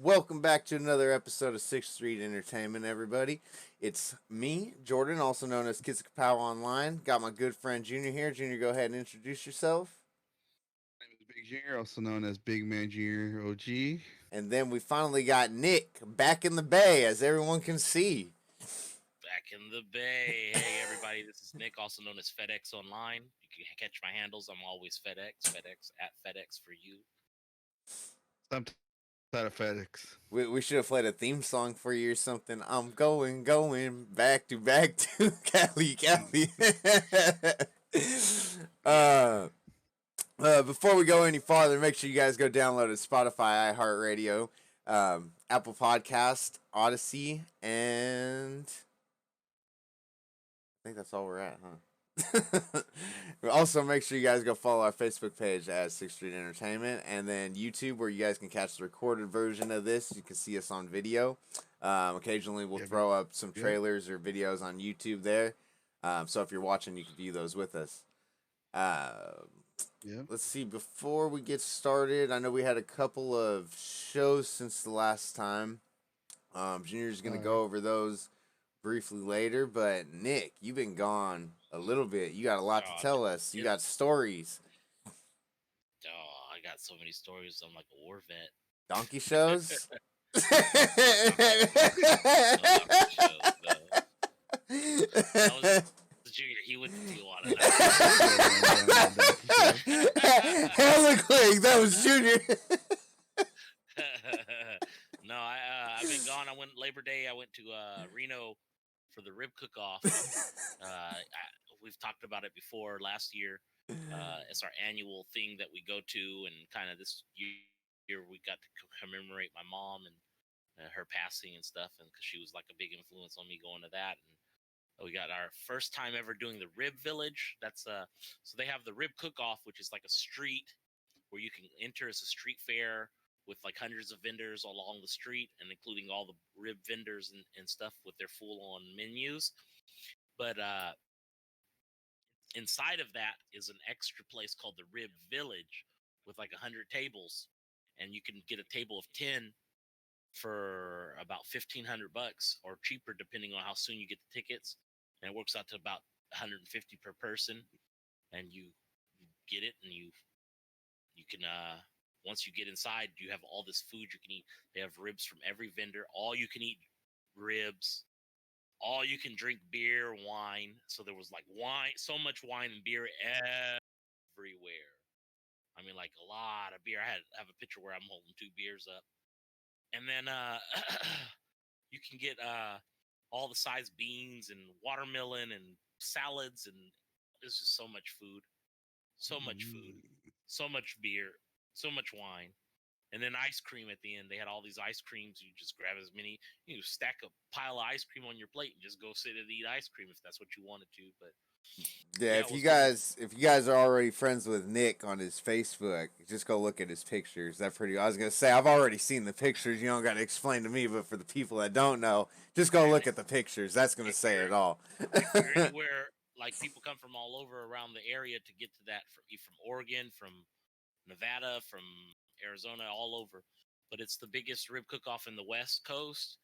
Welcome back to another episode of Sixth Street Entertainment, everybody. It's me, Jordan, also known as Kids Kapow Online. Got my good friend Junior here. Junior, go ahead and introduce yourself. My name is Big Junior, also known as Big Man Junior OG. And then we finally got Nick back in the Bay, as everyone can see. Back in the Bay. Hey, everybody, this is Nick, also known as FedEx Online. You can catch my handles. I'm always FedEx at FedEx for you. Sometimes out of FedEx. We should have played a theme song for you or something. I'm going back to Cali. Yeah. uh, Before we go any farther, make sure you guys go download it Spotify, iHeartRadio, Apple Podcast, Odyssey, and I think that's all we're at, huh? Also, make sure you guys go follow our Facebook page at Sixth Street Entertainment, and then YouTube, where you guys can catch the recorded version of this. You can see us on video. Occasionally, we'll throw up some trailers or videos on YouTube there. So if you're watching, you can view those with us. Let's see. Before we get started, I know we had a couple of shows since the last time. Junior's going to go over those briefly later, but Nick, you've been gone a little bit. You got a lot to tell us. You got stories. Oh, I got so many stories. I'm like a war vet. Donkey shows? That was Junior. He wouldn't deal on it. Hella quick. That was Junior. No, I've been gone. I went Labor Day. I went to Reno for the rib cook-off. We've talked about it before last year. It's our annual thing that we go to, and kind of this year we got to commemorate my mom and her passing and stuff, and because she was like a big influence on me going to that. And we got our first time ever doing the Rib Village. That's so they have the rib cook-off, which is like a street where you can enter as a street fair with like hundreds of vendors along the street, and including all the rib vendors and stuff with their full-on menus. But inside of that is an extra place called the Rib Village with like 100 tables, and you can get a table of 10 for about $1,500 or cheaper depending on how soon you get the tickets, and it works out to about 150 per person. And you get it, and you can once you get inside, you have all this food you can eat. They have ribs from every vendor, all you can eat ribs, all you can drink beer, wine. So there was like wine, so much wine and beer everywhere. I mean, like a lot of beer. I have a picture where I'm holding 2 beers up. And then you can get all the size beans and watermelon and salads, and there's just so much food, so much beer, so much wine, and then ice cream at the end. They had all these ice creams. You just grab as many. You stack a pile of ice cream on your plate and just go sit and eat ice cream if that's what you wanted to. But yeah, if you guys are already friends with Nick on his Facebook, just go look at his pictures. That's pretty. I was gonna say I've already seen the pictures. You don't got to explain to me, but for the people that don't know, just go look at the pictures. That's gonna say it all. If you're anywhere, like people come from all over around the area to get to that, from Oregon, from Nevada, from Arizona, all over. But it's the biggest rib cook-off in the West Coast.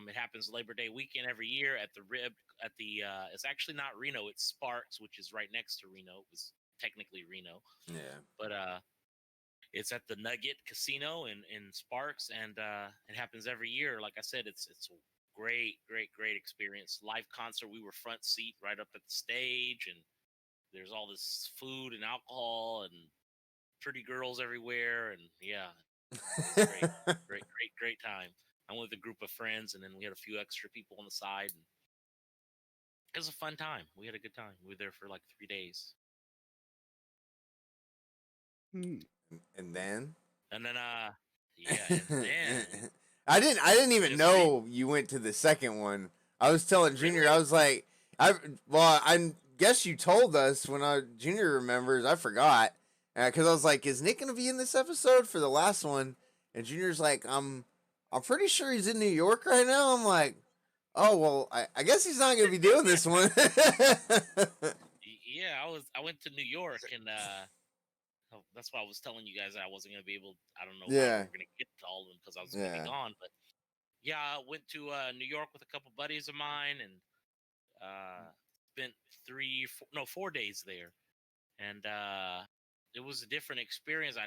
It happens Labor Day weekend every year at the it's actually not Reno, it's Sparks, which is right next to Reno. It was technically Reno. Yeah. But it's at the Nugget Casino in Sparks, and it happens every year. Like I said, it's a great experience. Live concert. We were front seat right up at the stage, and there's all this food and alcohol and pretty girls everywhere, and yeah, it was great time. I went with a group of friends, and then we had a few extra people on the side, and it was a fun time. We had a good time. We were there for like 3 days. And then yeah, and then I didn't even know you went to the second one. I was telling Junior, I was like, I guess you told us when Junior remembers. I forgot because I was like, is Nick gonna be in this episode for the last one? And Junior's like, I'm pretty sure he's in New York right now. I'm like, oh well, I guess he's not gonna be doing this one. Yeah, I went to New York, and that's why I was telling you guys that I wasn't gonna be able. I don't know. Yeah. We're gonna get all of them because I was going to be gone. But yeah, I went to New York with a couple buddies of mine and spent 4 days there, and it was a different experience. I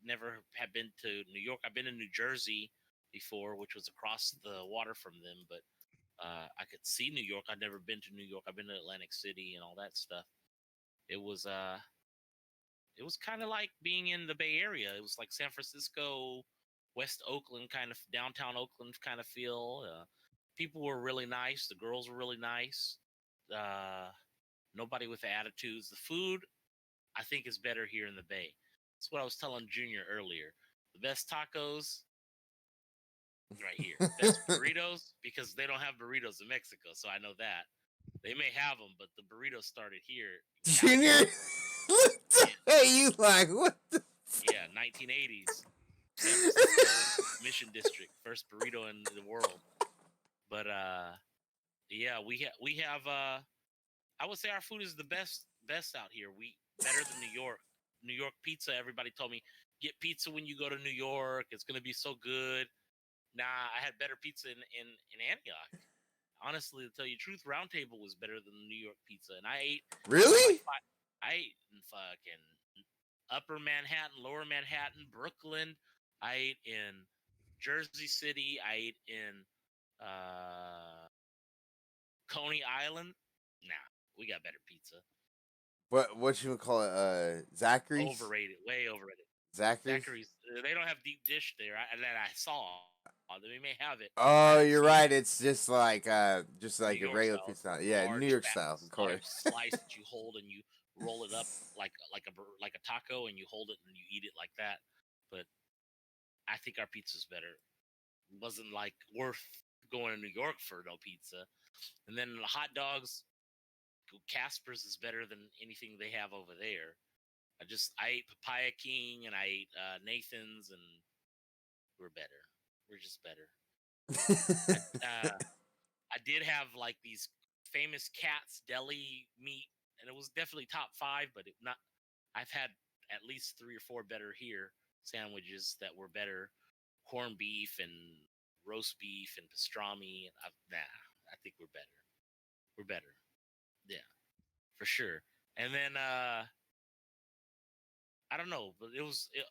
never have been to New York. I've been in New Jersey before, which was across the water from them, but I could see New York. I'd never been to New York. I've been to Atlantic City and all that stuff. It was kind of like being in the Bay Area. It was like San Francisco, West Oakland, kind of downtown Oakland kind of feel. People were really nice. The girls were really nice. Nobody with attitudes. The food, I think, is better here in the Bay. That's what I was telling Junior earlier. The best tacos, right here. Best burritos, because they don't have burritos in Mexico, so I know that. They may have them, but the burritos started here. Junior, what the hell you like? What the? Yeah, 1980s. San Francisco Mission District, first burrito in the world. But yeah, we have I would say our food is the best out here. We better than New York. New York pizza, everybody told me, get pizza when you go to New York. It's gonna be so good. Nah, I had better pizza in Antioch. Honestly, to tell you the truth, Round Table was better than the New York pizza. And I ate Really? I ate in fucking Upper Manhattan, Lower Manhattan, Brooklyn. I ate in Jersey City. I ate in Coney Island. Nah, we got better pizza. What you would call it? Zachary's? Overrated, way overrated. Zachary's? They don't have deep dish there. That I saw. They may have it. Oh, haven't you're seen right. it. It's just like a New York regular style. pizza. Yeah, New York style, of course. Large slice that you hold and you roll it up like a taco, and you hold it and you eat it like that. But I think our pizza's better. It wasn't like worth going to New York for no pizza. And then the hot dogs, Casper's is better than anything they have over there. I ate Papaya King and I ate Nathan's, and we're better. We're just better. I did have like these famous Cat's Deli meat, and it was definitely top 5, but not. I've had at least 3 or 4 better here sandwiches that were better, corned beef and roast beef and pastrami. And I think we're better. We're better, yeah, for sure. And then I don't know, but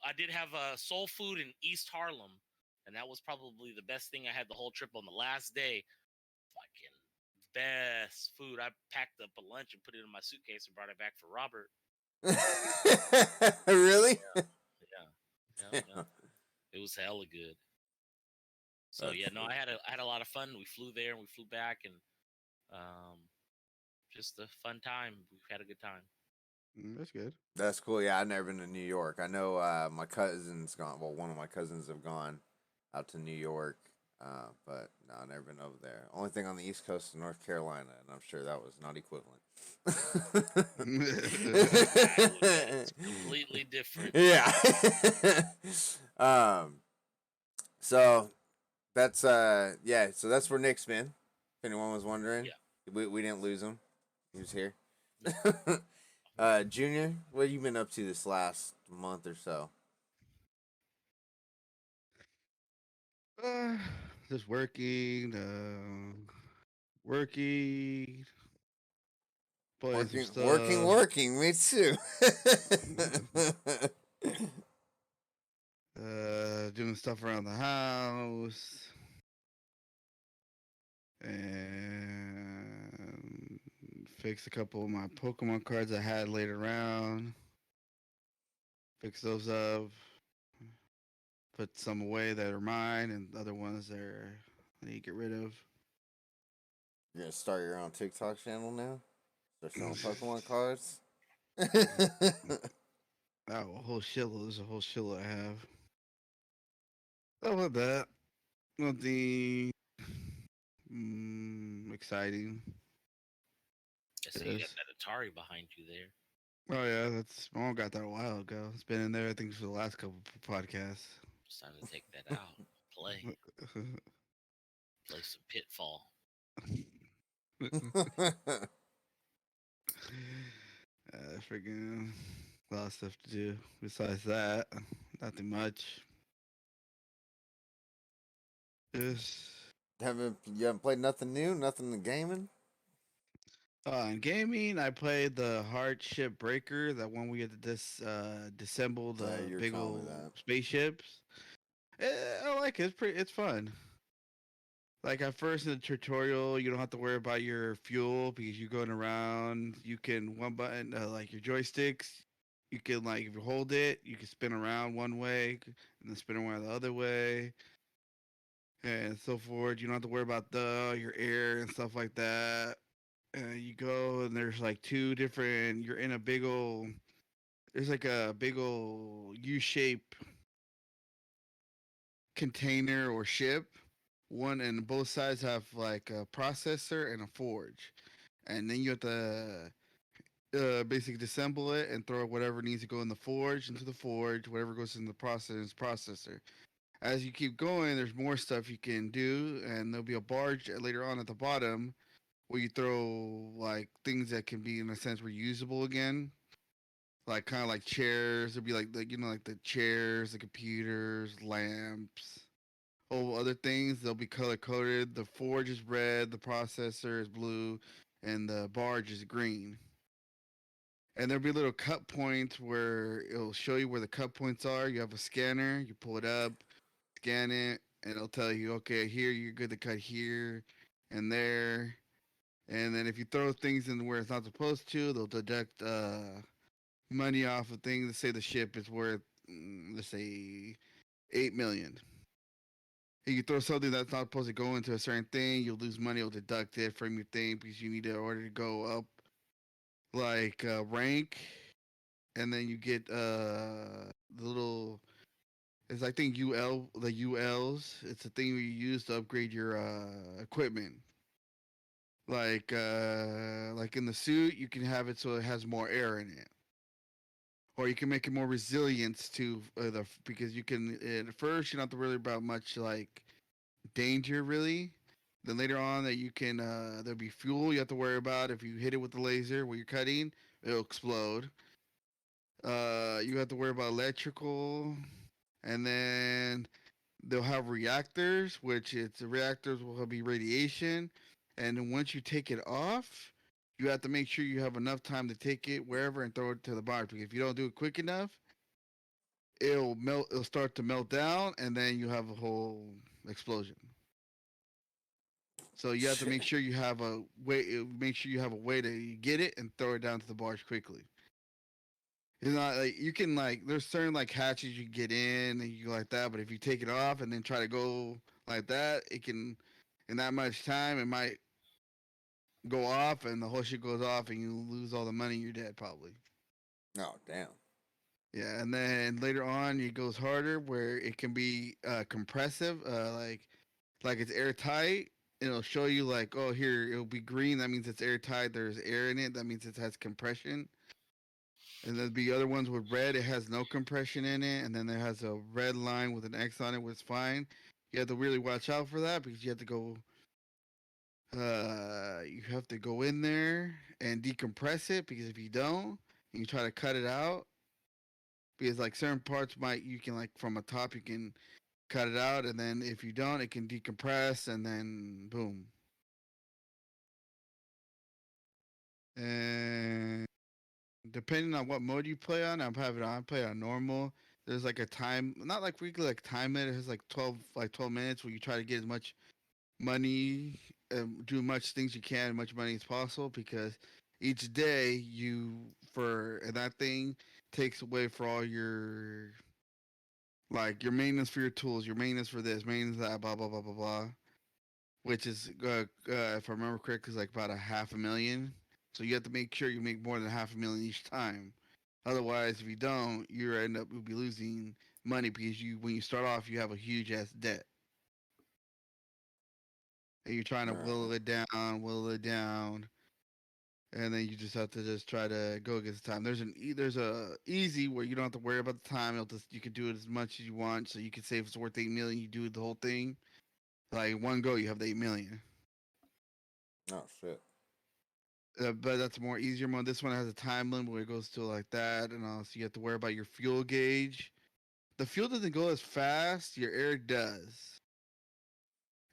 I did have soul food in East Harlem, and that was probably the best thing I had the whole trip. On the last day, fucking best food. I packed up a lunch and put it in my suitcase and brought it back for Robert. Really? Yeah. It was hella good. So That's yeah, no, cool. I had a lot of fun. We flew there and we flew back, and just a fun time. We've had a good time. That's good. That's cool. Yeah, I've never been to New York. I know my cousin's gone. Well, one of my cousins have gone out to New York, but no, I've never been over there. Only thing on the East Coast of North Carolina, and I'm sure that was not equivalent. It's completely different. Yeah. So that's yeah. So that's where Nick's been. If anyone was wondering, Yeah. we didn't lose him. He was here. Junior, what have you been up to this last month or so? Just working, working, playing some stuff. Working. Me too. Doing stuff around the house, and fix a couple of my Pokemon cards I had laid around. Fix those up. Put some away that are mine, and other ones that I need to get rid of. You're gonna start your own TikTok channel now? Start selling Pokemon cards? Oh, a whole shitload. There's a whole shitload I have. Oh, with that. Nothing exciting. I see you got that Atari behind you there. Oh yeah, that's my mom got that a while ago. It's been in there, I think, for the last couple of podcasts. It's time to take that out. Play some Pitfall. Freaking a lot of stuff to do. Besides that, nothing much. Just You haven't played nothing new, nothing in gaming. in gaming, I played the Hardship Breaker, that one we had to disassemble Yeah, the you were big telling me old that. spaceships. I like it. It's fun. Like at first in the tutorial, you don't have to worry about your fuel because you're going around. You can one button, like your joysticks. You can like if you hold it, you can spin around one way and then spin around the other way and so forth. You don't have to worry about your air and stuff like that. You go and there's like two different. You're in a big old. There's like a big old U-shaped container or ship. One and both sides have like a processor and a forge, and then you have to basically disassemble it and throw whatever needs to go in the forge into the forge. Whatever goes in the processor. As you keep going, there's more stuff you can do, and there'll be a barge later on at the bottom where you throw like things that can be in a sense reusable again, like kind of like chairs. It'll be like like the chairs, the computers, lamps, other things. They'll be color coded. The forge is red, the processor is blue, and the barge is green. And there'll be little cut points where it'll show you where the cut points are. You have a scanner, you pull it up, scan it, and it'll tell you, okay, here you're good to cut here and there. And then if you throw things in where it's not supposed to, they'll deduct money off of things. Let's say the ship is worth, let's say, 8 million. If you throw something that's not supposed to go into a certain thing, you'll lose money. You'll deduct it from your thing because you need it in order to go up like rank, and then you get the little. It's I think the ULs. It's a thing you use to upgrade your equipment. Like in the suit, you can have it so it has more air in it, or you can make it more resilience to the because you can at first you don't have to worry about much like danger really. Then later on that you can there'll be fuel you have to worry about if you hit it with the laser where you're cutting, it'll explode. You have to worry about electrical, and then they'll have reactors, which it's the reactors will be radiation, and then once you take it off, you have to make sure you have enough time to take it wherever and throw it to the bottom. Because if you don't do it quick enough, it'll melt. It'll start to melt down, and then you have a whole explosion. So you have to make Shit. sure you have a way. Make sure you have a way to get it and throw it down to the barge quickly. It's not like you can like there's certain like hatches you can get in and you go like that, but if you take it off and then try to go like that, it can in that much time it might go off and the whole shit goes off and you lose all the money. You're dead probably. Oh damn. Yeah, and then later on it goes harder where it can be compressive, like it's airtight. It'll show you like, oh, here it'll be green. That means it's airtight. There's air in it. That means it has compression. And there'll be other ones with red. It has no compression in it. And then there has a red line with an X on it, which is fine. You have to really watch out for that because you have to go. You have to go in there and decompress it because if you don't, and you try to cut it out, because like certain parts might you can like from a top you can cut it out, and then if you don't, it can decompress, and then boom. And depending on what mode you play on, I play on normal. There's like a time, not like weekly like time limit. It's like 12 minutes where you try to get as much money, do as much things you can, as much money as possible because each day you for and that thing takes away for all your like your maintenance for your tools, your maintenance for this, maintenance that, blah blah blah blah blah. Which is, if I remember correctly, is like about a half a million. So you have to make sure you make more than half a million each time. Otherwise, if you don't, you'll be losing money because you when you start off you have a huge ass debt and you're trying to Right. whittle it down, and then you just have to just try to go against the time. There's a easy where you don't have to worry about the time. You can do it as much as you want, so you can say if it's worth 8 million, you do the whole thing. Like one go, you have the 8 million. Oh shit. But that's a more easier mode. This one has a time limit where it goes to like that, and so you have to worry about your fuel gauge. The fuel doesn't go as fast; your air does.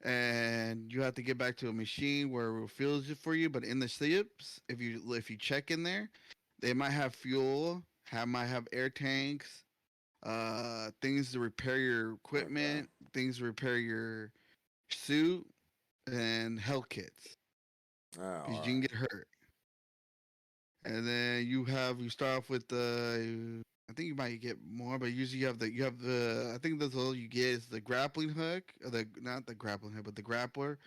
and you have to get back to a machine where it refuels it for you. But in the ships, if you check in there, they might have fuel, might have air tanks, things to repair your Okay. equipment, things to repair your suit, and health kits Oh, because all you can right. get hurt. And then you start off with the. I think you might get more, but usually you have the. I think that's all you get is the grappling hook, or the not the grappling hook, but the grappler,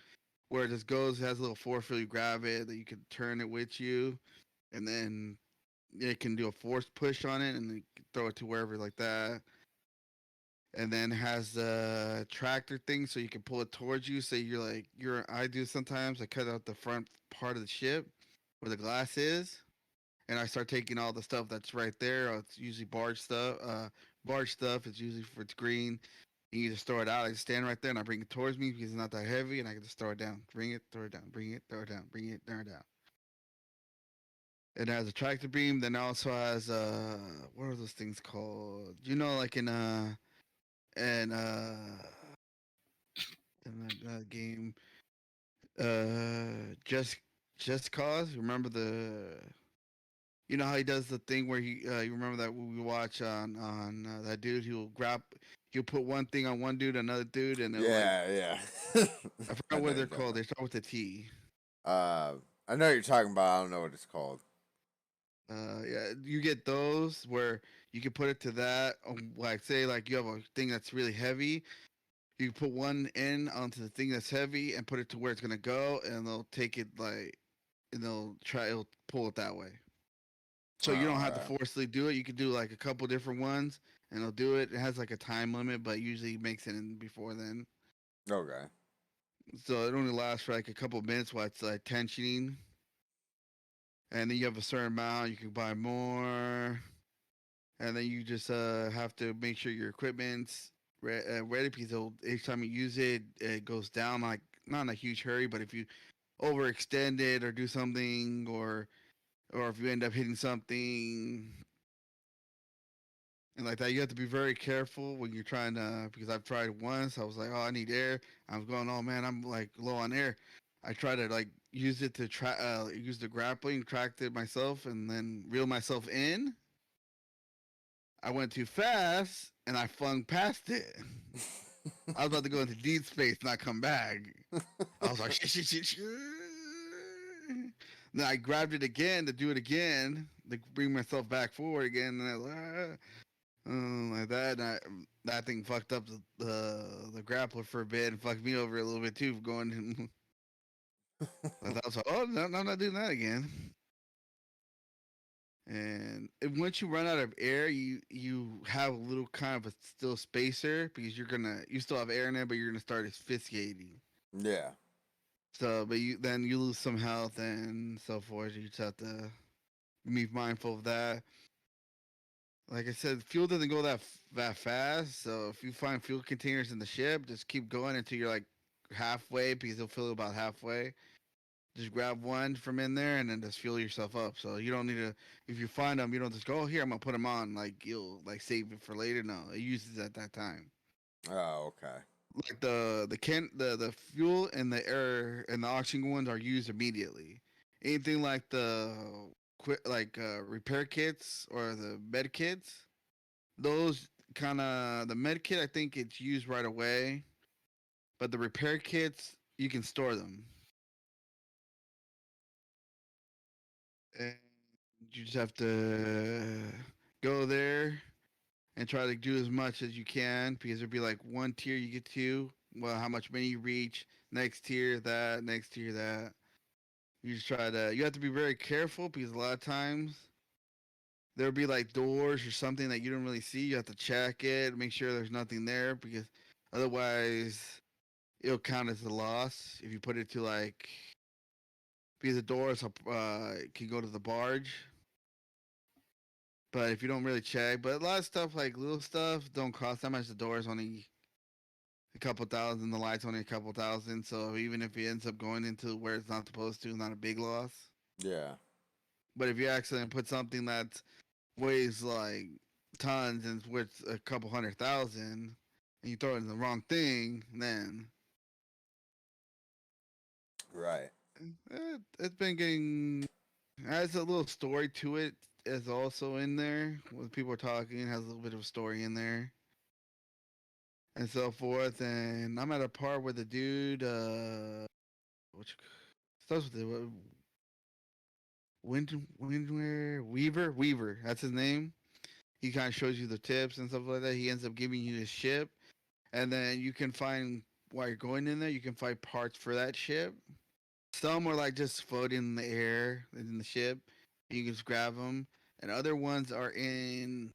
where it just goes, has a little force field. You grab it, that you can turn it with you, and then it can do a force push on it, and then throw it to wherever like that. And then has the tractor thing, so you can pull it towards you. Say you're like you're. I do sometimes. I cut out the front part of the ship where the glass is, and I start taking all the stuff that's right there. It's usually barge stuff. Barge stuff. It's usually for it's green. And you just throw it out. I just stand right there and I bring it towards me because it's not that heavy, and I can just throw it down. Bring it, throw it down. Bring it, throw it down. Bring it, throw it down. It has a tractor beam. Then it also has what are those things called? You know, like in that game, just cause. Remember the you know how he does the thing where you remember that we watch on that dude he'll put one thing on one dude another dude and it'll like Yeah, yeah. I I forgot know what what they're you're talking called. They start with a T. about. I know what you're talking about. I don't know what it's called. Yeah, you get those where you can put it to that. Like say like you have a thing that's really heavy. You can put one end onto the thing that's heavy and put it to where it's gonna go, and they'll take it like and it'll pull it that way. Oh, So you don't all have to right. forcibly do it. You could do like a couple different ones, and it'll do it. It has like a time limit, but usually makes it in before then. Okay. So it only lasts for like a couple minutes while it's like tensioning, and then you have a certain amount. You can buy more, and then you just have to make sure your equipment's ready because each time you use it, it goes down like not in a huge hurry. But if you overextend it or do something, or if you end up hitting something and like that, you have to be very careful when you're trying to. Because I've tried once, I was like, "Oh, I need air." I was going, "Oh man, I'm like low on air." I tried to like use it to use the grappling, tracked it myself, and then reel myself in. I went too fast, and I flung past it. I was about to go into deep space, not come back. I was like, shit, shit, shit, shit. Then I grabbed it again to do it again, to bring myself back forward again, and I was like, like that. And that thing fucked up the grappler for a bit and fucked me over a little bit too for going. I thought I was like, oh no, I'm not doing that again. And once you run out of air, you have a little kind of a still spacer because you still have air in there, but you're gonna start asphyxiating. Yeah. So, but you lose some health and so forth. You just have to be mindful of that. Like I said, fuel doesn't go that fast. So if you find fuel containers in the ship, just keep going until you're like halfway because it'll fill about halfway. Just grab one from in there and then just fuel yourself up. So you don't need to. If you find them, you don't just go, "Oh, here I'm gonna put them on." Like you'll like save it for later. No, it uses at that time. Oh, okay. Like the fuel and the air and the oxygen ones are used immediately. Anything like the repair kits or the med kits, those kind of the med kit I think it's used right away, but the repair kits you can store them. And you just have to go there and try to do as much as you can because there'll be like one tier you get to, well, how much money you reach, next tier that, next tier that. You have to be very careful because a lot of times there'll be like doors or something that you don't really see. You have to check it, make sure there's nothing there because otherwise it'll count as a loss if you put it to like because the doors can go to the barge. But if you don't really check, but a lot of stuff like little stuff don't cost that much. The door is only a couple thousand, the light's only a couple thousand. So even if it ends up going into where it's not supposed to, it's not a big loss. Yeah. But if you accidentally put something that weighs like tons and it's worth a couple 100,000, and you throw it in the wrong thing, then Right. It's been getting has a little story to it. Is also in there when people are talking. It has a little bit of a story in there and so forth. And I'm at a part where the dude, which starts with the Windwear Weaver. That's his name. He kind of shows you the tips and stuff like that. He ends up giving you his ship, and then you can find while you're going in there, you can find parts for that ship. Some are like just floating in the air in the ship. You can just grab them, and other ones are in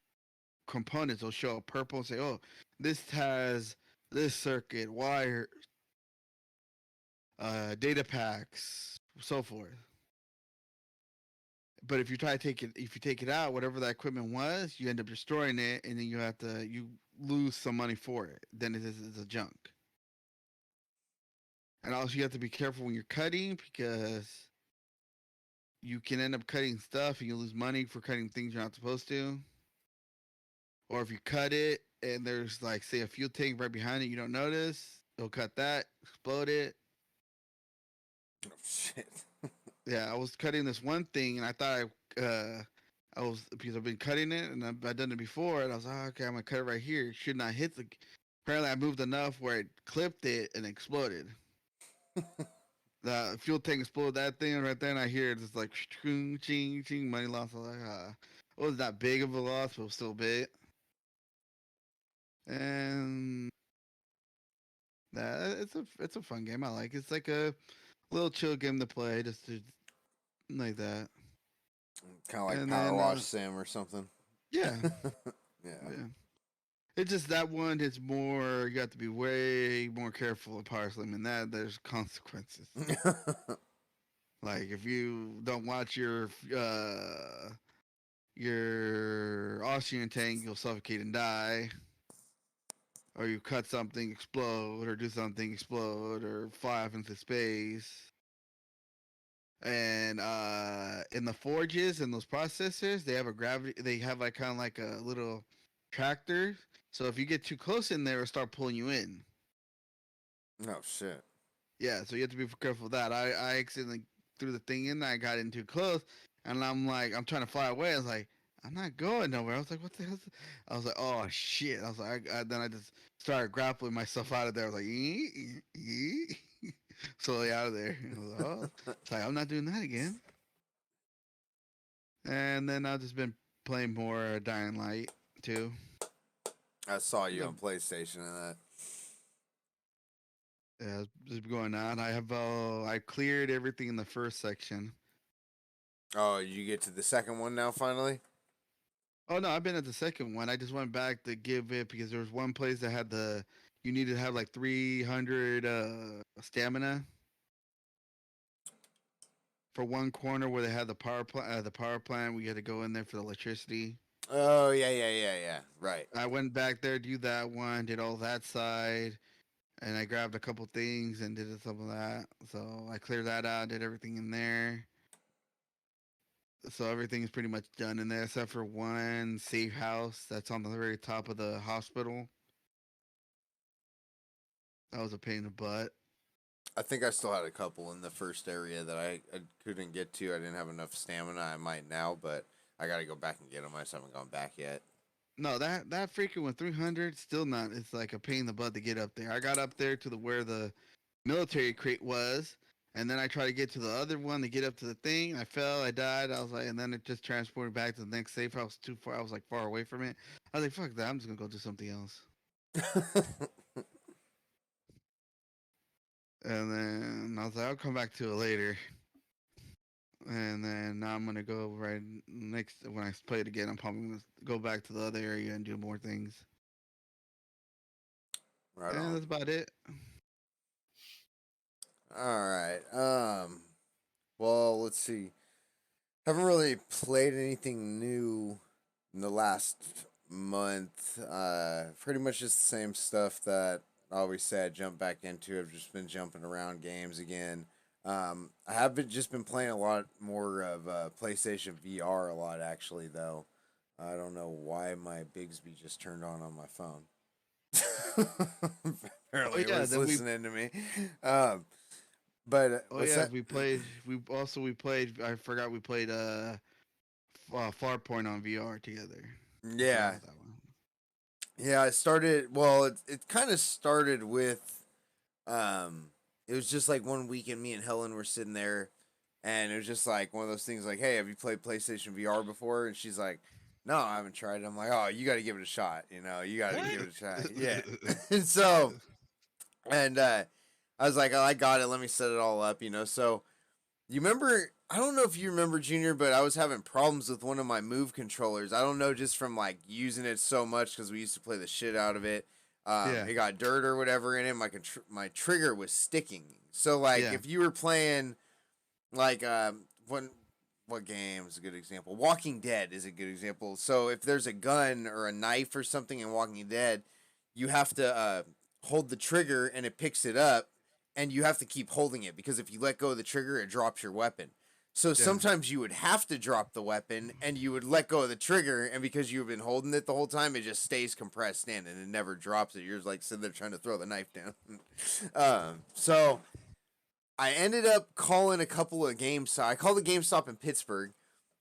components. They'll show up purple and say, "Oh, this has this circuit, wire, data packs, so forth." But if you try to take it, if you take it out, whatever that equipment was, you end up destroying it, and then you lose some money for it. Then it's a junk. And also, you have to be careful when you're cutting because you can end up cutting stuff and you lose money for cutting things you're not supposed to. Or if you cut it and there's like say a fuel tank right behind it, you don't notice, they'll cut that, explode it. Oh shit. Yeah, I was cutting this one thing and I thought I was because I've been cutting it and I've done it before and I was like, oh, okay, I'm gonna cut it right here. It should not hit the. Apparently, I moved enough where it clipped it and exploded. The fuel tank exploded that thing right there, and I hear it just like ching, ching, ching, money loss. I was like, it wasn't that big of a loss, but it was still big. And it's a fun game. I like it. It's like a little chill game to play, just to like that. Kind of like And Power then Wash Sim or something. yeah, Yeah. yeah. It's just that one. It's more. You have to be way more careful of Power Slam, and that there's consequences. Like if you don't watch your oxygen tank, you'll suffocate and die. Or you cut something, explode, or do something, explode, or fly off into space. And in the forges and those processors, they have a gravity. They have like kind of like a little tractor. So if you get too close in there, it'll start pulling you in. Oh shit. Yeah, so you have to be careful of that. I accidentally threw the thing in. I got in too close, and I'm like, I'm trying to fly away. I was like, I'm not going nowhere. I was like, what the hell? I was like, oh shit. I was like, then I just started grappling myself out of there. I was like, slowly out of there. I was like, oh, it's like I'm not doing that again. And then I've just been playing more Dying Light too. I saw you The, on PlayStation and that. yeah, just going on. I cleared everything in the first section. Oh, you get to the second one now finally? Oh no, I've been at the second one. I just went back to give it because there was one place that had you needed to have like 300 stamina for one corner where they had the power plant. We had to go in there for the electricity. Oh yeah. Right. I went back there, do that one, did all that side, and I grabbed a couple things and did some of that. So I cleared that out, did everything in there. So everything is pretty much done in there except for one safe house that's on the very top of the hospital. That was a pain in the butt. I think I still had a couple in the first area that I couldn't get to. I didn't have enough stamina. I might now, but I got to go back and get them. I just haven't gone back yet. No, that freaking with 300 still not. It's like a pain in the butt to get up there. I got up there to the where the military crate was, and then I tried to get to the other one to get up to the thing. I fell. I died. I was like, and then it just transported back to the next safe house. Too far. I was like far away from it. I was like, fuck that. I'm just gonna go do something else. And then I was like, I'll come back to it later. And then now I'm gonna go right next when I play it again. I'm probably gonna go back to the other area and do more things. Right And on. that's about it. All right. Well, let's see. Haven't really played anything new in the last month. Pretty much just the same stuff that I always said. Jump back into. I've just been jumping around games again. I have just been playing a lot more of PlayStation VR a lot actually though. I don't know why my Bigsby just turned on my phone. Oh Apparently, it yeah, was then we listening to me. Um, But Oh what's yeah, that? we played. We played. I forgot we played Farpoint on VR together. I forgot Yeah, about that one. yeah. It started. Well, it kind of started with, um, it was just like one weekend. Me and Helen were sitting there, and it was just like one of those things. Like, hey, have you played PlayStation VR before? And she's like, no, I haven't tried it. I'm like, oh, you got to give it a shot. You know, you got to What? give it a shot. Yeah. And so, and I was like, oh, I got it. Let me set it all up. You know, so you remember? I don't know if you remember, Junior, but I was having problems with one of my Move controllers. I don't know, just from like using it so much because we used to play the shit out of it. Yeah. It got dirt or whatever in it. My trigger was sticking. So like, Yeah. if you were playing like what game is a good example? Walking Dead is a good example. So if there's a gun or a knife or something in Walking Dead, you have to hold the trigger and it picks it up, and you have to keep holding it because if you let go of the trigger, it drops your weapon. So Yeah. sometimes you would have to drop the weapon and you would let go of the trigger, and because you've been holding it the whole time, it just stays compressed in and it never drops it. You're like sitting there trying to throw the knife down. So I ended up calling a couple of GameStop. I called the GameStop in Pittsburgh.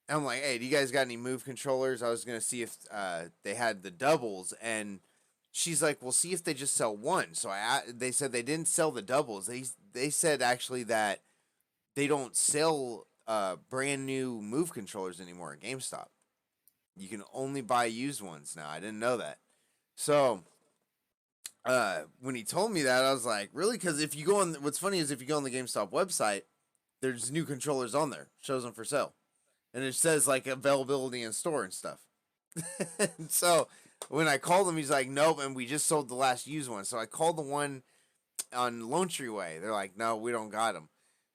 And I'm like, hey, do you guys got any Move controllers? I was gonna see if they had the doubles, and she's like, well, see if they just sell one. So they said they didn't sell the doubles. They said actually that they don't sell brand new Move controllers anymore at GameStop. You can only buy used ones now. I didn't know that. So when he told me that, I was like, really? Because if you go on, what's funny is if you go on the GameStop website, there's new controllers on there, shows them for sale, and it says like availability in store and stuff. So when I called him, he's like, nope, and we just sold the last used one. So I called the one on Lone Tree Way. They're like, no, we don't got them.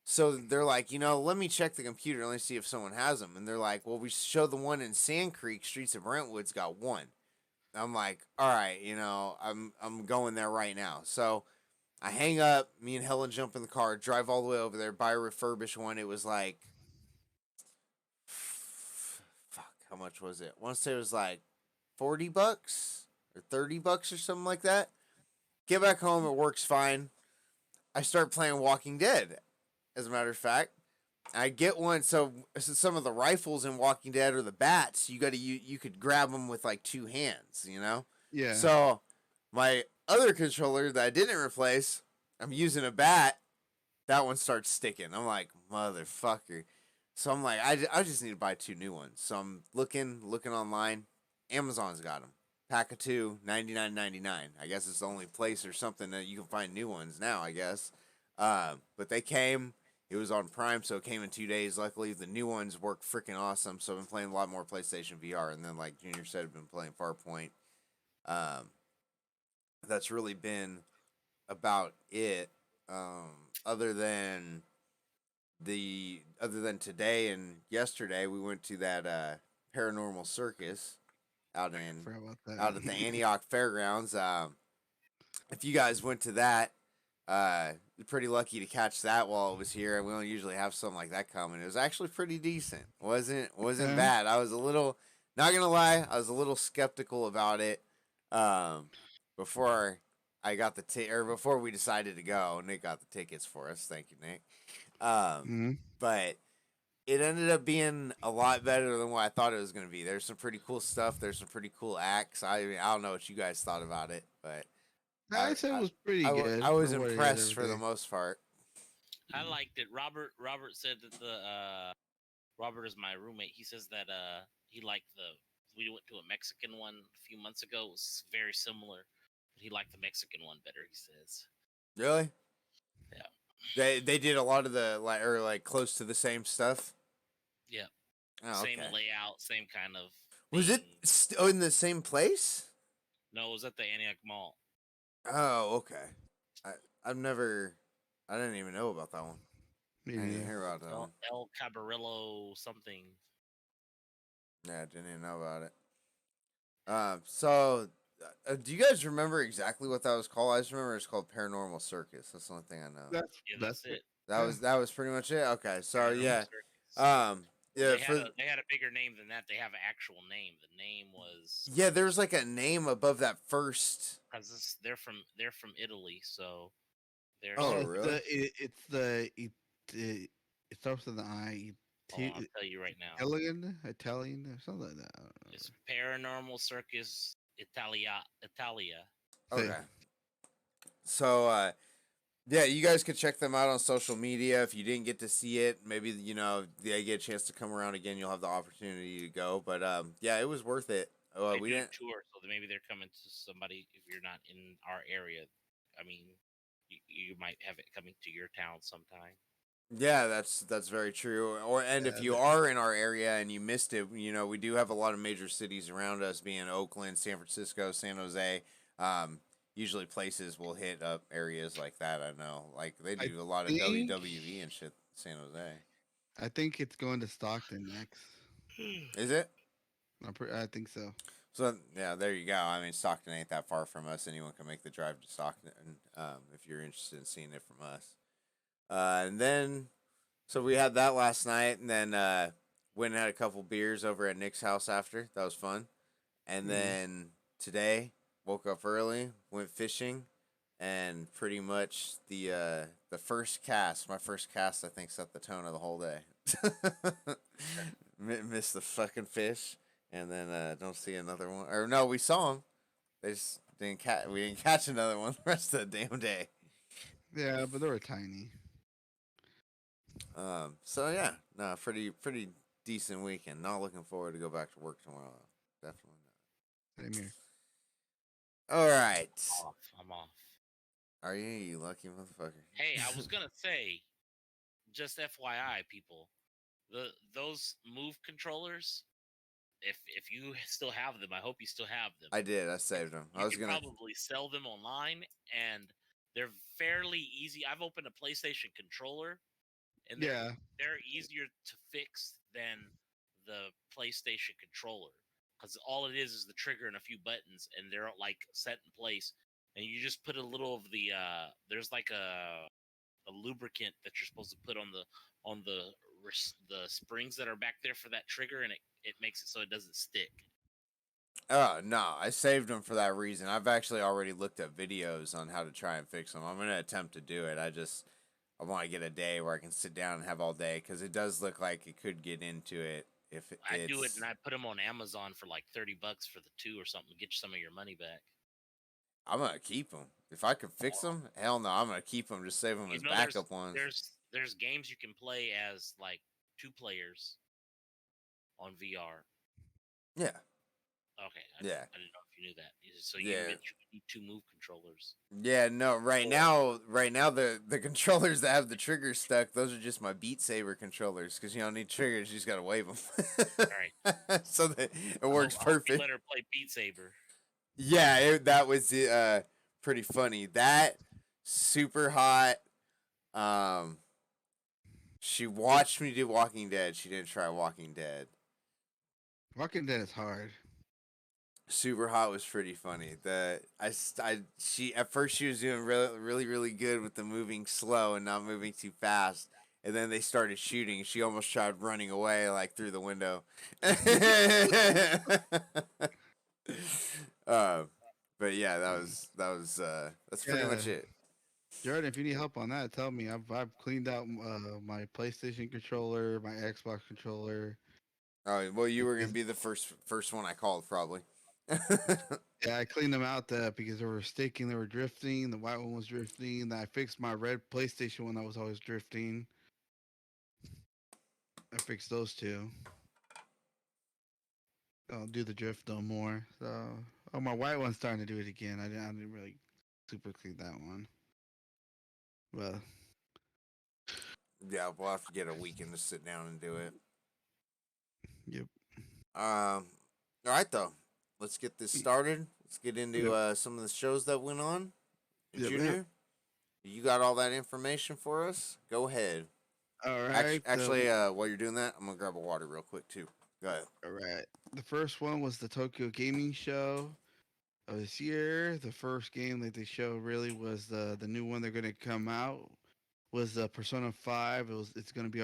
So they're like, let me check the computer. Let me see if someone has them. And they're like, well, we show the one in Sand Creek, Streets of Brentwood's got one. I'm like, all right, I'm going there right now. So I hang up. Me and Helen jump in the car, drive all the way over there, buy a refurbished one. It was like, fuck, how much was it? I want to say it was like $40 or $30 or something like that. Get back home, it works fine. I start playing Walking Dead, as a matter of fact. I get one. So some of the rifles in Walking Dead or the bats, you could grab them with like two hands, Yeah. So my other controller that I didn't replace, I'm using a bat. That one starts sticking. I'm like, motherfucker. So I'm like, I just need to buy two new ones. So I'm looking online. Amazon's got them. Pack of two, $99.99. I guess it's the only place or something that you can find new ones now, I guess. But they came. It was on Prime, so it came in 2 days. Luckily, the new ones work freaking awesome. So I've been playing a lot more PlayStation VR. And then, like Junior said, I've been playing Farpoint. Um, that's really been about it. Other than today and yesterday, we went to that paranormal circus out Forgot about out at the that. Antioch Fairgrounds. If you guys went to that, you're pretty lucky to catch that while it was here. We don't usually have something like that coming. It was actually pretty decent. wasn't Okay. bad. I was a little, not gonna lie, I was a little skeptical about it. Before I got or before we decided to go. Nick got the tickets for us. Thank you, Nick. Mm-hmm. But it ended up being a lot better than what I thought it was going to be. There's some pretty cool stuff. There's some pretty cool acts. I don't know what you guys thought about it, but I I said it I, was pretty good I was for what it is. impressed for the Everything. most part. I liked it. Robert said that Robert is my roommate. He says that he liked we went to a Mexican one a few months ago. It was very similar, but he liked the Mexican one better. He says, Really? yeah, They did a lot of the like close to the same stuff. yeah, Oh, same okay. layout, same kind of. Was it Thing. in the same place? No, it was at the Antioch Mall. Oh, okay. I I've never. I didn't even know about that one. Me I didn't even neither. hear about that one. El Cabarillo something. Yeah, I didn't even know about it. So, do you guys remember exactly what that was called? I just remember it's called Paranormal Circus. That's the only thing I know. Yeah, that's it. That was pretty much it. Okay, so Paranormal yeah, Circus. yeah They had a bigger name than that. They have an actual name. The name was there's like a name above that first. because they're from Italy, so They're Oh, It's really? it starts with an I. Oh, I'll tell you right now. Italian, or something like that. I don't know. It's Paranormal Circus Italia. Say, Okay. So, yeah, you guys could check them out on social media. If you didn't get to see it, maybe they get a chance to come around again. You'll have the opportunity to go. But yeah, it was worth it. They We do didn't. tour, so maybe they're coming to somebody. If you're not in our area, I mean, you might have it coming to your town sometime. Yeah, that's very true. And if yeah, you are in our area and you missed it, we do have a lot of major cities around us, being Oakland, San Francisco, San Jose. Um, Usually places will hit up areas like that. I know, like they I do a lot of think WWE and shit. San Jose, I think it's going to Stockton next. is it? I think so. So yeah, there you go. I mean, Stockton ain't that far from us. Anyone can make the drive to Stockton if you're interested in seeing it from us. And then, so we had that last night, and then went and had a couple beers over at Nick's house after. That was fun. And Mm. then today, woke up early, went fishing, and pretty much the first cast, my first cast, I think set the tone of the whole day. Missed the fucking fish, and then don't see another one. Or no, we saw them. They just didn't catch. We didn't catch another one the rest of the damn day. Yeah, but they were tiny. So yeah, no, pretty decent weekend. Not looking forward to go back to work tomorrow. Definitely Same here. not. All right. I'm off. Are you, you lucky motherfucker? Hey, I was gonna say, just FYI, people, those Move controllers. If you still have them, I hope you still have them. I did. I saved them. I You was could gonna. probably sell them online, and they're fairly easy. I've opened a PlayStation controller, and Yeah, they're easier to fix than the PlayStation controller because all it is the trigger and a few buttons, and they're like set in place. And you just put a little of the there's like a lubricant that you're supposed to put on the springs that are back there for that trigger, and it makes it so it doesn't stick. Oh no, I saved them for that reason. I've actually already looked at videos on how to try and fix them. I'm gonna attempt to do it. I want to get a day where I can sit down and have all day because it does look like it could get into it if I do it it's. and I put them on Amazon for like $30 for the two or something. Get you some of your money back. I'm gonna keep them. If I could fix them, hell no, I'm gonna keep them. Just save them You as know, there's backup ones. there's games you can play as like two players on VR. Yeah, Okay, yeah, I didn't know if you knew that. So you can yeah, get two Move controllers. yeah. No, Or right now the controllers that have the triggers stuck, those are just my Beat Saber controllers because you don't need triggers. You just gotta wave all right, them, so that it works I hope you perfect. let her play Beat Saber. Yeah, that was pretty funny. That super hot. Um, she watched me do Walking Dead. She didn't try Walking Dead. Walking Dead is hard. Super hot was pretty funny. She at first she was doing really good with the moving slow and not moving too fast. And then they started shooting. She almost tried running away, like through the window. uh, but yeah, that's pretty Yeah, much it. Jordan, if you need help on that, tell me. I've cleaned out my PlayStation controller, my Xbox controller. Oh well, you It were gonna is- be the first one I called probably. Yeah, I cleaned them out because they were sticking, they were drifting. The white one was drifting. Then I fixed my red PlayStation one that was always drifting. I fixed those two. I'll do the drift no more. So, oh, my white one's starting to do it again. I didn't really super clean that one. Well, Yeah, we'll have to get a weekend to sit down and do it. yep, All right though, let's get this started. Let's get into yep, some of the shows that went on. yep, yep. Junior, you got all that information for us? Go ahead. All right. Actually, while you're doing that, I'm gonna grab a water real quick too. Go ahead. All right. The first one was the Tokyo Gaming Show of this year. The first game that they showed really was the new one they're gonna come out was Persona 5. It's gonna be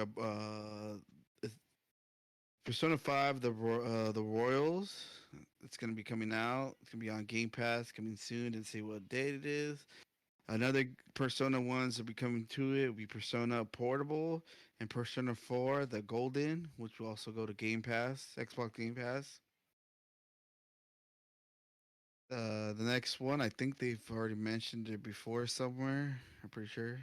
it's Persona 5 the Royals. It's gonna be coming out. It's gonna be on Game Pass coming soon and see what date it is. Another Persona ones that be coming to it will be Persona Portable and Persona 4, the Golden, which will also go to Game Pass, Xbox Game Pass. The next one, I think they've already mentioned it before somewhere. I'm pretty sure.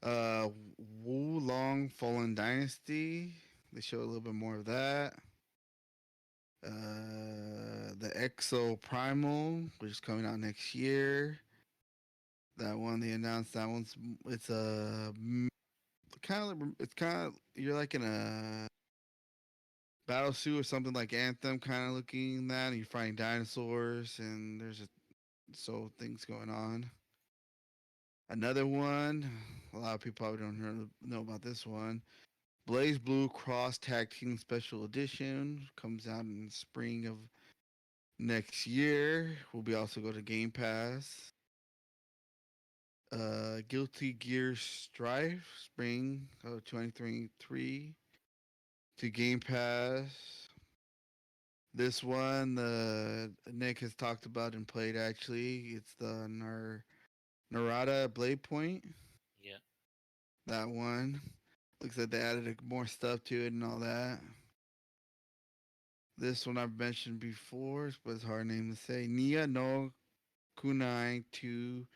Wu Long Fallen Dynasty. They show a little bit more of that. The Exo Primal, which is coming out next year. That one they announced. That one's it's a kind of you're like in a battle suit or something like Anthem kind of looking that, and you're fighting dinosaurs, and there's things going on. Another one, a lot of people probably don't know about this one. Blaze Blue Cross Tag Team Special Edition comes out in the spring of next year. Will be also go to Game Pass. Guilty Gear Strife spring of 2023 to Game Pass. This one, Nick has talked about and played. Actually, it's the Narada Blade Point. Yeah. That one looks like they added more stuff to it and all that. This one I've mentioned before, but it's a hard name to say. Nia no Kunai 2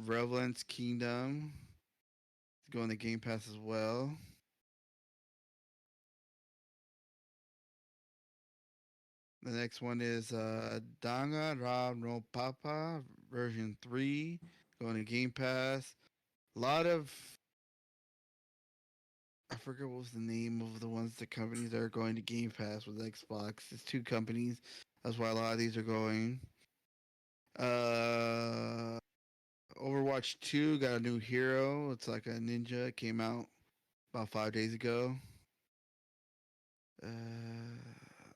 Revelance Kingdom. It's going to Game Pass as well. The next one is Danga Ra no Papa version 3 going to Game Pass. A lot of I forget what was the name of the companies that are going to Game Pass with Xbox. It's two companies. That's why a lot of these are going. Uh Overwatch 2 got a new hero. It's like a ninja. It came out about 5 days ago.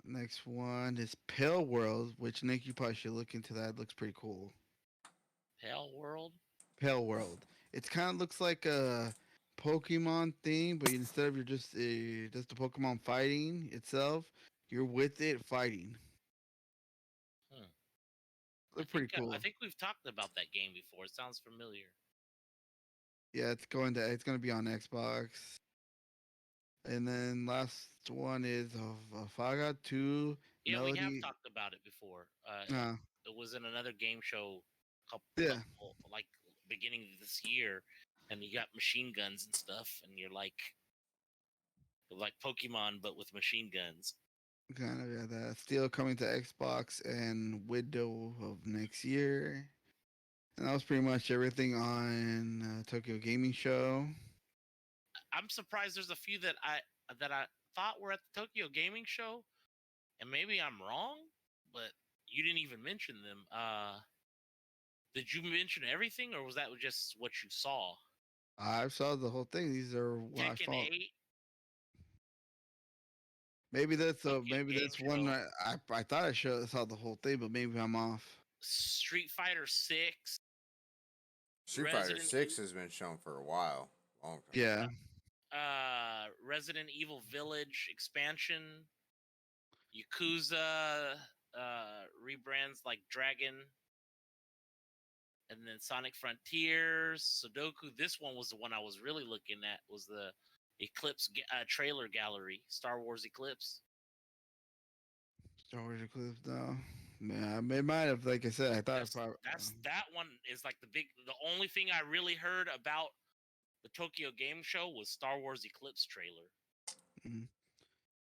Next one is Pale World, which Nick, you probably should look into that. It looks pretty cool. Hell World. Pale World. It kind of looks like a Pokemon thing, but instead of you're just the Pokemon fighting itself, you're with it fighting. Hmm. Look pretty I cool. think we've talked about that game before. It sounds familiar. Yeah, it's going to be on Xbox. And then last one is Faga 2 Yeah, we have Melody. talked about it before. Uh, It was in another game show, yeah, couple like beginning of this year, and you got machine guns and stuff, and you're like Pokemon but with machine guns. kind of yeah. That still coming to Xbox and window of next year. And that was pretty much everything on Tokyo Gaming Show. I'm surprised there's a few that I thought were at the Tokyo Gaming Show, and maybe I'm wrong, but you didn't even mention them. Did you mention everything, or was that just what you saw? I saw the whole thing. These are what I Tekken saw. 8, Tokyo Maybe Game that's one Show, I thought saw the whole thing, but maybe I'm off. Street Fighter 6, Street Fighter Resident 6 has been shown for a while. Long time. Yeah, Resident Evil Village expansion, Yakuza rebrands like Dragon, and then Sonic Frontiers, Sudoku. This one was the one I was really looking at. Was the Eclipse trailer gallery, Star Wars Eclipse. Star Wars Eclipse though. Yeah, it might have. Like I said, I thought That one is like the only thing I really heard about the Tokyo Game Show was Star Wars Eclipse trailer. Mhm.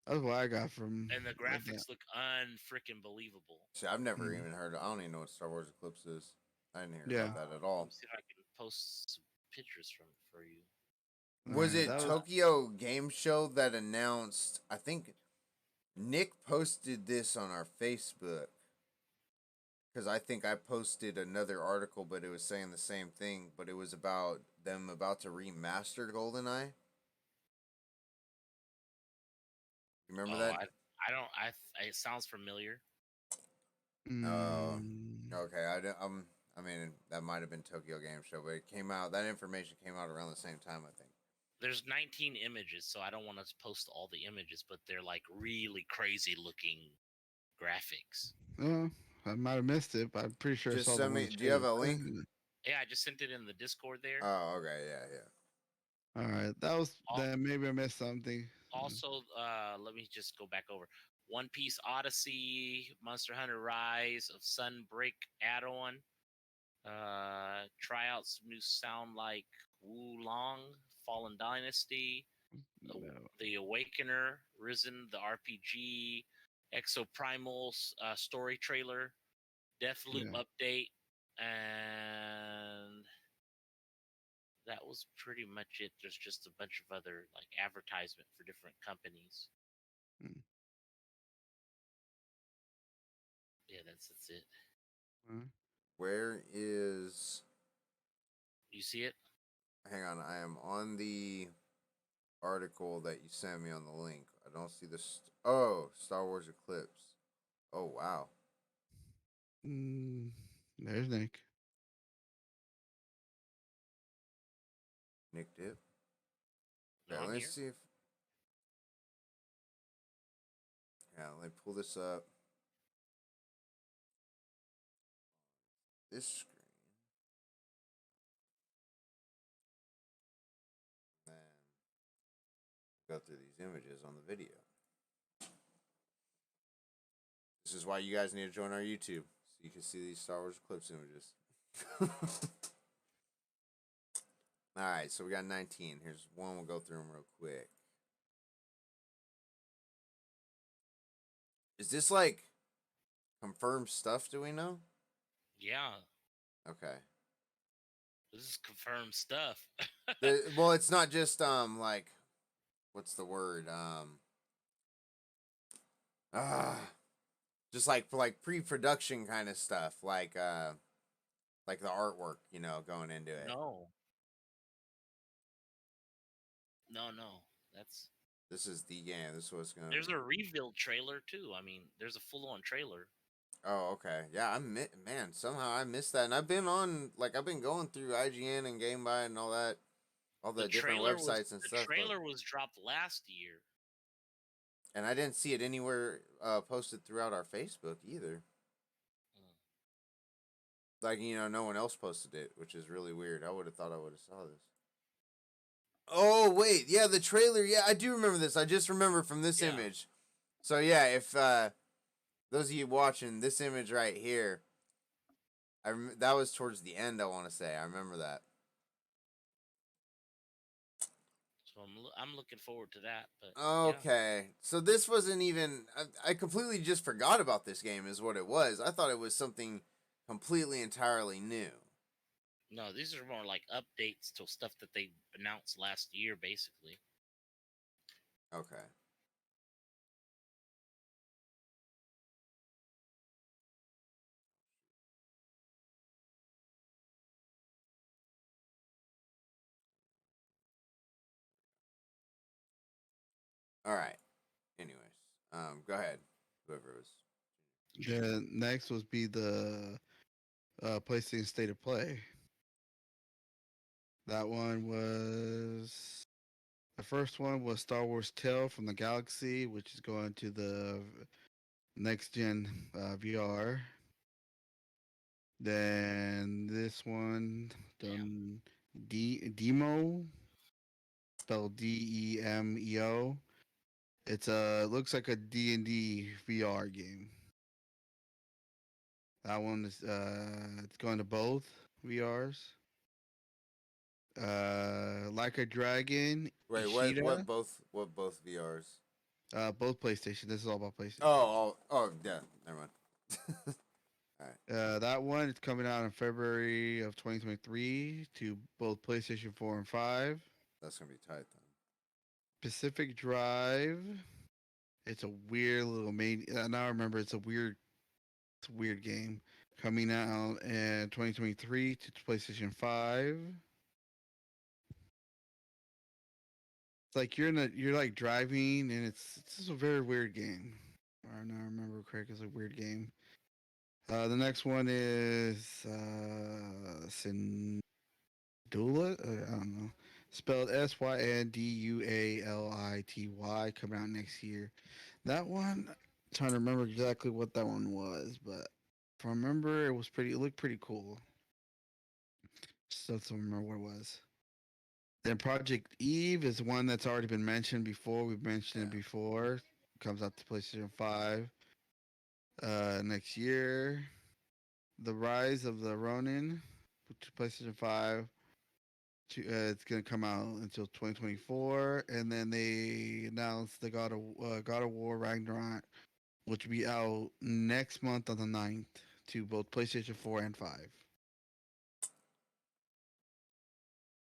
That's what I got from. And the like that. graphics look unfreaking believable. See, I've never Mhm. even heard. I don't even know what Star Wars Eclipse is. I didn't hear Yeah. about that at Let all. me see if I can post some pictures from for you. Was Alright, it that was Tokyo Game Show that announced? I think Nick posted this on our Facebook because I think I posted another article, but it was saying the same thing, but it was about them about to remaster GoldenEye. You remember Oh, that? I don't. It sounds familiar. Mm, Okay. I mean, that might have been Tokyo Game Show, but it came out. That information came out around the same time, I think. There's 19 images, so I don't want to post all the images, but they're like really crazy looking graphics. well, I might have missed it, but I'm pretty sure I Just saw the send one me. that Do you have changed. a link? Yeah, I just sent it in the Discord there. Oh, okay, yeah, yeah. All right, that was Al- then. Maybe I missed something. Also, let me just go back over One Piece Odyssey, Monster Hunter Rise of Sunbreak add-on. Try out some new sound like Wulong, Fallen Dynasty, No. The Awakener, Risen, the RPG, Exoprimal story trailer, Deathloop Yeah. update, and that was pretty much it. There's just a bunch of other like advertisement for different companies. Mm. Yeah, that's it. Uh, Where is? You see it? Hang on, I am on the article that you sent me on the link. I don't see this. Oh, Star Wars Eclipse. Oh wow, mm, there's Nick. Nick Dip. No, Okay, I'm let me here. see if. Yeah, let me pull this up. This screen. Then go through these images on the video. This is why you guys need to join our YouTube so you can see these Star Wars Eclipse images. All right, so we got 19. Here's one. We'll go through them real quick. Is this like confirmed stuff? Do we know? Yeah, Okay. this is confirmed stuff. Well, it's not just like what's the word ah just like for like pre-production kind of stuff like the artwork, going into it. No, no. That's This is the game. This is what's going to There's be. a reveal trailer too. I mean, there's a full-on trailer. Oh, okay. Yeah, man, somehow I missed that. And I've been going through IGN and GameBuy and all that, all the different websites and The stuff, but trailer was dropped last year. and I didn't see it anywhere posted throughout our Facebook either. Mm. Like, no one else posted it, which is really weird. I would have thought I would have saw this. Oh, wait. Yeah, the trailer. Yeah, I do remember this. I just remember from this Yeah. image. So, yeah, if those of you watching this image right here, that was towards the end, I want to say. I remember that. So I'm looking forward to that. But yeah, Okay. So this wasn't even. I completely just forgot about this game, is what it was. I thought it was something completely, entirely new. no, these are more like updates to stuff that they announced last year, basically. Okay. All right. Anyways, go ahead. Whoever it was. Then next was be the PlayStation State of Play. That one was the first one was Star Wars Tale from the Galaxy, which is going to the next gen VR. Then this one done Demo, spelled Demeo. It's looks like a D&D VR game. That one is it's going to both VRs. Like a Dragon, Wait, Ishida, what both VRs? both PlayStation. This is all about PlayStation. Oh, yeah. Never mind. All right. That one is coming out in February of 2023 to both PlayStation 4 and 5. That's gonna be tight then. Pacific Drive. It's a weird little main. Now I remember it's a weird game coming out in 2023 to PlayStation 5. It's like you're like driving and it's just a very weird game. Or now I remember correct, it's a weird game. The next one is Syndula. I don't know. Spelled Synduality, coming out next year. That one, trying to remember exactly what that one was, but If I remember, it was pretty. It looked pretty cool. Still don't remember what it was. Then Project Eve is one that's already been mentioned before. We've mentioned it Yeah. before. Comes out to PlayStation 5 next year. The Rise of the Ronin, to PlayStation 5. It's gonna come out until 2024, and then they announced the God of War Ragnarok, which will be out next month on the 9th to both PlayStation 4 and 5.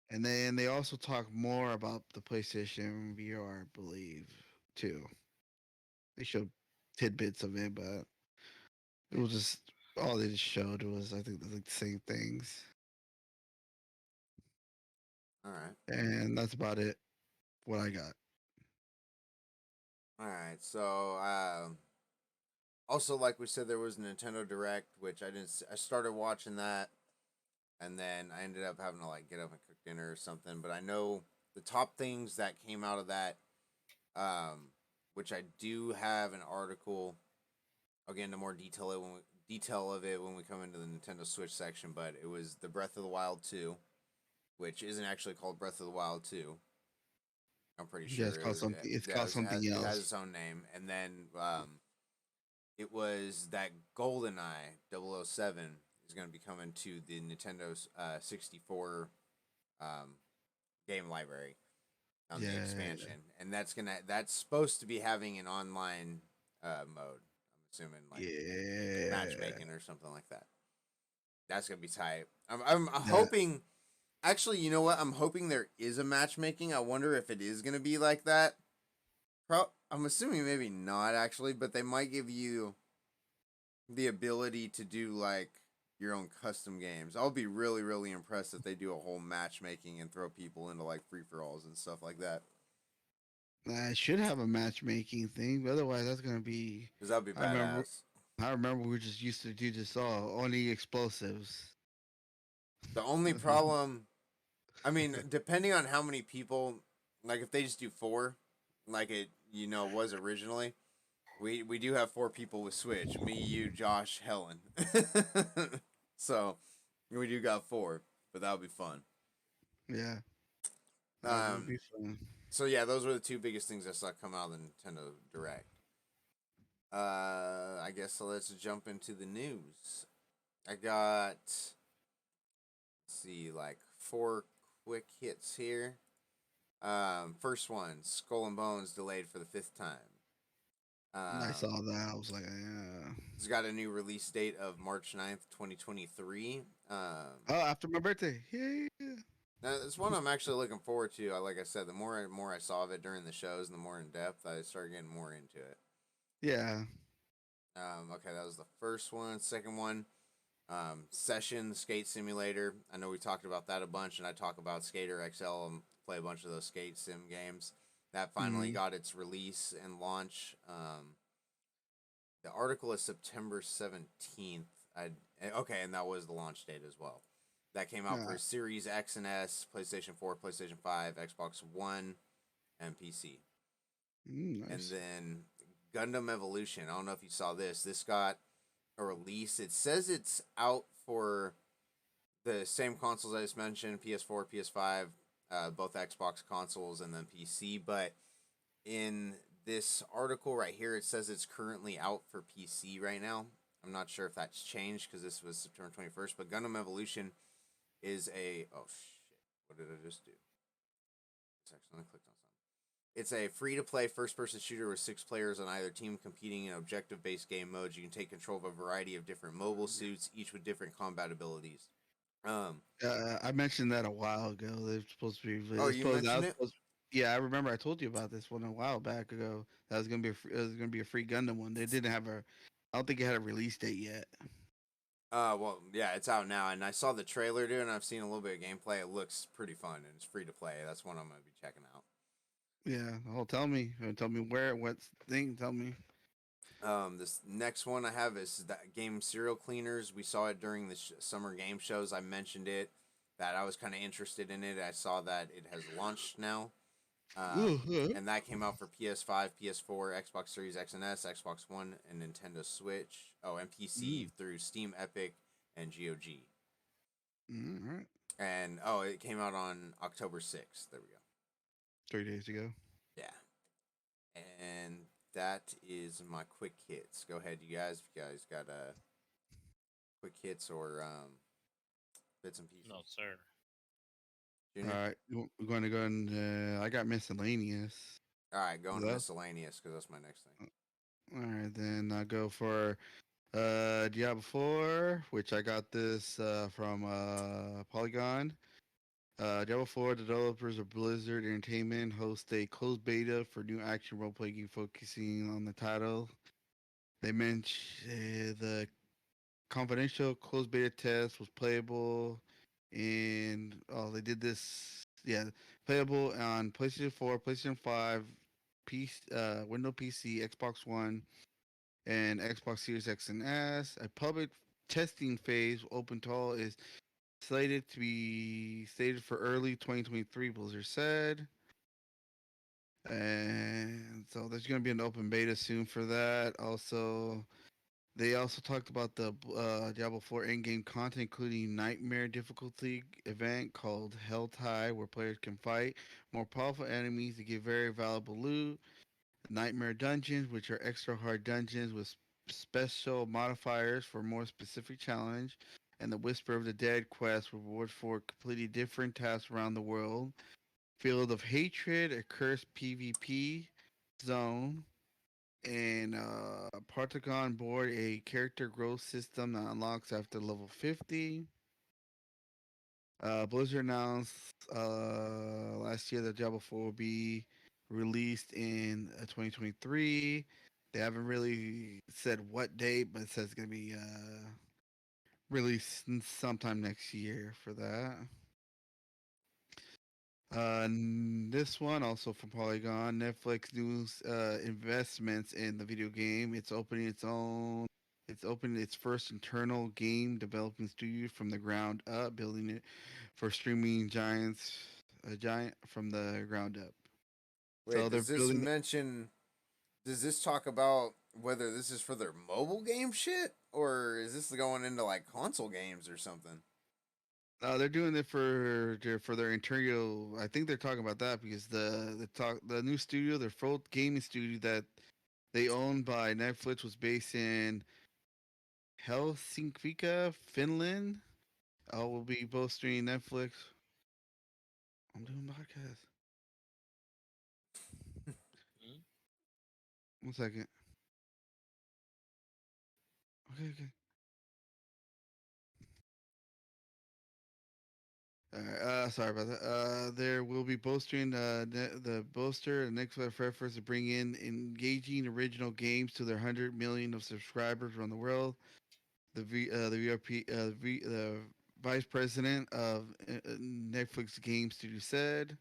And then they also talk more about the PlayStation VR, I believe, too. They showed tidbits of it, but it was just all they just showed was I think like the same things, All right. and that's about it. What I got. All right. So, also, like we said, there was a Nintendo Direct, which I didn't. I started watching that, and then I ended up having to like get up and cook dinner or something. But I know the top things that came out of that, um, which I do have an article. I'll get into more detail of it when we come into the Nintendo Switch section. But it was the Breath of the Wild 2, which isn't actually called Breath of the Wild 2. I'm pretty Yeah, it's sure called something. It's called something it has else. its own name, and then it was that GoldenEye 007 is going to be coming to the Nintendo 64 um, game library on the Yeah, expansion, and that's supposed to be having an online mode. I'm assuming like yeah. matchmaking or something like that. That's gonna be tight. I'm That hoping. Actually, you know what? I'm hoping there is a matchmaking. I wonder if it is gonna be like that. I'm assuming maybe not actually, but they might give you the ability to do like your own custom games. I'll be really, really impressed if they do a whole matchmaking and throw people into like free for alls and stuff like that. I should have a matchmaking thing, but otherwise that's gonna be. Because that'd be I remember. badass. I remember we were just used to do this all only explosives. The only problem, I mean, depending on how many people, like if they just do four, like it, was originally, we do have four people with Switch. Me, you, Josh, Helen. So we do got four, but that would be fun. Yeah, that would Um, be fun. so yeah, those were the two biggest things I saw come out of the Nintendo Direct. I guess so. Let's jump into the news. I got, let's see, like four quick hits here. First one, Skull and Bones delayed for the fifth time. And I Um, saw that. I was like, yeah. it's got a new release date of March 9th, 2023. Oh, after my birthday. Yeah. It's one I'm actually looking forward to. Like I said, the more I saw of it during the shows and the more in depth, I started getting more into it. Yeah. Okay, that was the first one. Second one, Session Skate Simulator. I know we talked about that a bunch, and I talk about Skater XL and play a bunch of those skate sim games. That finally Mm-hmm. got its release and launch. The article is September 17th. Okay, and that was the launch date as well. That came out for Series X and S, PlayStation 4, PlayStation 5, Xbox One, and PC. And Nice. then Gundam Evolution. I don't know if you saw this. This got a release. It says it's out for the same consoles I just mentioned, PS4, PS5, both Xbox consoles, and then PC. But in this article right here, it says it's currently out for PC right now. I'm not sure if that's changed because this was September 21st. But Gundam Evolution is a, oh shit, what did I just do? I accidentally clicked on something. It's a free-to-play first-person shooter with 6 players on either team competing in objective-based game modes. You can take control of a variety of different mobile suits, each with different combat abilities. Um, I mentioned that a while ago. They're supposed to be. oh, It's you supposed. I mentioned was it? supposed. Yeah, I remember. I told you about this one a while back ago. That was gonna be. It was gonna be a free Gundam one. They didn't have a. I don't think it had a release date yet. Well, yeah, it's out now, and I saw the trailer, dude, and I've seen a little bit of gameplay. It looks pretty fun, and it's free to play. That's one I'm gonna be checking out. Yeah. Oh, tell me. Tell me where. What thing? Tell me. This next one I have is that game Serial Cleaners. We saw it during the summer game shows. I mentioned it that I was kind of interested in it. I saw that it has launched now. And that came out for PS5, PS4, Xbox Series X and S, Xbox One, and Nintendo Switch. Oh, and PC through Steam, Epic, and GOG. All right. And it came out on October 6th. There we go. 3 days ago. Yeah. And that is my quick hits. Go ahead, you guys. If you guys got quick hits or bits and pieces. No, sir. Junior? All right. We're going to go and I got miscellaneous. All right, going to Hello? miscellaneous because that's my next thing. All right, then I'll go for Diablo 4, which I got this from Polygon. Diablo 4 developers of Blizzard Entertainment host a closed beta for new action role-playing game focusing on the title. They mentioned the confidential closed beta test was playable, and they did this. Yeah, playable on PlayStation 4, PlayStation 5, Windows PC, Xbox One, and Xbox Series X and S. A public testing phase open to all is slated to be stated for early 2023, Blizzard said. And so there's going to be an open beta soon for that. Also, they also talked about the Diablo 4 in-game content, including Nightmare difficulty event called Hell Tie, where players can fight more powerful enemies to get very valuable loot. Nightmare dungeons, which are extra hard dungeons with special modifiers for more specific challenge. And the Whisper of the Dead quest, rewards for completely different tasks around the world. Field of Hatred, a cursed PvP zone, and Partagon board, a character growth system that unlocks after level 50. Blizzard announced last year that Diablo 4 will be released in 2023. They haven't really said what date, but it says it's going to be released sometime next year for that. This one also from Polygon. Netflix news investments in the video game. It's opening its first internal game developing studio from the ground up, building it for streaming giants, a giant from the ground up. Wait, So they're building. does this talk about whether this is for their mobile game shit or is this going into like console games or something? They're doing it for their internal. I think they're talking about that because the new studio, their full gaming studio that they own by Netflix, was based in Helsinki, Finland. Will be both streaming Netflix. I'm doing podcast. Hmm? 1 second. Okay. Sorry about that. There will be bolstering the bolster and next efforts to bring in engaging original games to their 100 million of subscribers around the world. The vice president of Netflix Game Studio said,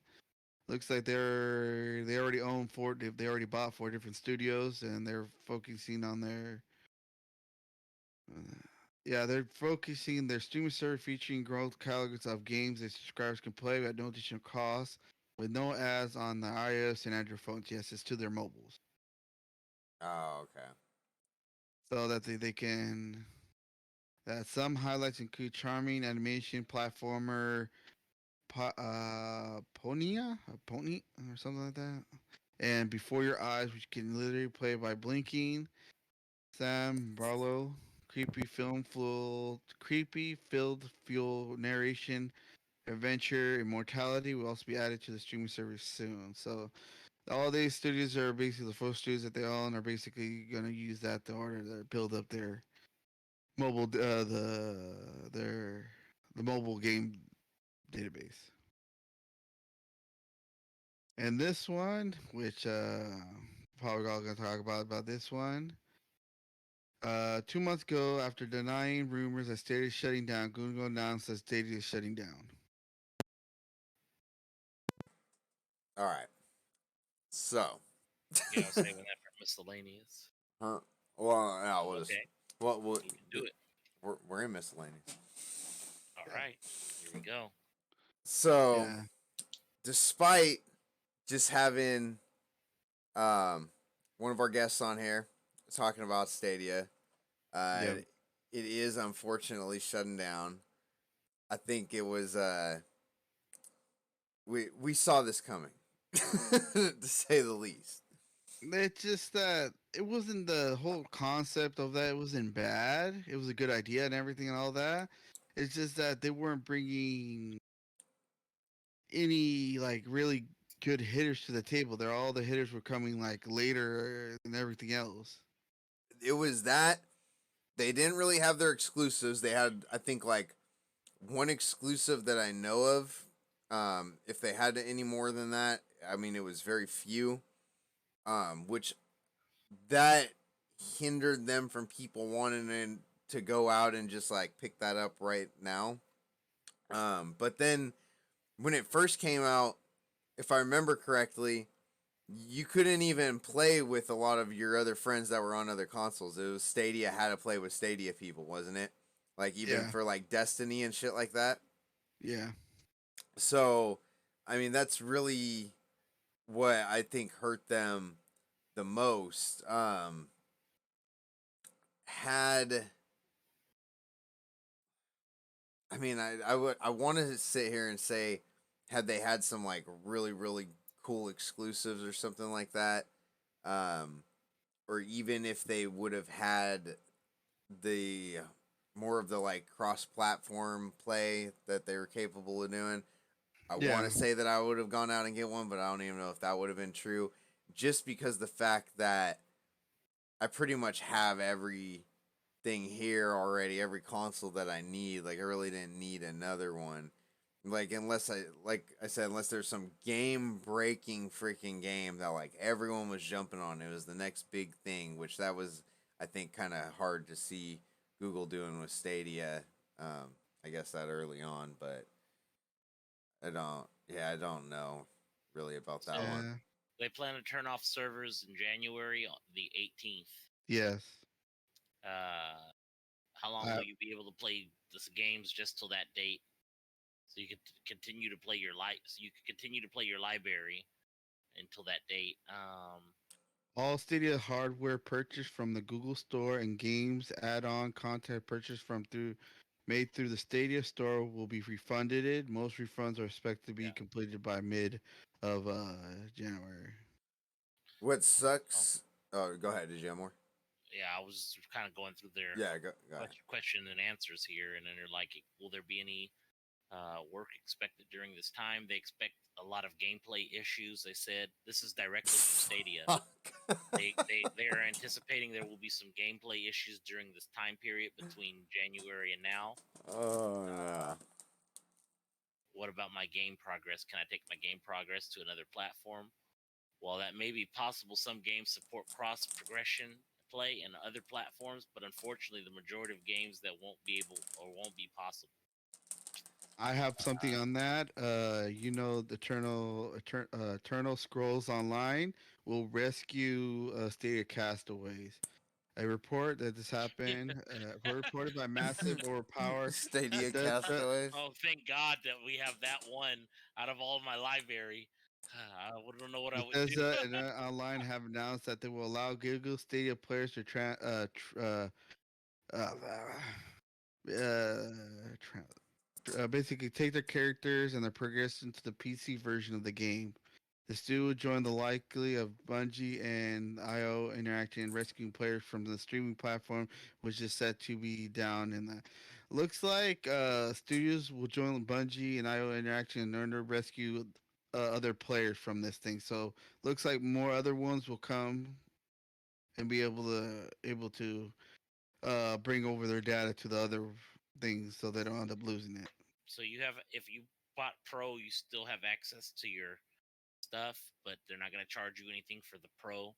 "Looks like they already own four. They already bought 4 different studios, and they're focusing on their." They're focusing their streaming service featuring growth catalogs of games that subscribers can play at no additional cost, with no ads on the iOS and Android phones. Yes, it's to their mobiles, Oh, okay. so that they can. That some highlights include charming animation, platformer, Pony, or something like that, and Before Your Eyes, which can literally play by blinking. Sam Barlow, creepy filled fuel narration, adventure, immortality will also be added to the streaming service soon. So all these studios are basically the first studios that they own are basically going to use that to order to build up their mobile the mobile game database. And this one, which probably all going to talk about this one. 2 months ago, after denying rumors that Stadia is shutting down, Google announced that Stadia is shutting down. All right. So, Yeah, I was saving that for miscellaneous. huh? Well, yeah, we'll just Okay, we'll you can do it. we're in miscellaneous. All right, here we go. So, Yeah. despite just having um one of our guests on here talking about Stadia. Yeah. It is unfortunately shutting down. I think it was we saw this coming, to say the least. It's just that it wasn't the whole concept of that. It wasn't bad. It was a good idea and everything and all that. It's just that they weren't bringing any like really good hitters to the table. They're all the hitters were coming like later and everything else. It was that they didn't really have their exclusives. They had, I think, like one exclusive that I know of. If they had any more than that, I mean, it was very few. Which that hindered them from people wanting to go out and just like pick that up right now. But then when it first came out, if I remember correctly, you couldn't even play with a lot of your other friends that were on other consoles. It was Stadia had to play with Stadia people, wasn't it? Like even Yeah. for like Destiny and shit like that. Yeah. So, I mean, that's really what I think hurt them the most. Had I mean, I want to sit here and say, had they had some like really cool exclusives or something like that, um, or even if they would have had the more of the like cross-platform play that they were capable of doing, I want Yeah. to say that I would have gone out and get one, but I don't even know if that would have been true, just because the fact that I pretty much have everything here already, every console that I need. Like I really didn't need another one. Like unless I said, unless there's some game breaking freaking game that like everyone was jumping on. It was the next big thing, which that was I think kind of hard to see Google doing with Stadia. I guess that early on, but I don't know really about that So one. Yeah. they plan to turn off servers in January the 18th. Yes. Uh, how long I will you be able to play this games just till that date? So you can continue to play your so you can continue to play your library until that date. All Stadia hardware purchased from the Google Store and games add-on content purchased from through made through the Stadia Store will be refunded. Most refunds are expected to be Yeah. completed by mid of January. What Well, sucks? Oh, go ahead. Did you have more? yeah, I was kind of going through their Yeah, go ahead. question and answers here, and then they're like, will there be any work expected during this time? They expect a lot of gameplay issues. They said this is directly from Stadia. Fuck. They are anticipating there will be some gameplay issues during this time period between January and now. Oh Uh, no. what about my game progress? Can I take my game progress to another platform? While that may be possible, some games support cross progression play in other platforms, but unfortunately, the majority of games that won't be able or won't be possible. I have something Uh, on that. The Eternal Scrolls Online will rescue Stadia castaways. A report that this happened, reported by massive overpowered. Stadia The, the, Castaways. oh, thank God that we have that one out of all of my library. I don't know what I would do. Bethesda and Online have announced that they will allow Google Stadia players to uh, uh, basically take their characters and their progression to the PC version of the game. The studio will join the likely of Bungie and IO interacting and rescuing players from the streaming platform, which is set to be down in the. Looks like studios will join Bungie and IO interacting and learn to rescue other players from this thing. So looks like more other ones will come and be able to bring over their data to the other things, so they don't end up losing it. So you have, if you bought Pro, you still have access to your stuff, but they're not going to charge you anything for the Pro.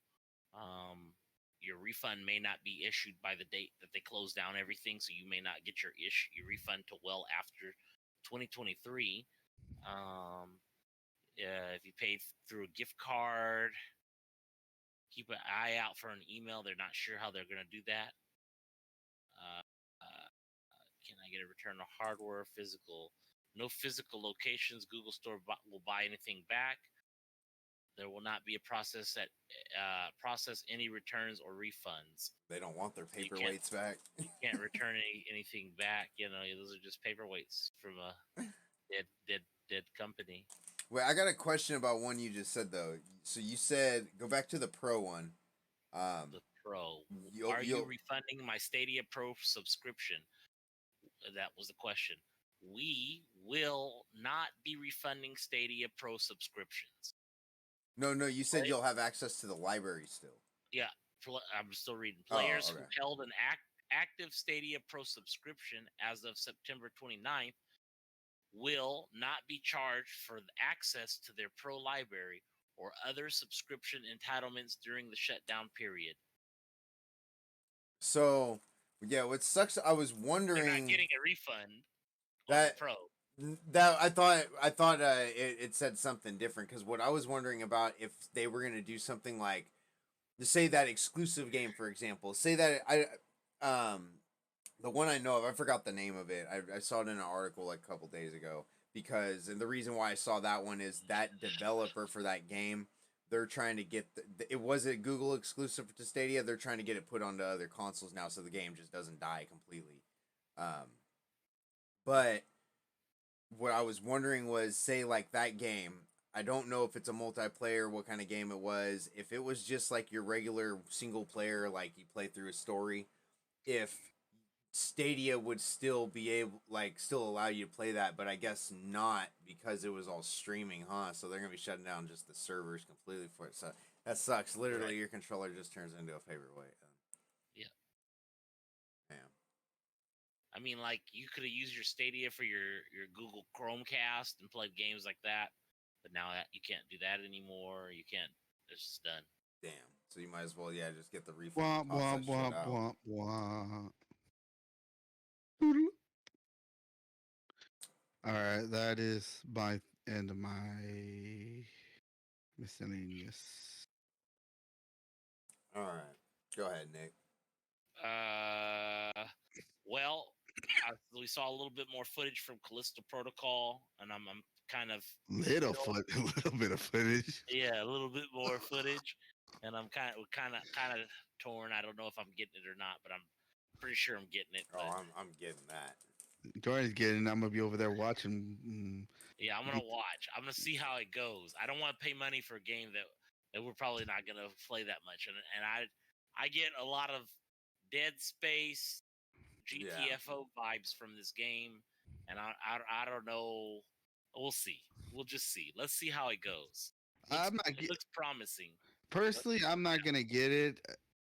Your refund may not be issued by the date that they close down everything, so you may not get your refund till well after 2023. If you paid through a gift card, keep an eye out for an email. They're not sure how they're going to do that. Uh, uh, can I get a return of hardware? Physical, no physical locations. Google Store will buy anything back. There will not be a process that process any returns or refunds. They don't want their You can't paperweights back. you can't return anything back. You know, those are just paperweights from a dead company. Wait, I got a question about one you just said though. So you said go back to the pro one. The Pro. You'll Are you you'll refunding my Stadia Pro subscription? That was the question. We will not be refunding Stadia Pro subscriptions. no. You said Play- you'll have access to the library still. Yeah, I'm still reading. Oh, Players who okay. held an active Stadia Pro subscription as of September 29th will not be charged for the access to their Pro library or other subscription entitlements during the shutdown period. So yeah, what sucks? I was They're not wondering getting a refund on the that Pro. I thought it said something different because what I was wondering about if they were gonna do something like to say that exclusive game, for example, say that the one I know of, I forgot the name of it. I saw it in an article like a couple days ago because, and the reason why I saw that one is that developer for that game, they're trying to get it was a Google exclusive to Stadia. They're trying to get it put onto other consoles now, so the game just doesn't die completely. But what I was wondering was, say like that game. I don't know if it's a multiplayer, what kind of game it was. If it was just like your regular single player, like you play through a story, if Stadia would still be able, like, still allow you to play that, but I guess not because it was all streaming, huh? So they're gonna be shutting down just the servers completely for it. So that sucks. Literally, Right. your controller just turns into a paperweight. Yeah. Damn. I mean, like you could have used your Stadia for your Google Chromecast and played games like that, but now that you can't do that anymore. You can't. It's just done. Damn. So you might as well, yeah, just get the refund Womp and toss that womp shit womp out. womp womp. Doodle. All right, that is my end of my miscellaneous. All right. Go ahead, Nick. Well, we saw a little bit more footage from Callisto Protocol, and I'm kind of Little still, a little bit of footage. yeah, a little bit more footage, and I'm kind of torn. I don't know if I'm getting it or not, but I'm pretty sure I'm getting it. Oh, But I'm getting that. Jordan's getting. I'm gonna be over there watching. yeah, I'm gonna watch. I'm gonna see how it goes. I don't want to pay money for a game that we're probably not gonna play that much, and I get a lot of Dead Space, Yeah. GTFO vibes from this game, and I don't know. We'll see. We'll just see. Let's see how it goes. I'm not It looks promising. personally. I'm not gonna get it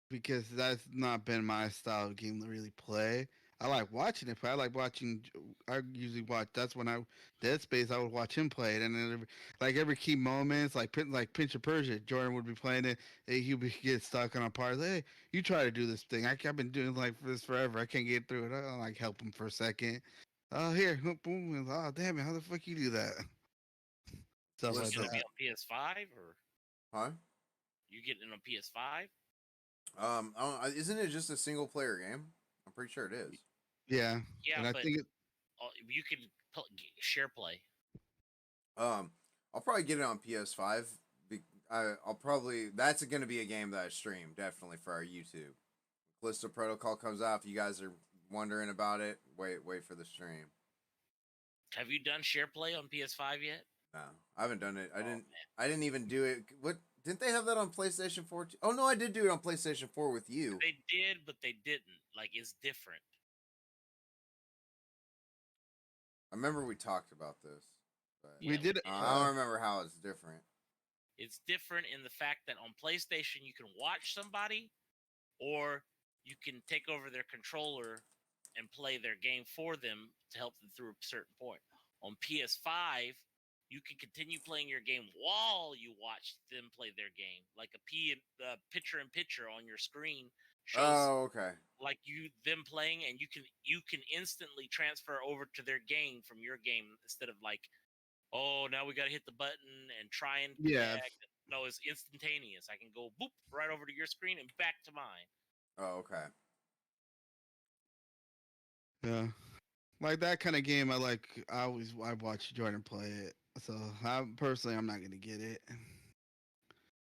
because that's not been my style of game to really play. I like watching it play. I like watching. I usually watch. That's when I Dead Space. I would watch him play it, and then every key moments, like Pinch of Persia, Jordan would be playing it. And he would get stuck on a part. Hey, you try to do this thing. I've been doing like this forever. I can't get through it. I like help him for a second. Oh here, boom. Oh damn it, how the fuck you do that? Stuff Is like this gonna be that. on PS5 or Huh? you getting it on PS5? Isn't it just a single player game? I'm pretty sure it is. Yeah, Yeah, and I but think you can share play. I'll probably get it on PS5. I'll probably that's going to be a game that I stream definitely for our YouTube. Callisto Protocol comes out. If you guys are wondering about it, wait for the stream. Have you done share play on PS5 yet? No, I haven't done it. Oh, man. I didn't even do it. What didn't they have that on PlayStation 4? Oh no, I did do it on PlayStation 4 with you. They did, but they didn't. Like it's different. I remember we talked about this, but Yeah, we did it. I don't remember how it's different. It's different in the fact that on PlayStation you can watch somebody, or you can take over their controller and play their game for them to help them through a certain point. On PS5, you can continue playing your game while you watch them play their game, like picture in picture on your screen shows Oh, okay. like them playing, and you can instantly transfer over to their game from your game instead of like, oh, now we got to hit the button and try and Yeah. connect. No, it's instantaneous. I can go boop right over to your screen and back to mine. Oh, okay. Yeah. Like that kind of game, I watch Jordan play it. So personally, I'm not gonna get it.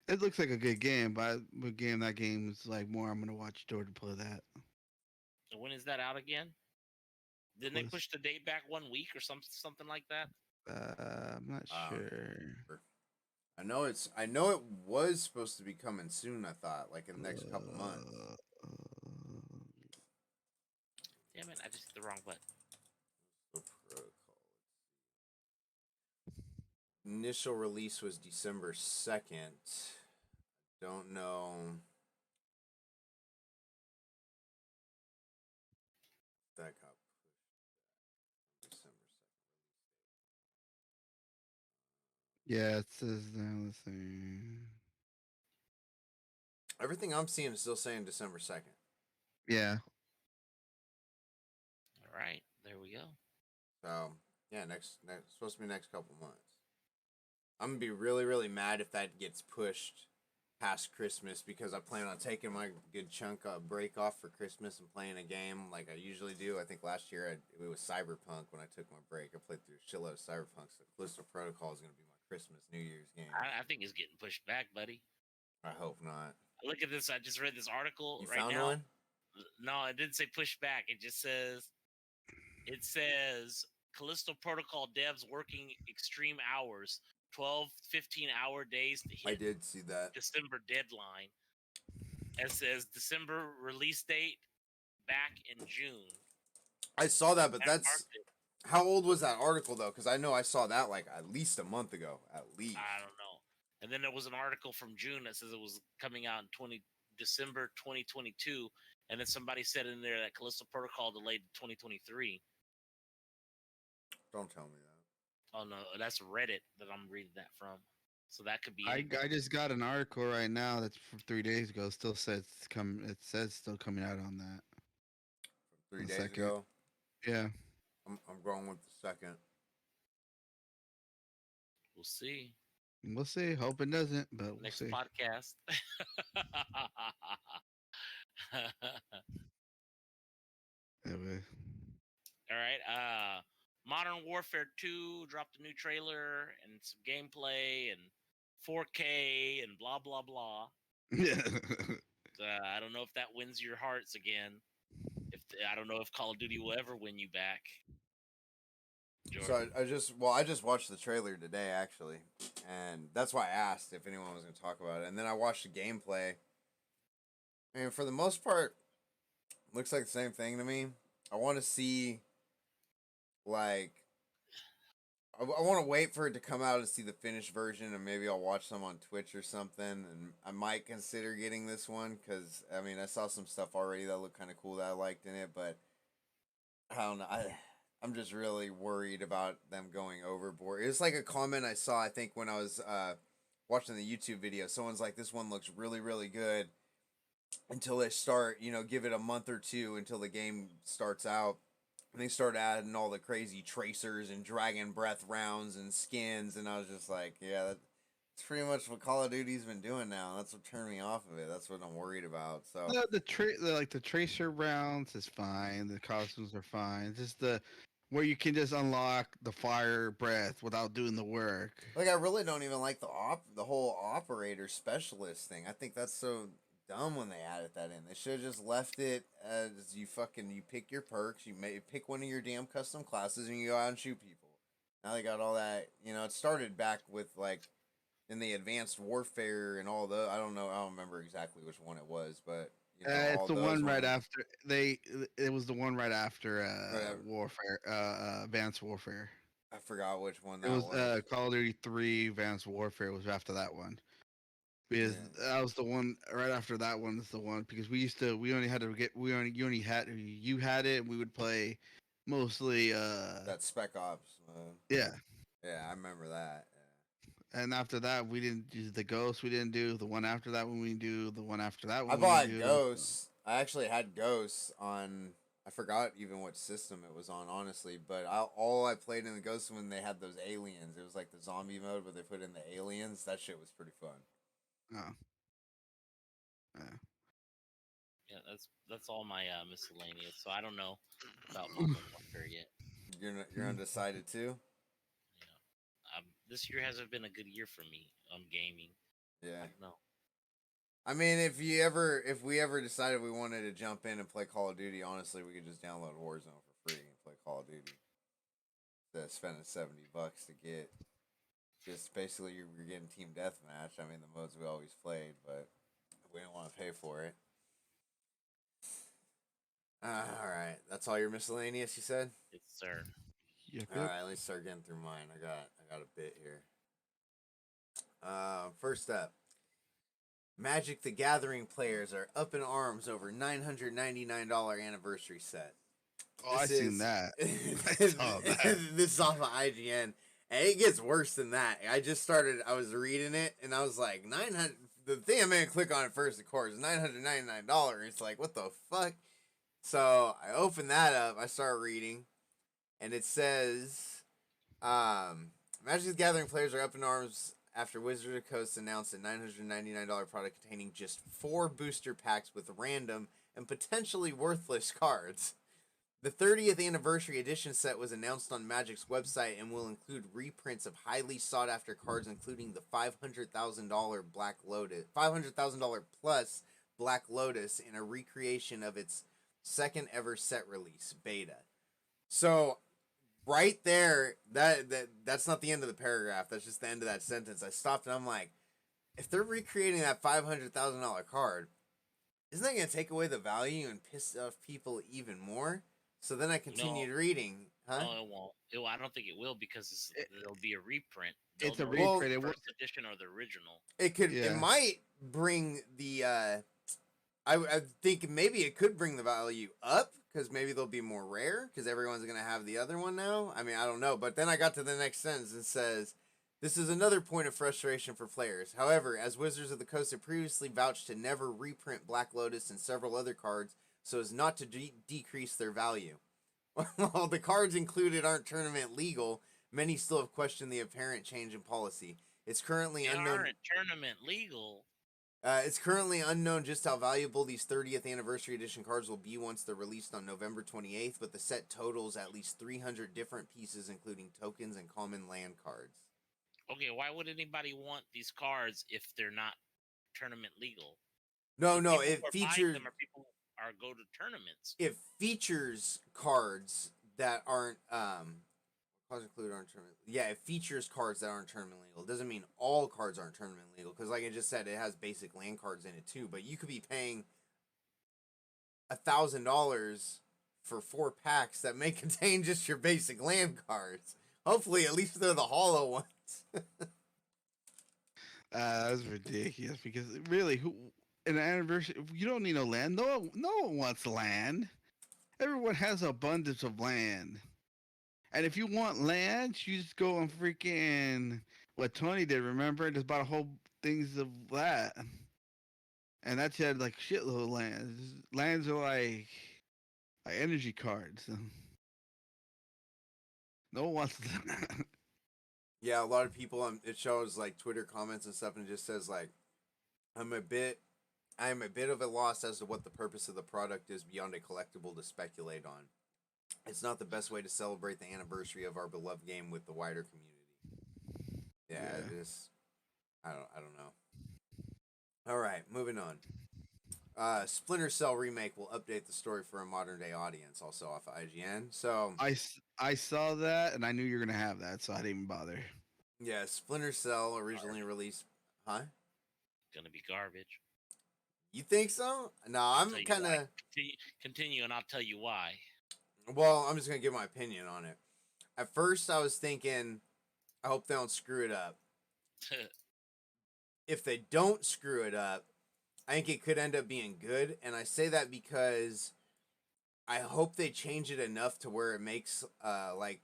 It looks like a good game, but that game is like more. I'm gonna watch Jordan play that. So when is that out again? Didn't they Plus, push the date back 1 week or something like that? I'm not I don't sure. remember. I know it was supposed to be coming soon. I thought like in the next couple months. Damn it! I just hit the wrong button. The protocol. Initial release was December 2nd. Don't know. That got pushed December 2nd. Yeah, it says now. Let's see. Everything I'm seeing is still saying December 2nd. Yeah, All right, there we go. So yeah, next supposed to be next couple months. I'm gonna be really really mad if that gets pushed past Christmas because I plan on taking my good chunk of break off for Christmas and playing a game like I usually do. I think last year it was Cyberpunk when I took my break. I played through a shitload of Cyberpunk. So Callisto Protocol is gonna be my Christmas New Year's game. I think it's getting pushed back, buddy. I hope not. Look at this. I just read this article You right found now. one? No, it didn't say push back. It says Callisto Protocol devs working extreme hours, 12, 15-hour days to I hit did see that. December deadline. It says December release date back in June. I saw that, but That that's marked it. how old was that article though? Because I know I saw that like at least a month ago, at least. I don't know. And then there was an article from June that says it was coming out in December 2022. And then somebody said in there that Callisto Protocol delayed to 2023. Don't tell me that. Oh no, that's Reddit that I'm reading that from. So that could be I anything. just got an article right now that's from 3 days ago. Still says it's come. It says still coming out on that. From 3 The days second. ago. Yeah, I'm going with the second. We'll see. we'll see. Hope it doesn't, but we'll Next see. podcast. Anyway. All right. Modern Warfare 2 dropped a new trailer and some gameplay and 4K and blah blah blah. Yeah. I don't know if that wins your hearts again. I don't know if Call of Duty will ever win you back. Jordan. So I just watched the trailer today actually, and that's why I asked if anyone was going to talk about it. And then I watched the gameplay. And for the most part, looks like the same thing to me. I want to see, like, I want to wait for it to come out and see the finished version, and maybe I'll watch some on Twitch or something. And I might consider getting this one because I mean I saw some stuff already that looked kind of cool that I liked in it, but I don't know. I'm just really worried about them going overboard. It's like a comment I saw I think when I was watching the YouTube video. Someone's like, "This one looks really really good." Until they start, give it a month or two until the game starts out. And they start adding all the crazy tracers and dragon breath rounds and skins, and I was just like, yeah, that's pretty much what Call of Duty's been doing now. That's what turned me off of it. That's what I'm worried about. So The tracer rounds is fine. The costumes are fine. Just where you can just unlock the fire breath without doing the work. like I really don't even like the whole operator specialist thing. I think that's so dumb when they added that in. They should have just left it as you pick your perks, you may pick one of your damn custom classes, and you go out and shoot people. Now they got all that. It started back with like in the advanced warfare and all the. I don't know. I don't remember exactly which one it was, but It's all the those one right ones. after they. It was the one right after Whatever. warfare. Advanced warfare. I forgot which one It that was was. Call of Duty 3 Advanced Warfare was after that one. Because Yeah, that was the one right after that one is the one because we only had to get you only had you had it and we would play mostly that Spec Ops. yeah. Yeah, I remember that. And after that we didn't do the ghost, we didn't do the one after that one, we do the one after that I one, we didn't bought do. Ghosts. I actually had Ghosts on. I forgot even what system it was on, honestly. But all I played in the Ghosts when they had those aliens. It was like the zombie mode, but they put in the aliens. That shit was pretty fun. Oh. Yeah. Yeah, that's all my miscellaneous. So I don't know about Modern Warfare yet. You're undecided too. This year hasn't been a good year for me on gaming. I Yeah. don't know. I mean, if we ever decided we wanted to jump in and play Call of Duty, honestly, we could just download Warzone for free and play Call of Duty. Instead of spending $70 to get just basically you're getting team deathmatch. I mean, the modes we always played, but we didn't want to pay for it. All right, that's all your miscellaneous. You said. Yes, sir. Yep, All yep. right, let's start getting through mine. I got a bit here. First up, Magic the Gathering players are up in arms over $999 anniversary set. Oh, I seen that. I saw that. This is off of IGN, and it gets worse than that. I was reading it, and I was like, 900. The thing I'm gonna click on it first, of course, is $999. It's like, what the fuck? So I opened that up. I start reading, and it says, Magic the Gathering players are up in arms after Wizards of the Coast announced a $999 product containing just 4 booster packs with random and potentially worthless cards. The 30th anniversary edition set was announced on Magic's website and will include reprints of highly sought after cards, including the $500,000 Black Lotus, $500,000 plus Black Lotus, in a recreation of its second ever set release beta. So right there, that's not the end of the paragraph. That's just the end of that sentence. I stopped and I'm like, if they're recreating that $500,000 card, isn't that going to take away the value and piss off people even more? So then I continued reading, huh? No, it won't. I don't think it will because it'll be a reprint. It's They'll a know if reprint. it's It the will- first edition or the original. It Yeah. might bring the. I think maybe it could bring the value up because maybe they'll be more rare because everyone's gonna have the other one now. I mean, I don't know. But then I got to the next sentence and says, "This is another point of frustration for players. However, as Wizards of the Coast have previously vouched to never reprint Black Lotus and several other cards so as not to decrease their value. While the cards included aren't tournament legal, many still have questioned the apparent change in policy. It's currently They unknown. aren't tournament legal. It's currently unknown just how valuable these 30th anniversary edition cards will be once they're released on November 28th, but the set totals at least 300 different pieces, including tokens and common land cards." Okay, why would anybody want these cards if they're not tournament legal? No, The no, people it who are buying features them are people who go to tournaments. it features cards that aren't cards included aren't tournament. Yeah, it features cards that aren't tournament legal. It doesn't mean all cards aren't tournament legal because, like I just said, it has basic land cards in it too. But you could be paying $1,000 for 4 packs that may contain just your basic land cards. Hopefully, at least they're the hollow ones. That's ridiculous because really, who an anniversary? You don't need no land. No one wants land. Everyone has abundance of land. And if you want land, you just go and freaking what Tony did. Remember, just bought a whole things of that, and that's had like shitload of lands. Lands are like energy cards. No one wants that. Yeah, a lot of people. It shows like Twitter comments and stuff, and it just says like, I am a bit of a loss as to what the purpose of the product is beyond a collectible to speculate on. It's not the best way to celebrate the anniversary of our beloved game with the wider community. Yeah, Yeah. I don't know. All right, moving on. Splinter Cell remake will update the story for a modern day audience, also off of IGN. So I saw that and I knew you were gonna have that, so I didn't even bother. yeah, Splinter Cell originally released, huh? Gonna be garbage. You think so? No, I'm Tell you kind why. of. Continue, and I'll tell you why. Well, I'm just gonna give my opinion on it. At first, I was thinking, I hope they don't screw it up. If they don't screw it up, I think it could end up being good, and I say that because I hope they change it enough to where it makes like,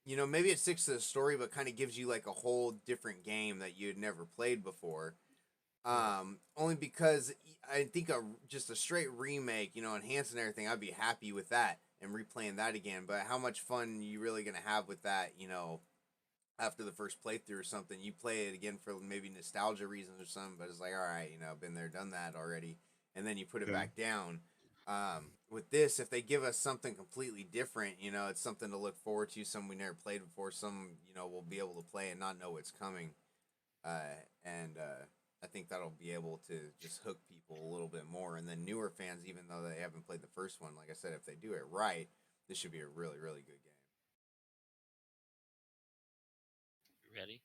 you know, maybe it sticks to the story, but kind of gives you like a whole different game that you had never played before. Only because I think just a straight remake, you know, enhancing everything, I'd be happy with that and replaying that again. But how much fun you really gonna have with that, you know, after the first playthrough or something? You play it again for maybe nostalgia reasons or something, but it's like, all right, you know, been there, done that already, and then you put it Yeah. back down. With this, if they give us something completely different, you know, it's something to look forward to, something we never played before, some, you know, we'll be able to play and not know what's coming. And I think that'll be able to just hook people a little bit more, and then newer fans, even though they haven't played the first one, like I said, if they do it right, this should be a really, really good game. You ready?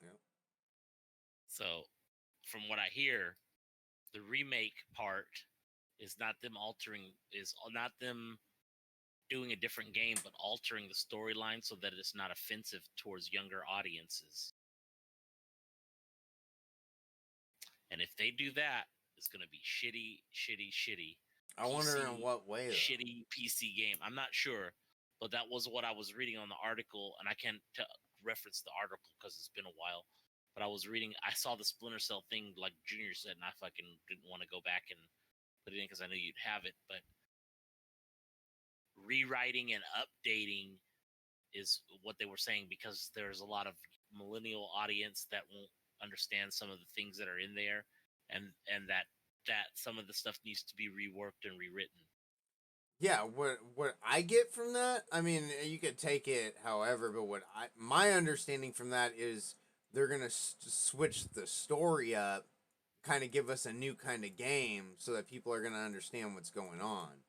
Yep. So, from what I hear, the remake part is not them doing a different game, but altering the storyline so that it's not offensive towards younger audiences. And if they do that, it's going to be shitty. I wonder in what way, though. Shitty PC game. I'm not sure, but that was what I was reading on the article, and I can't reference the article because it's been a while. But I was reading, I saw the Splinter Cell thing, like Junior said, and I fucking didn't want to go back and put it in because I knew you'd have it. But rewriting and updating is what they were saying because there's a lot of millennial audience that won't understand some of the things that are in there, and that some of the stuff needs to be reworked and rewritten. Yeah, what I get from that, I mean, you could take it however, but my understanding from that is they're gonna switch the story up, kind of give us a new kind of game, so that people are gonna understand what's going on.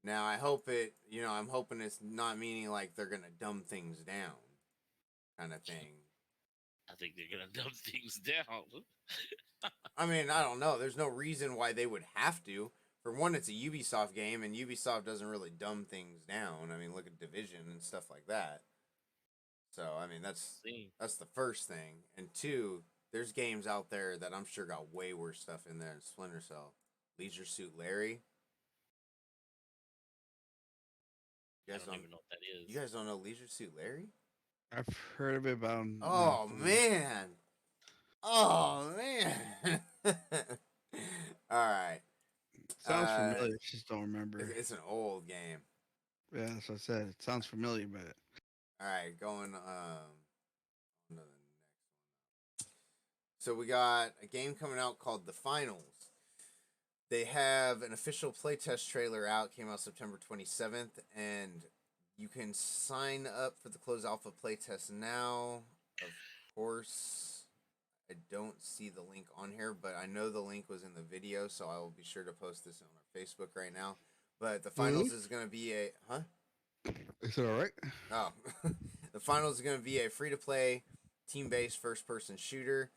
Now, I hope I'm hoping it's not meaning like they're gonna dumb things down, kind of thing. I think they're gonna dumb things down. I mean, I don't know. There's no reason why they would have to. For one, it's a Ubisoft game, and Ubisoft doesn't really dumb things down. I mean, look at Division and stuff like that. So, I mean, that's the first thing. And two, there's games out there that I'm sure got way worse stuff in there than Splinter Cell. Leisure Suit Larry. I don't even know what that is. You guys don't know Leisure Suit Larry? I've heard of it, but I'm Oh, man. Oh, man. All right. Sounds familiar. Just don't remember. It's an old game. Yeah, that's what I said. It sounds familiar, but all right, going on to the next one. So we got a game coming out called The Finals. They have an official playtest trailer out. Came out September 27th, and you can sign up for the closed alpha playtest now. Of course, I don't see the link on here, but I know the link was in the video, so I will be sure to post this on our Facebook right now. But the finals is going to be a... Huh? Is it all right? Oh. The finals is going to be a free-to-play, team-based first-person shooter,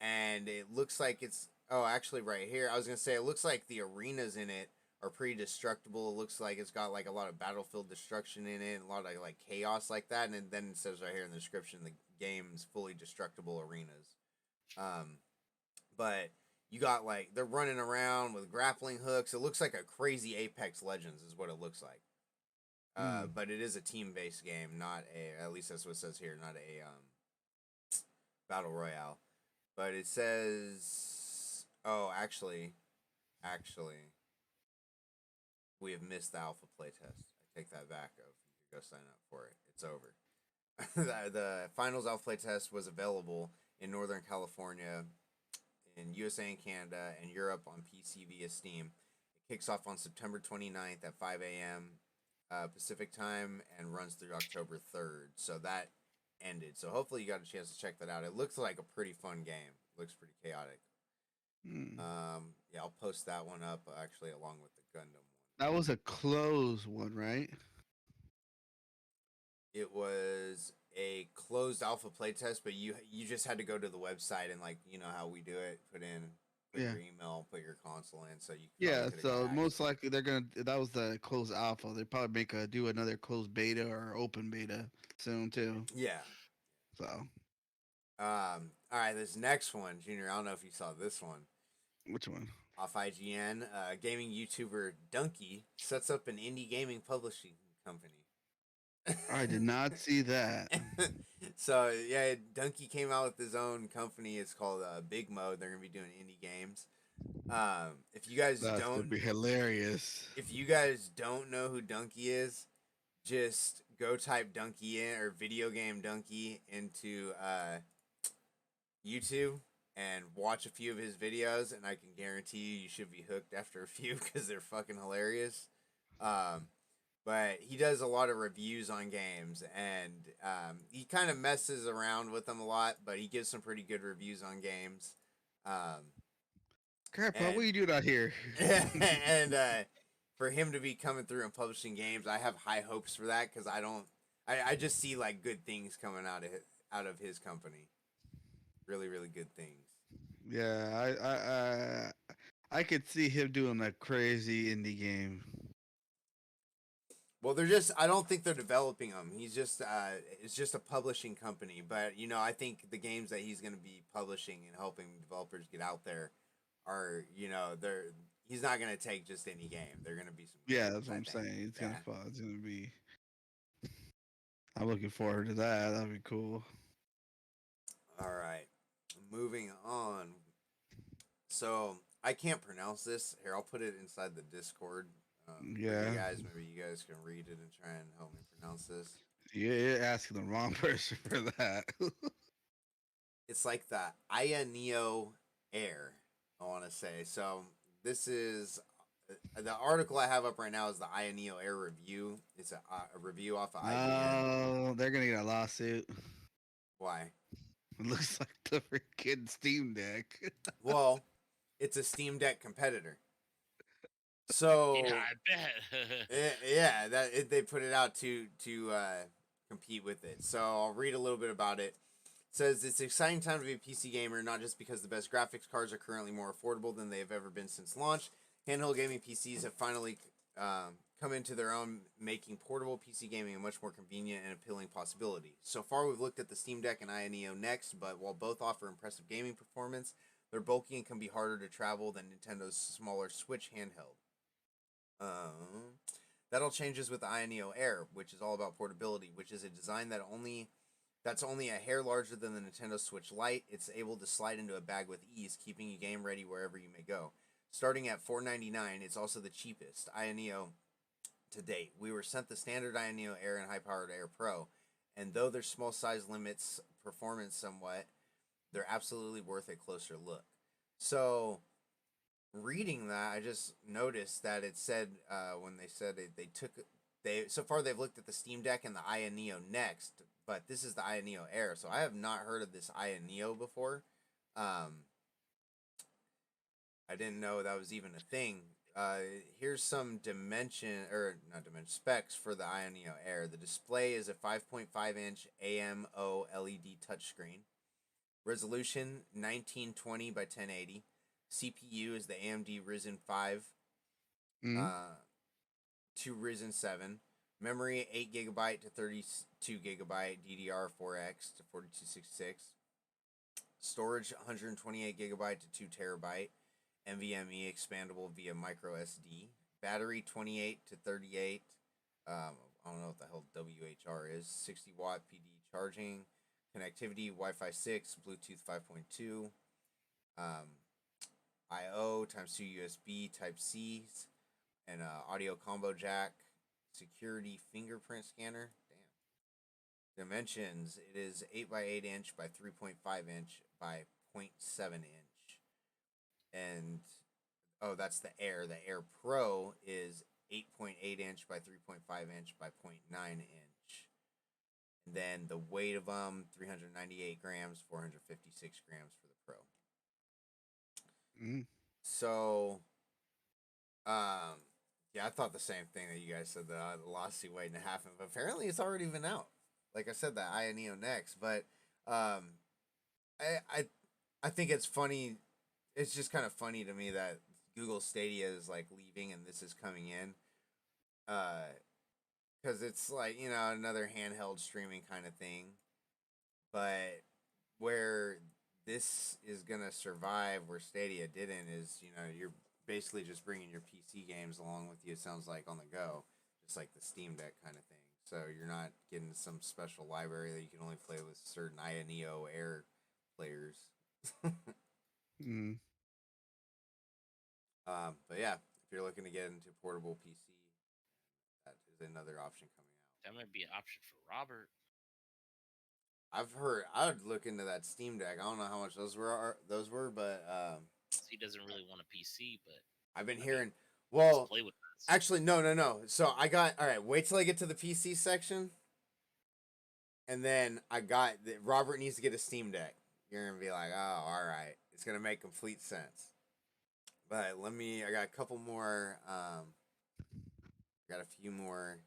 and it looks like it's... Oh, actually, right here, I was going to say, it looks like the arenas in it are pretty destructible. It looks like it's got, like, a lot of battlefield destruction in it, a lot of, like, chaos like that, and then it says right here in the description, the game's fully destructible arenas. But you got, like, they're running around with grappling hooks. It looks like a crazy Apex Legends is what it looks like. But it is a team-based game, not a, at least that's what it says here, not a battle royale. But it says, oh, actually, we have missed the alpha playtest. I take that back. You could go sign up for it. It's over. The finals alpha playtest was available in Northern California, in USA and Canada, and Europe on PC via Steam. It kicks off on September 29th at 5 a.m. Pacific time and runs through October 3rd. So that ended. So hopefully you got a chance to check that out. It looks like a pretty fun game. It looks pretty chaotic. Yeah, I'll post that one up actually along with the Gundam one. That was a closed one, right? It was a closed alpha playtest, but you just had to go to the website and, like, you know how we do it, put your email, put your console in, so you so most likely that was the closed alpha. They probably do another closed beta or open beta soon too. Yeah. So all right, this next one, Junior, I don't know if you saw this one. Which one? Off IGN, gaming YouTuber Donkey sets up an indie gaming publishing company. I did not see that. So yeah, Donkey came out with his own company. It's called Big Mode. They're gonna be doing indie games. If you guys That's gonna be hilarious. If you guys don't know who Donkey is, just go type Donkey in or video game Donkey into YouTube and watch a few of his videos, and I can guarantee you should be hooked after a few because they're fucking hilarious. But he does a lot of reviews on games, and he kind of messes around with them a lot, but he gives some pretty good reviews on games. Grandpa, And what are you doing out here? and for him to be coming through and publishing games, I have high hopes for that because I just see like good things coming out of his company, really really good things. Yeah, I could see him doing a crazy indie game. Well, they're just I don't think they're developing them. He's just it's just a publishing company, but I think the games that he's going to be publishing and helping developers get out there are they're he's not going to take just any game. They're going to be some good Yeah, ones, that's what I I'm think. saying. It's Yeah. gonna fall. It's gonna be. I'm looking forward to that. That'd be cool. All right. Moving on. So I can't pronounce this. Here, I'll put it inside the Discord for you Yeah, guys. Maybe you guys can read it and try and help me pronounce this. you're asking the wrong person for that. It's like the Aya Neo Air, I want to say. So this is the article I have up right now is the Aya Neo Air review. It's a review off of IGN. Oh, they're gonna get a lawsuit. Why? It looks like the freaking Steam Deck. Well, it's a Steam Deck competitor. Yeah, So I bet. yeah, they put it out to compete with it. So I'll read a little bit about it. It says it's an exciting time to be a PC gamer, not just because the best graphics cards are currently more affordable than they have ever been since launch. Handheld gaming PCs have finally come into their own, making portable PC gaming a much more convenient and appealing possibility. So far, we've looked at the Steam Deck and Aya Neo next, but while both offer impressive gaming performance, they're bulky and can be harder to travel than Nintendo's smaller Switch handheld. That all changes with the Aya Neo Air, which is all about portability, which is a design that's only a hair larger than the Nintendo Switch Lite. It's able to slide into a bag with ease, keeping you game ready wherever you may go. Starting at $499, it's also the cheapest Aya Neo to date. We were sent the standard Aya Neo Air and high-powered Air Pro, and though their small size limits performance somewhat, they're absolutely worth a closer look. So reading that, I just noticed that it said when they said they so far they've looked at the Steam Deck and the Aya Neo next, but this is the Aya Neo Air, so I have not heard of this Aya Neo before. I didn't know that was even a thing. Here's some specs for the Aya Neo Air. The display is a 5.5 inch AMO LED touchscreen. Resolution 1920 by 1080. CPU is the AMD Ryzen 5 Mm. to Ryzen 7. Memory 8 gigabyte to 32 gigabyte DDR4X to 4266. Storage 128 gigabyte to 2 terabyte. NVMe expandable via micro SD. Battery 28 to 38. I don't know what the hell WHR is. 60 watt PD charging. Connectivity Wi-Fi 6, Bluetooth 5.2. I/O times 2 USB Type C's, and audio combo jack, security fingerprint scanner. Damn. Dimensions: it is 8 by 8 inch by 3.5 inch by 0.7 inch, and that's the Air. The Air Pro is 8.8 inch by 3.5 inch by 0.9 inch. And then the weight of them 398 grams, 456 grams for the Pro. Mm. So, yeah, I thought the same thing that you guys said, the lawsuit waiting to happen, but apparently it's already been out. Like I said, that Aya Neo next, but I think it's funny. It's just kind of funny to me that Google Stadia is like leaving and this is coming in, because it's like another handheld streaming kind of thing, but where this is gonna survive where Stadia didn't is you're basically just bringing your PC games along with you. It sounds like on the go, just like the Steam Deck kind of thing. So you're not getting some special library that you can only play with certain Aya Neo Air players. Mm. But yeah, if you're looking to get into portable PC, that is another option coming out. That might be an option for Robert. I've heard. I would look into that Steam Deck. I don't know how much those were, but He doesn't really want a PC, but I've been I hearing. mean, Well, play with us. actually, no. So I got all right. Wait till I get to the PC section, and then I got Robert needs to get a Steam Deck. you're gonna be like, oh, all right, it's gonna make complete sense. But I got a couple more. Got a few more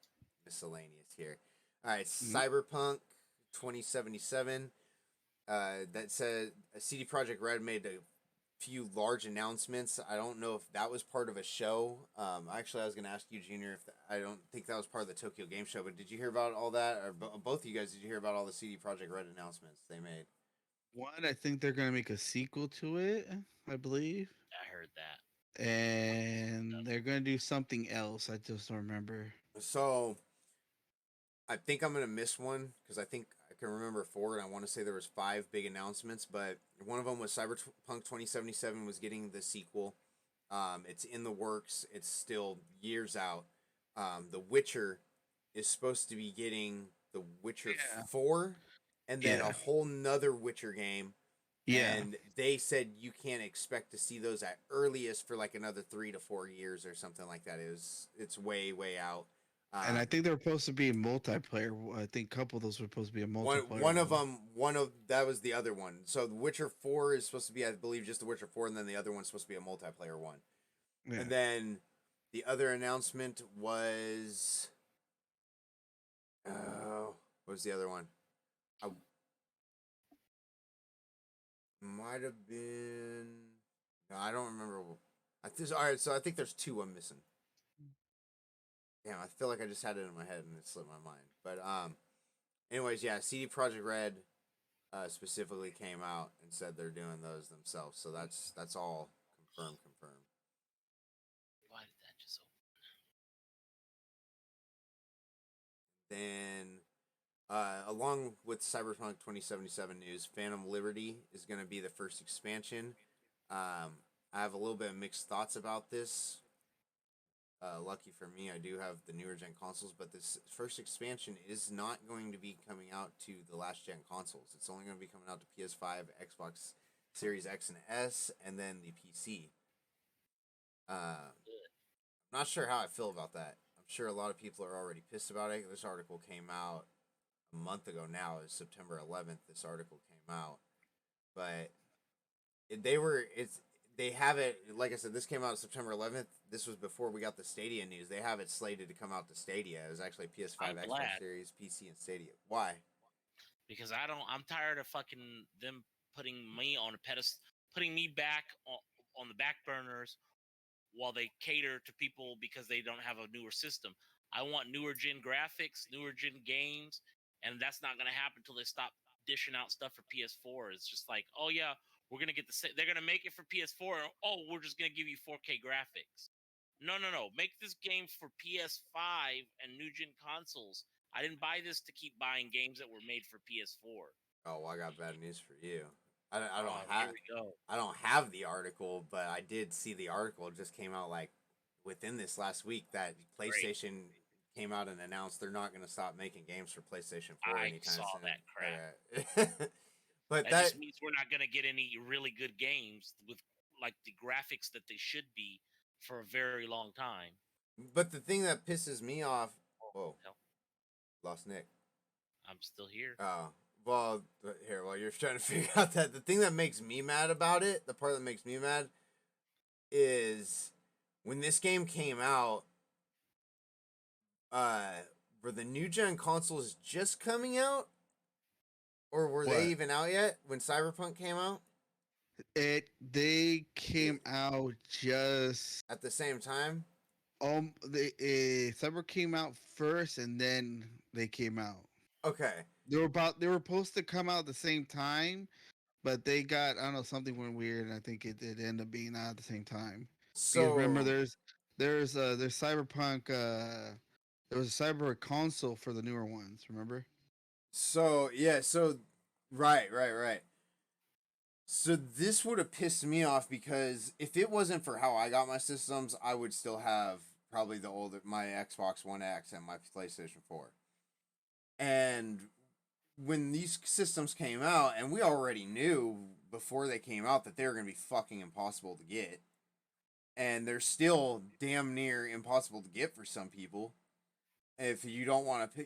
miscellaneous here. All right, Mhm. Cyberpunk 2077. That said, CD Projekt Red made a few large announcements. I don't know if that was part of a show. Actually, I was going to ask you, Junior, if I don't think that was part of the Tokyo Game Show. But did you hear about all that, or both of you guys? Did you hear about all the CD Projekt Red announcements they made? One, I think they're gonna make a sequel to it. I believe, I heard that. and they're gonna do something else. I just don't remember. So I think I'm gonna miss one because I think I can remember four, and I want to say there was five big announcements, but one of them was Cyberpunk 2077 was getting the sequel. It's in the works. It's still years out. The Witcher is supposed to be getting the Witcher Yeah. 4, and then a Yeah. whole nother Witcher game. Yeah. And they said you can't expect to see those at earliest for like another 3 to 4 years or something like that. It's way out. And I Um, think they were supposed to be multiplayer. I think a couple of those were supposed to be a multiplayer one of one. them, one of that was the other one. So The Witcher 4 is supposed to be, I believe, just The Witcher 4, and then the other one's supposed to be a multiplayer one. Yeah. And then the other announcement was, oh, what was the other one? I might have been. No, I don't remember. All right, so I think there's two I'm missing. Damn, I feel like I just had it in my head and it slipped my mind. But anyways, yeah, CD Projekt Red specifically came out and said they're doing those themselves. So that's all confirmed. Why did that just open? Then along with Cyberpunk 2077 news, Phantom Liberty is going to be the first expansion. I have a little bit of mixed thoughts about this. Lucky for me, I do have the newer gen consoles, but this first expansion is not going to be coming out to the last gen consoles. It's only going to be coming out to PS5, Xbox Series X and S, and then the PC. I'm not sure how I feel about that. I'm sure a lot of people are already pissed about it. This article came out a month ago now. It's September 11th. This article came out, but they have it, like I said, this came out September 11th. This was before we got the Stadia news. They have it slated to come out to Stadia. It was actually PS5, I'm Xbox glad Series, PC, and Stadia. Why? because I'm tired of fucking them putting me on a pedestal, putting me back on the back burners while they cater to people because they don't have a newer system. I want newer gen graphics, newer gen games, and that's not going to happen until they stop dishing out stuff for PS4. It's just like, oh yeah, we're going to get they're going to make it for PS4. And, oh, we're just going to give you 4K graphics. No. Make this game for PS5 and new gen consoles. I didn't buy this to keep buying games that were made for PS4. Oh, well, I got bad news for you. I don't Oh, here have we go. I don't have the article, but I did see the article. It just came out like within this last week that Great. PlayStation came out and announced they're not going to stop making games for PlayStation 4 I anytime saw soon. that crap. But That that just means we're not going to get any really good games with like the graphics that they should be for a very long time. but the thing that pisses me off. Oh, Whoa, hell, lost Nick. I'm still here. Oh, well, here, while you're trying to figure out that, the thing that makes me mad about it, the part that makes me mad, is when this game came out, uh, were the new gen consoles just coming out? Or were they What? even out yet when Cyberpunk came out? They came out just At the same time? the Cyber came out first, and then they came out. Okay. They were supposed to come out at the same time, but they got, I don't know, something went weird, and I think it ended up being out at the same time. Because remember, So, there's Cyberpunk. There was a Cyber console for the newer ones. Remember? yeah, right. So this would have pissed me off because if it wasn't for how I got my systems, I would still have probably my Xbox One X and my PlayStation 4. And when these systems came out, and we already knew before they came out that they were going to be fucking impossible to get, and they're still damn near impossible to get for some people. If you don't want to,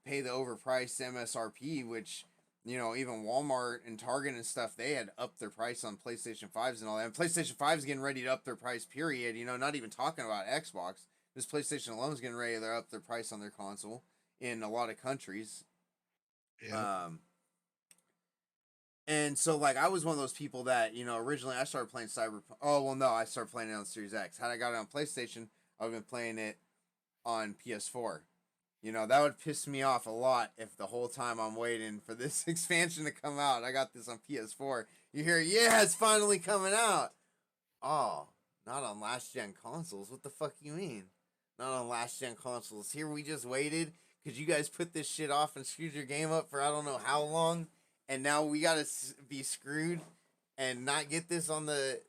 pay the overpriced MSRP, which even Walmart and Target and stuff, they had upped their price on PlayStation 5s and all that. And PlayStation 5's getting ready to up their price, period. Not even talking about Xbox. This PlayStation alone is getting ready to up their price on their console in a lot of countries. Yeah. And so, like, I was one of those people that, originally I started playing Cyberpunk. Oh, well, no, I started playing it on Series X. Had I got it on PlayStation, I would have been playing it on PS4. That would piss me off a lot if the whole time I'm waiting for this expansion to come out, I got this on PS4. You hear, yeah, it's finally coming out. Oh, not on last gen consoles. What the fuck you mean? Not on last gen consoles. Here we just waited because you guys put this shit off and screwed your game up for I don't know how long, and now we gotta be screwed and not get this on the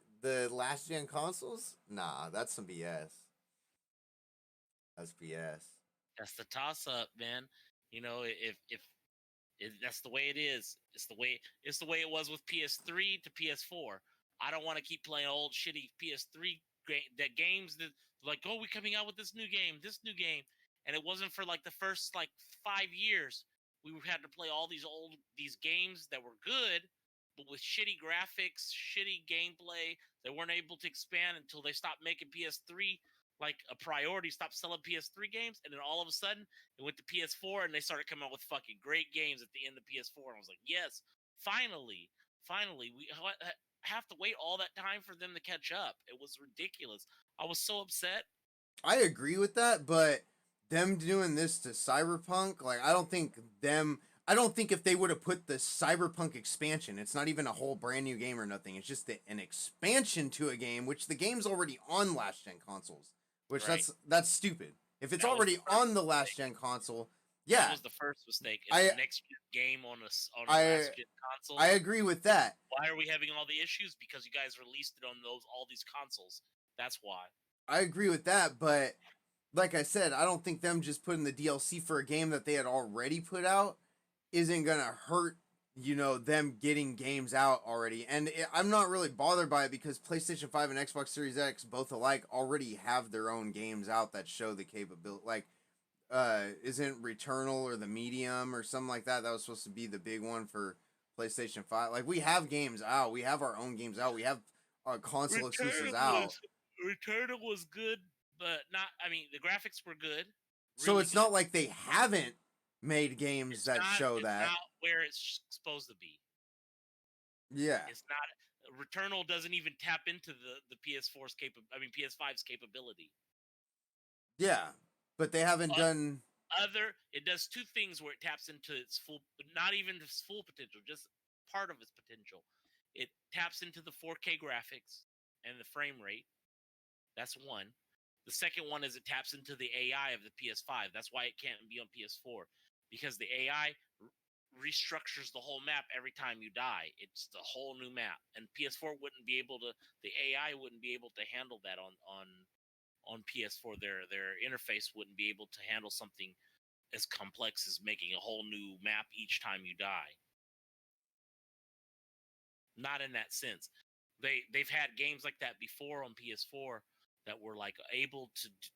last gen consoles. Nah, that's some BS. That's BS. That's the toss up, man. If that's the way it is, it's the way it was with PS3 to PS4. I don't want to keep playing old shitty PS3 games that like, oh, we're coming out with this new game, and it wasn't for like the first like 5 years. We had to play all these games that were good, but with shitty graphics, shitty gameplay. They weren't able to expand until they stopped making PS3 like a priority, stopped selling PS3 games, and then all of a sudden it went to PS4 and they started coming out with fucking great games at the end of PS4. And I was like, yes, finally, we have to wait all that time for them to catch up. It was ridiculous. I was so upset. I agree with that, but them doing this to Cyberpunk, like, I don't think if they would have put the Cyberpunk expansion, it's not even a whole brand new game or nothing. It's just an expansion to a game, which the game's already on last gen consoles, which Right. that's stupid. If it's That was already the first on the last gen console, yeah, That was the first mistake. It's the next game on a I last gen console. I agree with that. Why are we having all the issues? Because you guys released it on all these consoles. That's why. I agree with that, but like I said, I don't think them just putting the DLC for a game that they had already put out isn't gonna hurt, them getting games out already. And I'm not really bothered by it because PlayStation 5 and Xbox Series X, both alike, already have their own games out that show the capability. Like, isn't Returnal or The Medium or something like that? That was supposed to be the big one for PlayStation 5. Like, we have games out. We have our own games out. We have our console exclusives out. Returnal was good, but not. I mean, the graphics were good. So it's not like they haven't made games that show it's that. not where it's supposed to be. Yeah. It's not. Returnal doesn't even tap into the PS4's PS5's capability. Yeah, but they haven't done. It does two things where it taps into its full, not even its full potential, just part of its potential. It taps into the 4K graphics and the frame rate. That's one. The second one is it taps into the AI of the PS5. That's why it can't be on PS4, because the AI restructures the whole map every time you die. It's the whole new map, and PS4 wouldn't be able to. The AI wouldn't be able to handle that on PS4. Their interface wouldn't be able to handle something as complex as making a whole new map each time you die. Not in that sense. They've had games like that before on PS4 that were like able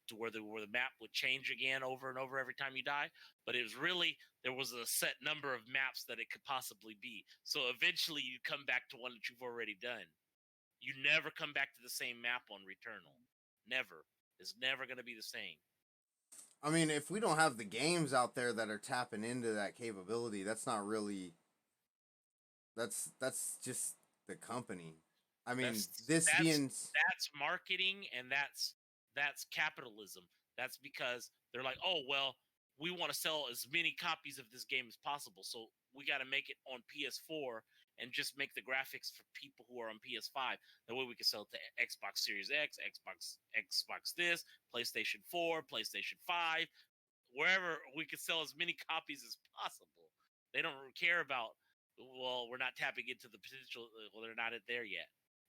to where the map would change again over and over every time you die, but it was really, there was a set number of maps that it could possibly be. So eventually you come back to one that you've already done. You never come back to the same map on Returnal. Never. It's never going to be the same. I mean, if we don't have the games out there that are tapping into that capability, that's not really. That's just the company. I mean, that's marketing, and that's capitalism. That's because they're like, oh well, we want to sell as many copies of this game as possible, so we got to make it on PS4 and just make the graphics for people who are on PS5. That way we can sell it to Xbox Series X, Xbox this, PlayStation 4, PlayStation 5, wherever we can sell as many copies as possible. They don't care about, well, we're not tapping into the potential. Well, they're not there yet.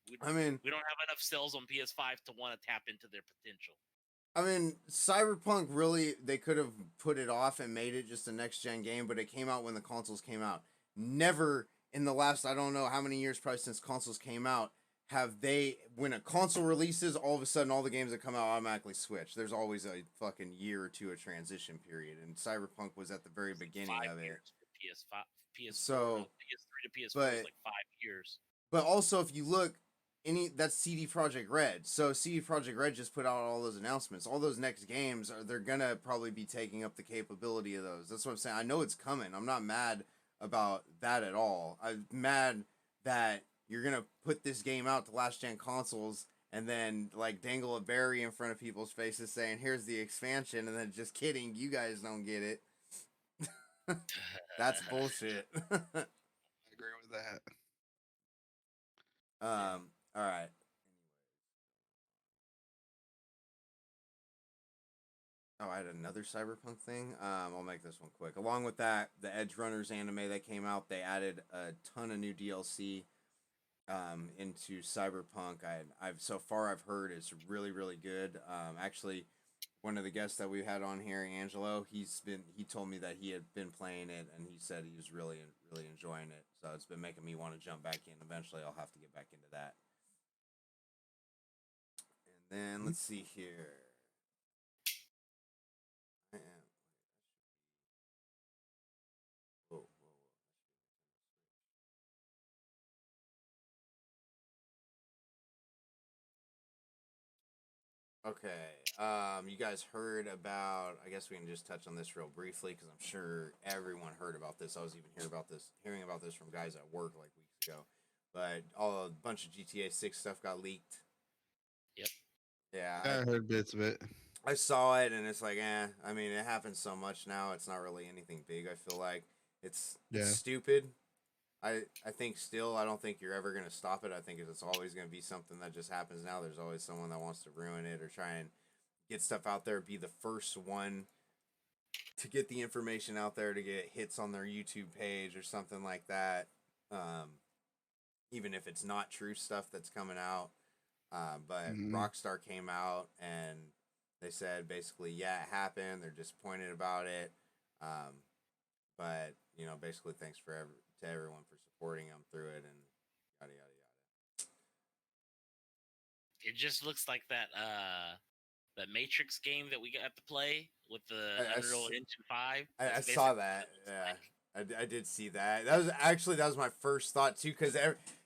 We don't have enough sales on PS5 to want to tap into their potential. I mean, Cyberpunk, really, they could have put it off and made it just a next gen game, but it came out when the consoles came out. Never in the last, I don't know how many years probably since consoles came out, have they, when a console releases, all of a sudden all the games that come out automatically switch. There's always a fucking year or two of transition period, and Cyberpunk was at the very beginning of it. PS5, PS4, So, PS3 to PS4 but is like 5 years. but also if you look, that's CD Project Red. So CD Project Red just put out all those announcements. All those next games they're gonna probably be taking up the capability of those. That's what I'm saying. I know it's coming. I'm not mad about that at all. I'm mad that you're gonna put this game out to last gen consoles and then like dangle a berry in front of people's faces saying here's the expansion and then just kidding, you guys don't get it. That's bullshit. I agree with that. All right. Oh, I had another Cyberpunk thing. I'll make this one quick. Along with that, the Edge Runners anime that came out, they added a ton of new DLC into Cyberpunk. I've so far I've heard it's really really good. Actually, one of the guests that we had on here, Angelo, he told me that he had been playing it and he said he was really really enjoying it. So it's been making me want to jump back in. Eventually, I'll have to get back into that. And then let's see here. Man. Whoa, whoa, whoa. Okay. You guys heard about? I guess we can just touch on this real briefly because I'm sure everyone heard about this. I was even hearing about this from guys at work like weeks ago. But a bunch of GTA 6 stuff got leaked. Yep. Yeah, I heard bits of it. I saw it and it's like, I mean, it happens so much now. It's not really anything big. I feel like it's stupid. I think still I don't think you're ever gonna stop it. I think it's always gonna be something that just happens now. There's always someone that wants to ruin it or try and get stuff out there, be the first one to get the information out there to get hits on their YouTube page or something like that. Um, Even if it's not true stuff that's coming out. But Rockstar came out and they said basically, yeah, it happened. They're disappointed about it. But basically, thanks to everyone for supporting them through it and yada yada It just looks like that Matrix game that we got to play with the yada. Unreal Engine 5. I saw that. Yeah, I did see that. That was my first thought too, because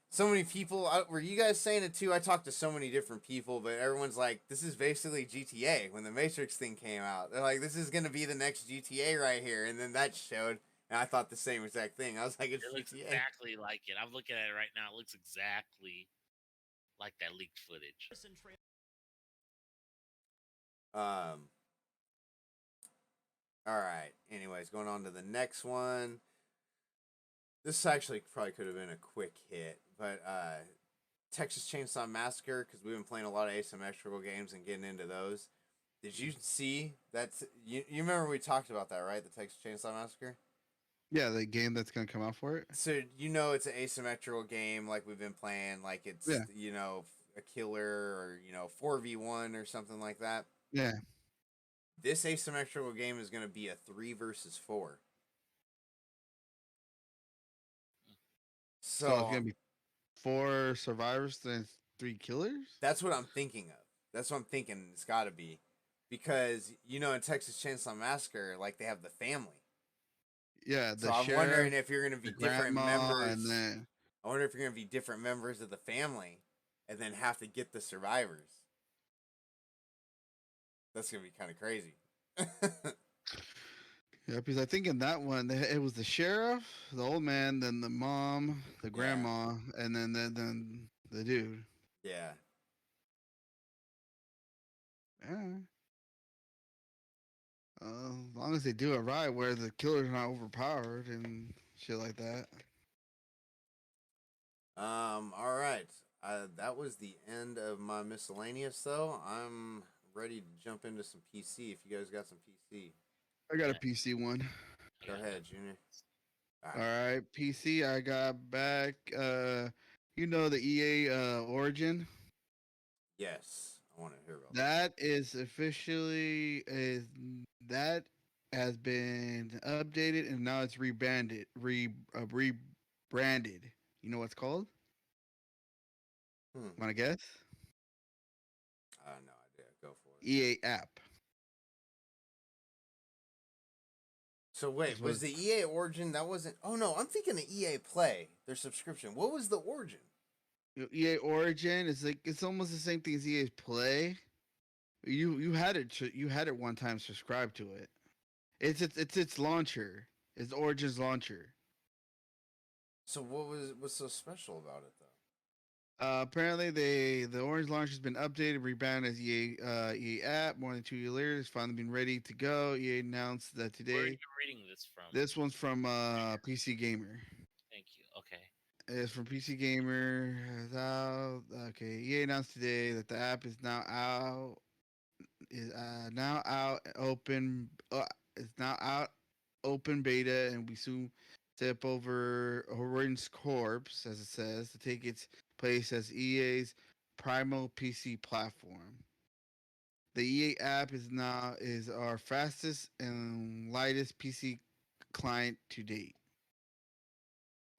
so many people were you guys saying it too. I talked to so many different people, but everyone's like, this is basically GTA. When the Matrix thing came out, they're like, this is gonna be the next GTA right here, and then that showed, and I thought the same exact thing. I was like, it's It looks GTA. exactly like it. I'm looking at it right now. It looks exactly like that leaked footage. All right. Anyways, going on to the next one. This actually probably could have been a quick hit, but Texas Chainsaw Massacre, because we've been playing a lot of asymmetrical games and getting into those. Did you see that? You remember we talked about that, right? The Texas Chainsaw Massacre? Yeah, the game that's gonna come out for it. So it's an asymmetrical game like we've been playing, like it's a killer or 4v1 or something like that. Yeah. This asymmetrical game is going to be a 3 versus 4. So it's gonna be 4 survivors and 3 killers. That's what I'm thinking of. That's what I'm thinking. It's got to be because in Texas Chainsaw Massacre, like they have the family. Yeah, So I'm wondering if you're going to be different members. And then I wonder if you're going to be different members of the family, and then have to get the survivors. That's going to be kind of crazy. yeah, because I think in that one it was the sheriff, the old man, then the mom, the grandma, and then the dude. Yeah. Yeah. As long as they do it right, where the killer's not overpowered and shit like that. All right. That was the end of my miscellaneous, though. I'm ready to jump into some PC. If you guys got some PC, I got a PC one. go ahead, Junior. All right, PC. I got back. The EA Origin. Yes, I want to hear about That is officially that has been updated and now it's rebranded. Rebranded. You know what's called? Want to guess? No idea. Go for it. EA app. So wait, was the EA Origin that wasn't? Oh no, I'm thinking the EA Play, their subscription. What was the Origin? EA Origin is like it's almost the same thing as EA's Play. You had it you had it one time. Subscribe to it. It's its launcher. It's Origin's launcher. So what's so special about it though? Apparently, the Orange launch has been updated, rebranded as EA app. More than 2 years later, it's finally been ready to go. EA announced that Where are today. you reading this from? This one's from PC Gamer. Thank you. Okay. It's from PC Gamer. Okay, EA announced today that the app is now out. Is now out open. It's now out open beta, and we soon step over Orange Corpse, as it says, to take its place as EA's primal PC platform. The EA app is our fastest and lightest PC client to date.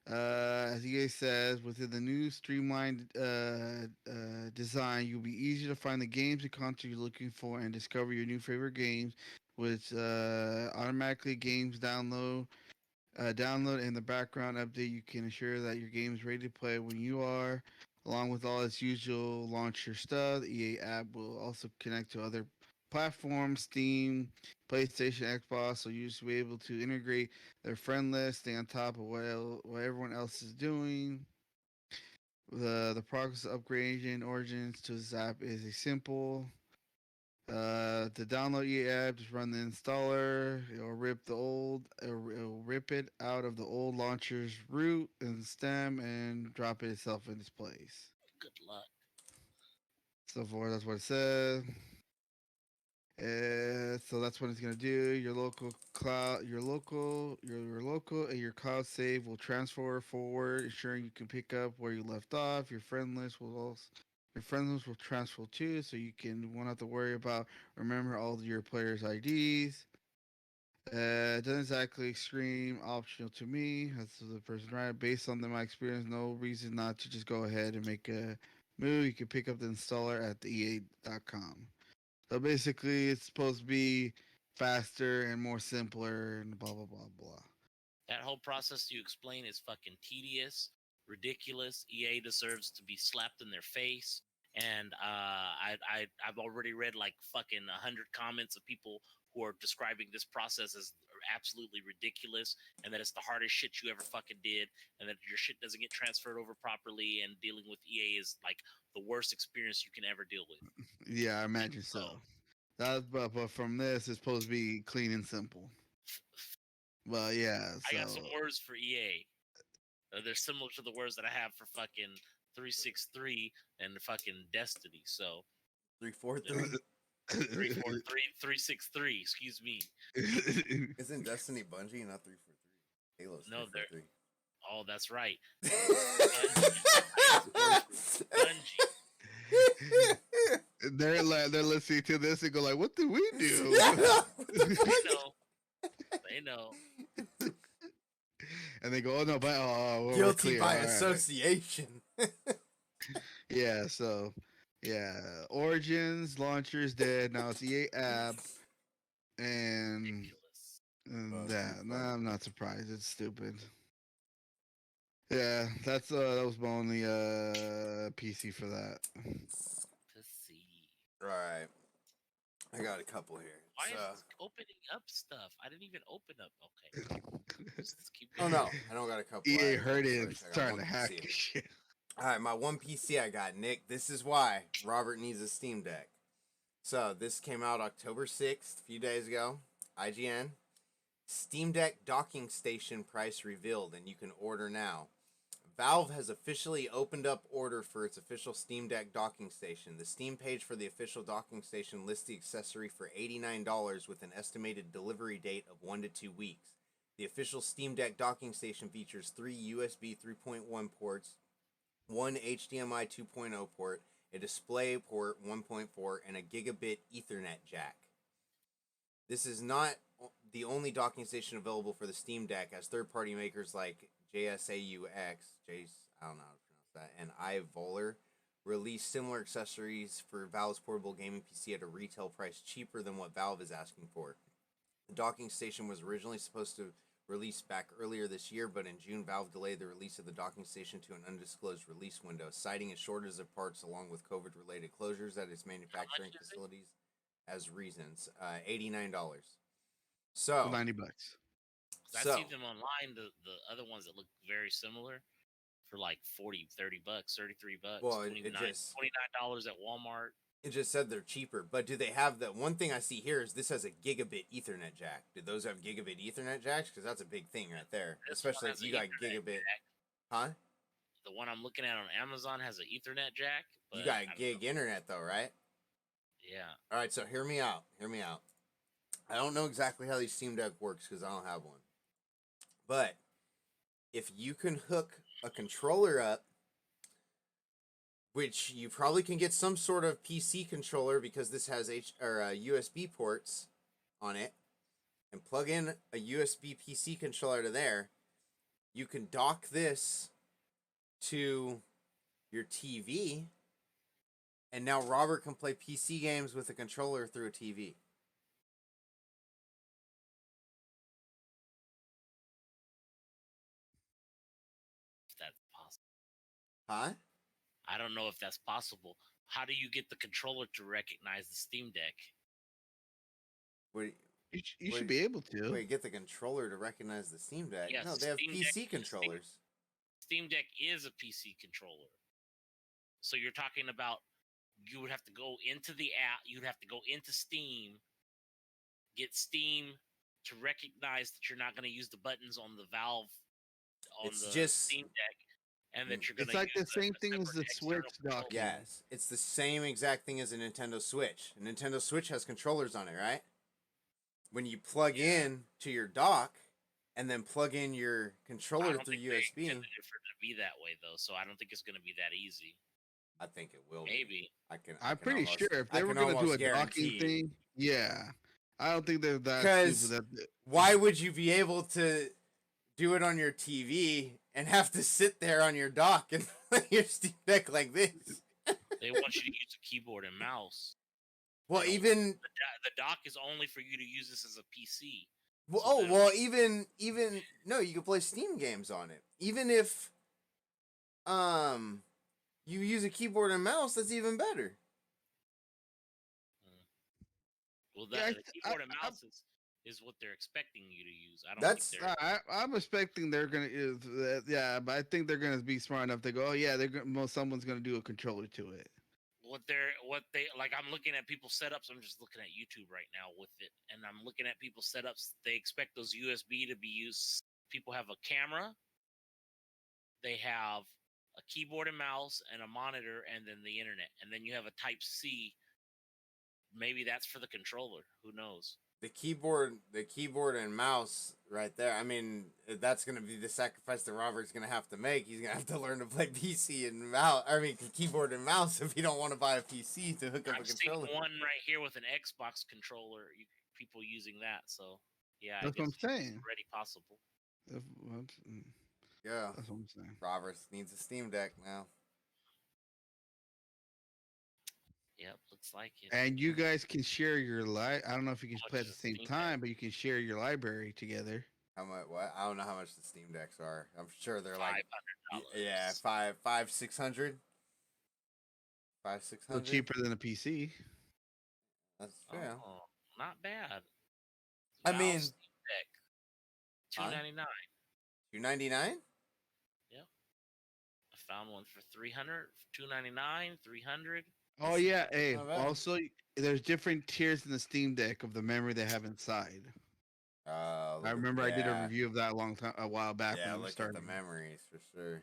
As EA says, within the new streamlined design, you'll be easier to find the games and content you're looking for and discover your new favorite games, which automatically games download in the background update. You can ensure that your game is ready to play when you are, along with all its usual launcher stuff. The EA app will also connect to other platforms, Steam, PlayStation, Xbox, so you should be able to integrate their friend list, stay on top of what everyone else is doing. The progress of upgrading Origins to this app is a simple. To download EA app, just run the installer. It'll rip it out of the old launcher's root and stem and drop it itself in its place. Good luck. So far, that's what it says. So that's what it's gonna do. Your local cloud, and your cloud save will transfer forward, ensuring you can pick up where you left off. Your friend list will transfer too, so you won't have to worry about remember all of your players' IDs. It doesn't exactly scream optional to me. That's the person right. Based on my experience, no reason not to just go ahead and make a move. You can pick up the installer at the EA.com. So basically, it's supposed to be faster and more simpler and blah blah blah blah. That whole process you explain is fucking tedious, ridiculous. EA deserves to be slapped in their face. And I've already read like fucking 100 comments of people who are describing this process as absolutely ridiculous, and that it's the hardest shit you ever fucking did, and that your shit doesn't get transferred over properly, and dealing with EA is like the worst experience you can ever deal with. Yeah, I imagine so. But from this, it's supposed to be clean and simple. Well, yeah. I So got some words for EA. They're similar to the words that I have for fucking 363 and fucking Destiny. So 343. 343, 363. Excuse me. Isn't Destiny Bungie, not 343? Halo's No, they're 343. oh, that's right. they're listening to this and go like, "What did we do?" They know. And they go, "Oh no, but we're Guilty clear. by All right." association. Yeah. So yeah, Origins launcher is dead. Now it's EA app, and Ridiculous. no, I'm not surprised. It's stupid. Yeah, that was my only PC for that. To see. Right. I got a couple here. Why is this opening up stuff? I didn't even open up. Okay. Just keep Oh going. no, I don't got a couple. EA I heard it got and started one to hack PC. shit. All right, my one PC I got, Nick. This is why Robert needs a Steam Deck. So this came out October 6th, a few days ago. IGN. Steam Deck docking station price revealed, and you can order now. Valve has officially opened up order for its official Steam Deck docking station. The Steam page for the official docking station lists the accessory for $89 with an estimated delivery date of 1 to 2 weeks. The official Steam Deck docking station features 3 USB 3.1 ports, 1 HDMI 2.0 port, a display port 1.4, and a gigabit Ethernet jack. This is not the only docking station available for the Steam Deck, as third-party makers like JSAUX, I don't know how to pronounce that, and iVoller released similar accessories for Valve's portable gaming PC at a retail price cheaper than what Valve is asking for. The docking station was originally supposed to release back earlier this year, but in June, Valve delayed the release of the docking station to an undisclosed release window, citing a shortage of parts along with COVID-related closures at its manufacturing facilities as reasons. $89. So, $90. I see them online, the other ones that look very similar for like 40, 30 bucks, 33 bucks, well, $29 at Walmart. it just said they're cheaper, but do they have the one thing I see here is this has a gigabit Ethernet jack? Do those have gigabit Ethernet jacks? Because that's a big thing right there, This especially one if has you a got Ethernet gigabit, jack. huh? The one I'm looking at on Amazon has an Ethernet jack. But You got I a don't gig know. internet though, right? Yeah. All right, so hear me out. Hear me out. I don't know exactly how these Steam Deck works because I don't have one. But if you can hook a controller up, which you probably can get some sort of PC controller because this has USB ports on it, and plug in a USB PC controller to there, you can dock this to your TV, and now Robert can play PC games with a controller through a TV. If that's possible. Huh? I don't know if that's possible. How do you get the controller to recognize the Steam Deck? Wait, You should be able to. wait, get the controller to recognize the Steam Deck? Yes, No, they have Steam PC Deck- controllers. Steam Deck is a PC controller. So you're talking about you would have to go into the app, you'd have to go into Steam, get Steam to recognize that you're not going to use the buttons on the Valve on It's the just- Steam Deck, and that you're going It's to like use the same thing as separate the Switch external docking. controller. Yes, it's the same exact thing as a Nintendo Switch. A Nintendo Switch has controllers on it, right? When you plug in to your dock and then plug in your I controller don't through think they USB, intended it for it to be that way though, so I don't think it's going to be that easy. I think it will be. Maybe. I'm pretty almost- sure if I they were can going to do almost a docking guarantee. thing, yeah. I don't think they're that 'Cause stupid. Why would you be able to do it on your TV and have to sit there on your dock and play your Steam Deck like this? They want you to use a keyboard and mouse. Well, They don't- even The dock is only for you to use this as a PC. well, So oh then- well, even no, you can play Steam games on it. Even if you use a keyboard and mouse, that's even better. Well, Yeah, the keyboard and mouse is what they're expecting you to use. I don't That's- think they're. I'm expecting they're going to, yeah, but I think they're going to be smart enough to go, oh, yeah, someone's going to do a controller to it. What they like. I'm looking at people's setups. I'm just looking at YouTube right now with it, and I'm looking at people's setups. They expect those USB to be used. People have a camera. They have a keyboard and mouse and a monitor, and then the internet, and then you have a Type C. Maybe that's for the controller. Who knows? The keyboard and mouse right there. I mean, that's gonna be the sacrifice that Robert's gonna have to make. He's gonna have to learn to play PC and mouse. I mean, keyboard and mouse if you don't want to buy a PC to hook up a I'm seeing controller. one right here with an Xbox controller. People using that. So yeah, That's I what I'm guess it's saying. already possible. Yeah, That's what I'm saying. Robert needs a Steam Deck now. Yep, looks like it. And you guys can share your I don't know if you can How play much at the is same Steam Deck? time, but you can share your library together. How much? What? I don't know how much the Steam Decks are. I'm sure they're like $500. yeah, five, 600. 600. Still cheaper than a PC. That's fair. Oh, not bad. I Valve mean- Steam Deck, $299. $299. I found one for $300, $299, $300. Oh yeah, hey. not bad. Also, there's different tiers in the Steam Deck of the memory they have inside. I remember I did a review of that a while back Yeah, when it was look at starting. the memories for sure.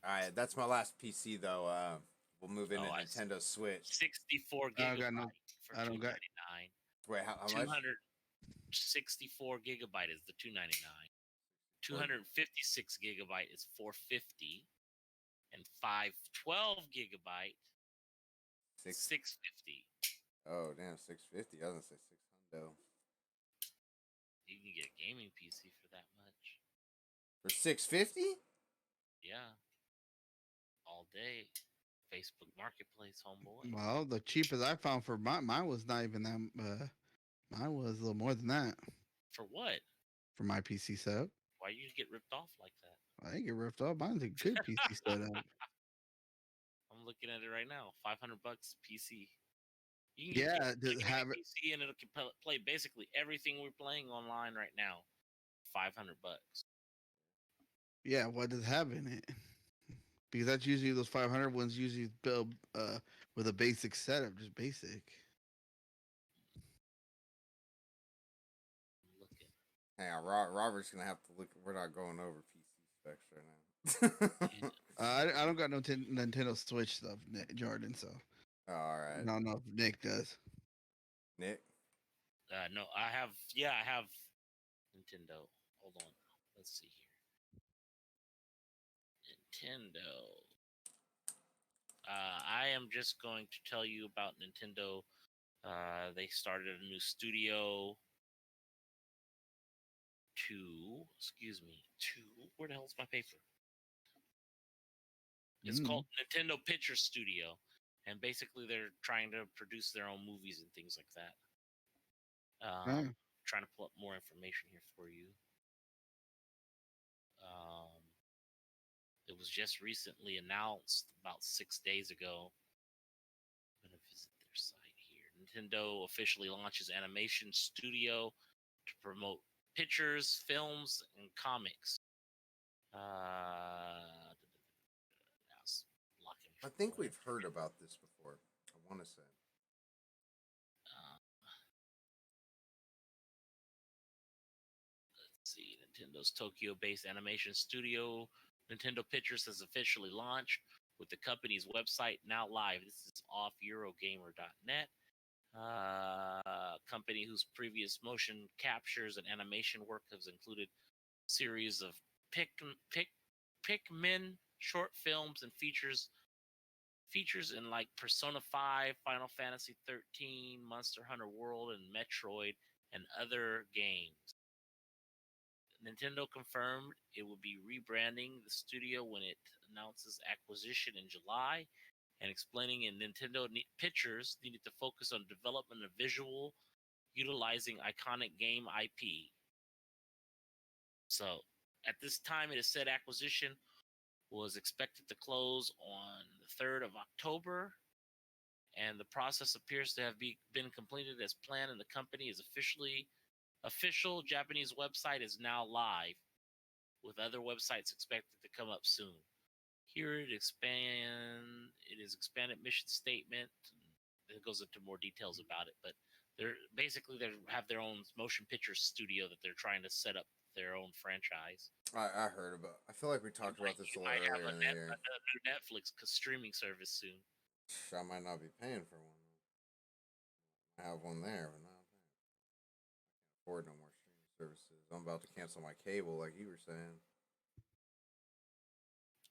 All right, that's my last PC though. We'll move into I see. Nintendo Switch. 64 I gigabyte got no- for I don't got- $299. Wait, how much? 264 gigabyte is the $299. 256 gigabyte is $450, and 512 gigabyte Six. $650. Oh damn, 650. I was gonna say 600 You can get a gaming PC for that much. for 650. Yeah, all day. Facebook Marketplace, homeboy. Well, the cheapest I found for mine was not even that. Mine was a little more than that For what? for my PC setup. Why you get ripped off like that? I didn't get ripped off. Mine's a good PC setup. I'm looking at it right now. $500 PC. You can Yeah, get to have it. PC and it'll play basically everything we're playing online right now. $500. Yeah, what does it have in it? Because that's usually those 500 ones usually built with a basic setup, just basic. I'm looking. Hang on, Robert's gonna have to look. We're not going over PC specs right now. Yeah. I don't got no Nintendo Switch stuff, Jordan. So All I right, don't know if Nick does. Nick. No, I have. Yeah, I have Nintendo. Hold on. Let's see here. Nintendo. I am just going to tell you about Nintendo. They started a new studio. Where the hell's my paper? It's called Nintendo Picture Studio, and basically they're trying to produce their own movies and things like that. Yeah. Trying to pull up more information here for you. It was just recently announced about 6 days ago. I'm going to visit their site here. Nintendo officially launches animation studio to promote pictures, films, and comics. I think we've heard about this before. I want to say. Let's see. Nintendo's Tokyo-based animation studio, Nintendo Pictures, has officially launched with the company's website now live. This is off Eurogamer.net. Company whose previous motion captures and animation work has included series of Pikmin short films and features in like Persona 5, Final Fantasy 13, Monster Hunter World, and Metroid, and other games. Nintendo confirmed it will be rebranding the studio when it announces acquisition in July, and explaining in Nintendo Pictures needed to focus on development of visual utilizing iconic game IP. So, at this time, it is said acquisition was expected to close on the 3rd of October, and the process appears to have been completed as planned, and the company is official Japanese website is now live, with other websites expected to come up soon. Here it is expanded mission statement. It goes into more details about it, but they have their own motion picture studio that they're trying to set up their own franchise. I heard about. I feel like we talked about this a little earlier in the year. A new Netflix streaming service soon. I might not be paying for one. I have one there, but not paying. I can't afford no more streaming services. I'm about to cancel my cable, like you were saying.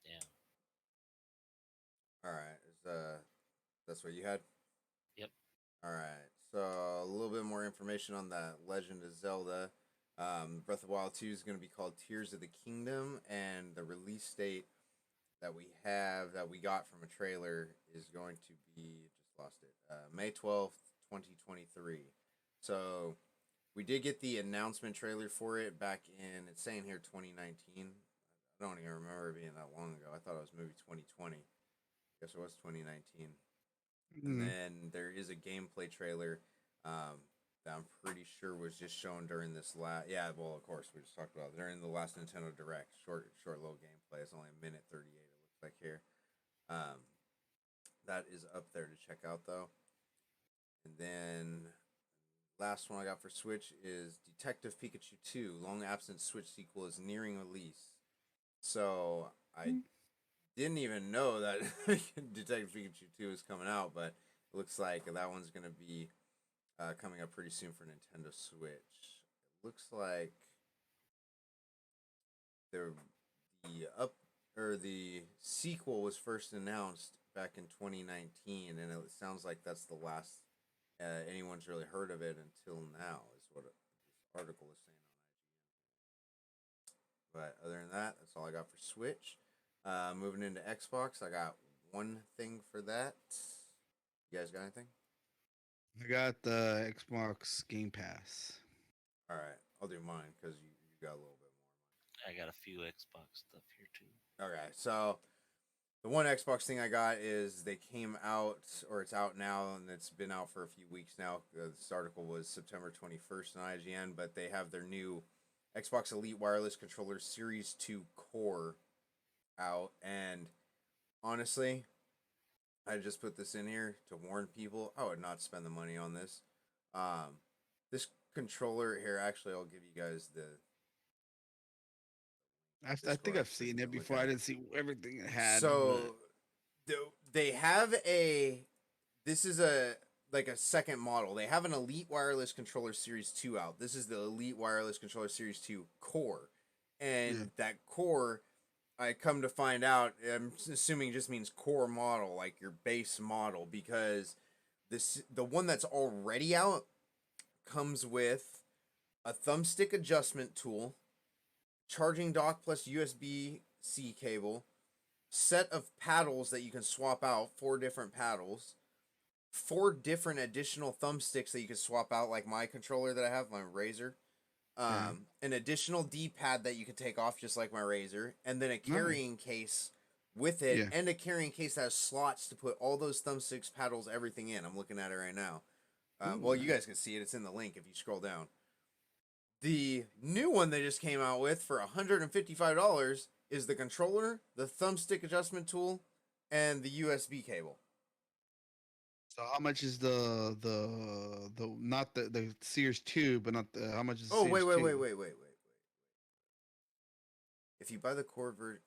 Yeah. All right, that's what you had? Yep. All right, so a little bit more information on that Legend of Zelda. Breath of the Wild 2 is going to be called Tears of the Kingdom, and the release date that we got from a trailer is going to be, just lost it, May 12th, 2023. So we did get the announcement trailer for it back in, it's saying here 2019. I don't even remember it being that long ago. I thought it was maybe 2020. Guess it was 2019. And then there is a gameplay trailer that I'm pretty sure was just shown during this last. Yeah, well, of course we just talked about it during the last Nintendo Direct. Short little gameplay. It's only 1:38. It looks like here. That is up there to check out though. And then last one I got for Switch is Detective Pikachu 2. Long absent Switch sequel is nearing release. So I didn't even know that Detective Pikachu 2 is coming out, but it looks like that one's going to be coming up pretty soon for Nintendo Switch. It looks like the sequel was first announced back in 2019, and it sounds like that's the last anyone's really heard of it until now, is what this article is saying on IGN. But other than that, that's all I got for Switch. Moving into Xbox, I got one thing for that. You guys got anything? I got the Xbox Game Pass. All right, I'll do mine because you got a little bit I got a few Xbox stuff here too. more. Okay, so the one Xbox thing I got is they came out, or it's out now, and it's been out for a few weeks now. This article was September 21st on IGN, but they have their new Xbox Elite Wireless Controller Series 2 Core out, and honestly, I just put this in here to warn people. I would not spend the money on this. This controller here, actually, I'll give you guys the I think Discord I've so you seen can it look before. at I it. didn't see everything it had. So they have a. This is a like a second model. They have an Elite Wireless Controller Series 2 out. This is the Elite Wireless Controller Series 2 Core. And Yeah. that core, I come to find out, I'm assuming just means core model, like your base model, because the one that's already out comes with a thumbstick adjustment tool, charging dock plus USB C cable, set of paddles that you can swap out, 4 different paddles, 4 different additional thumbsticks that you can swap out, like my controller that I have, my Razer. Yeah. An additional D-pad that you can take off, just like my Razer, and then a Nice. carrying case with it, Yeah. and a carrying case that has slots to put all those thumbsticks, paddles, everything in. I'm looking at it right now. Ooh, Well, you nice. guys can see it. It's in the link if you scroll down. The new one they just came out with for $155 is the controller, the thumbstick adjustment tool, and the USB cable. So how much is the not the Series 2, but not the how much is the Oh, wait, Series wait, 2? wait, wait, wait, wait. If you buy the core version,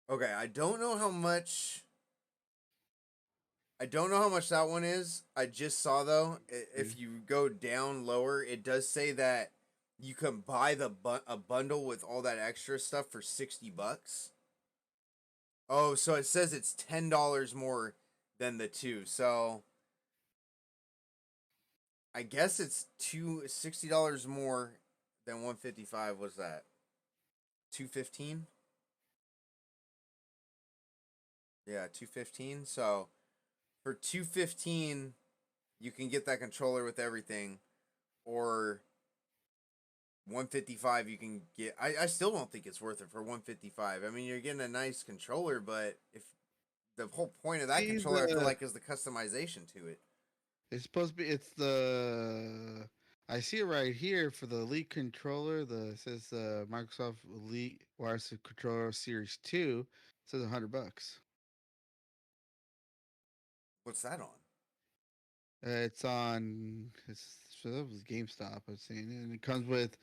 okay, I don't know how much. I don't know how much that one is. I just saw though, if you go down lower, it does say that you can buy a bundle with all that extra stuff for $60. Oh, so it says it's $10 more than the two. So I guess it's $60 more than 155. What's that? 215? Yeah, 215. So for 215, you can get that controller with everything, or 155 you can get. I still don't think it's worth it for 155. I mean, you're getting a nice controller, but if the whole point of that See controller, I feel the like, is the customization to it. it's supposed to be it's the I see it right here for the Elite controller. It says Microsoft Elite Wireless Controller Series 2. It says $100. What's that on? It's on so that was GameStop. I've seen it, and it comes with.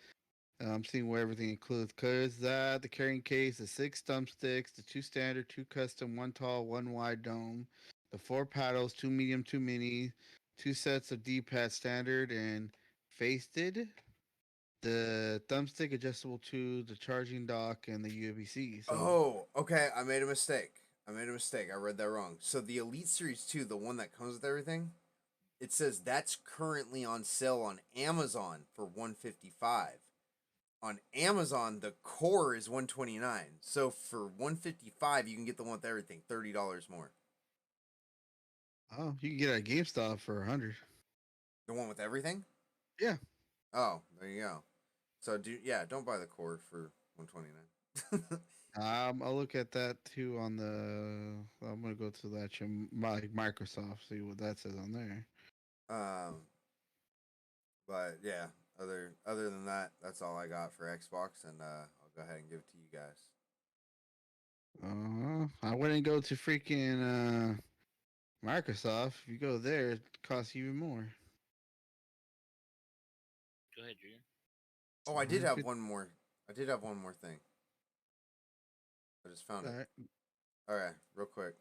I'm seeing where everything includes. Cause that the carrying case, the 6 thumbsticks, the 2 standard, 2 custom, 1 tall, 1 wide dome, the 4 paddles, 2 medium, 2 mini, 2 sets of D-pad standard and faced, the thumbstick adjustable to the charging dock and the USB-C. So Oh, okay. I made a mistake. I read that wrong. So the Elite Series 2, the one that comes with everything, it says that's currently on sale on Amazon for 155. On Amazon, the core is 129. So for 155, you can get the one with everything, $30 more. you can get it at GameStop for 100. The one with everything? Yeah. Oh, there you go. So don't buy the core for 129. I'll look at that too on the. I'm gonna go to that Microsoft, see what that says on there. But yeah, other than that, that's all I got for Xbox, and I'll go ahead and give it to you guys. I wouldn't go to freaking Microsoft. If you go there, it costs even more. Go ahead, Junior. Oh, I did have one more thing. I just found it. Alright. All right, real quick.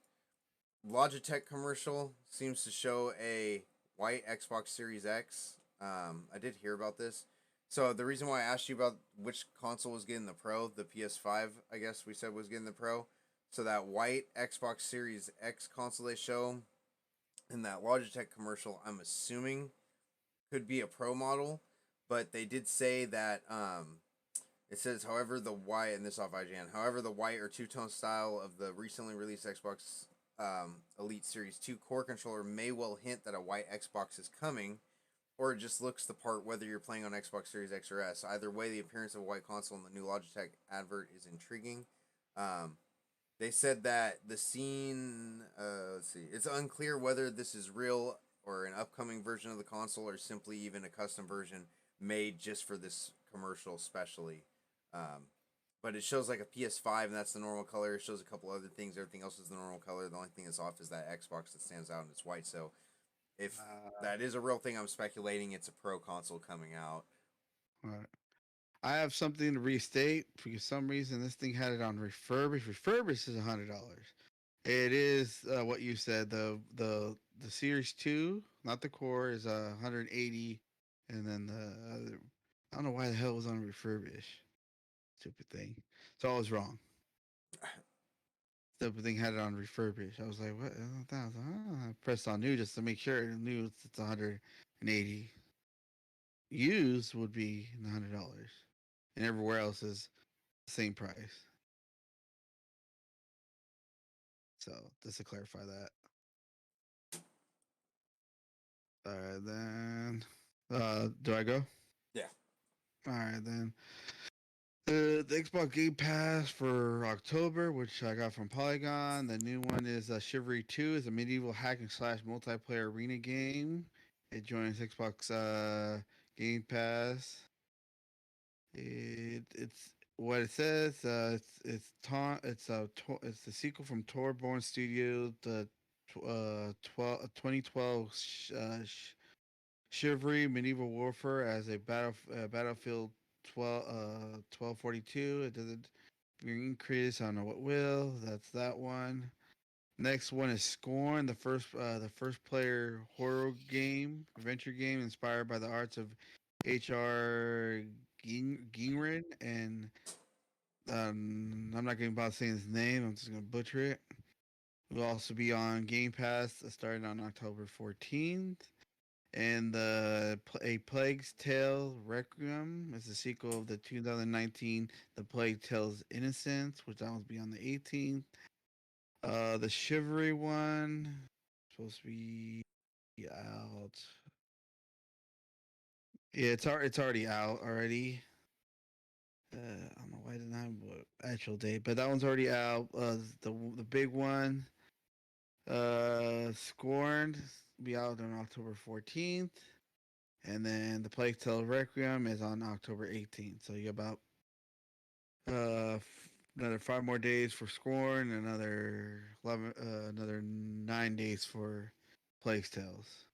Logitech commercial seems to show a white Xbox Series X. I did hear about this. So the reason why I asked you about which console was getting the Pro, the PS5, I guess we said was getting the Pro. So that white Xbox Series X console they show in that Logitech commercial, I'm assuming could be a Pro model, but they did say that It says, however, the white, and this off IGN, however, the white or two-tone style of the recently released Xbox Elite Series 2 core controller may well hint that a white Xbox is coming, or it just looks the part whether you're playing on Xbox Series X or S. Either way, the appearance of a white console in the new Logitech advert is intriguing. They said that the scene, let's see, it's unclear whether this is real or an upcoming version of the console or simply even a custom version made just for this commercial specially. Um, but it shows like a PS5 and that's the normal color. It shows a couple other things. Everything else is the normal color. The only thing that's off is that Xbox that stands out and it's white. So if that is a real thing, I'm speculating it's a pro console coming out. All right. I have something to restate. For some reason, this thing had it on refurbished. Refurbished is $100. It is what you said. The Series 2, not the core, is 180, and then the other. I don't know why the hell it was on refurbished. Stupid thing. So I was wrong. Stupid thing had it on refurbished. I was like, what? I pressed on new just to make sure. New it's 180. Used would be $100, and everywhere else is the same price. So just to clarify that. All right, then. Do I go? Yeah. All right, then. The Xbox Game Pass for October, which I got from Polygon. The new one is Chivalry 2. Is a medieval hack and slash multiplayer arena game. It joins Xbox Game Pass. It's what it says. It's the sequel from Torborn Studio, the 2012 Chivalry Medieval Warfare as a Battlefield 1242. It doesn't increase. I don't know what will. That's that one. Next one is Scorn, the first player horror game, adventure game inspired by the arts of H.R. Gingrin, and I'm not going to bother saying his name. I'm just going to butcher it. Will also be on Game Pass starting on October 14th. And A Plague's Tale Requiem is the sequel of the 2019 The Plague Tale's Innocence, which that will be on the 18th. The Chivalry one supposed to be out. Yeah, it's already out already. I don't know why I didn't have an actual date, but that one's already out. The big one, Scorned, be out on October 14th. And then the Plague Tale Requiem is on October 18th. So you got about another 5 more days for Scorn, another 9 days for Plague Tales.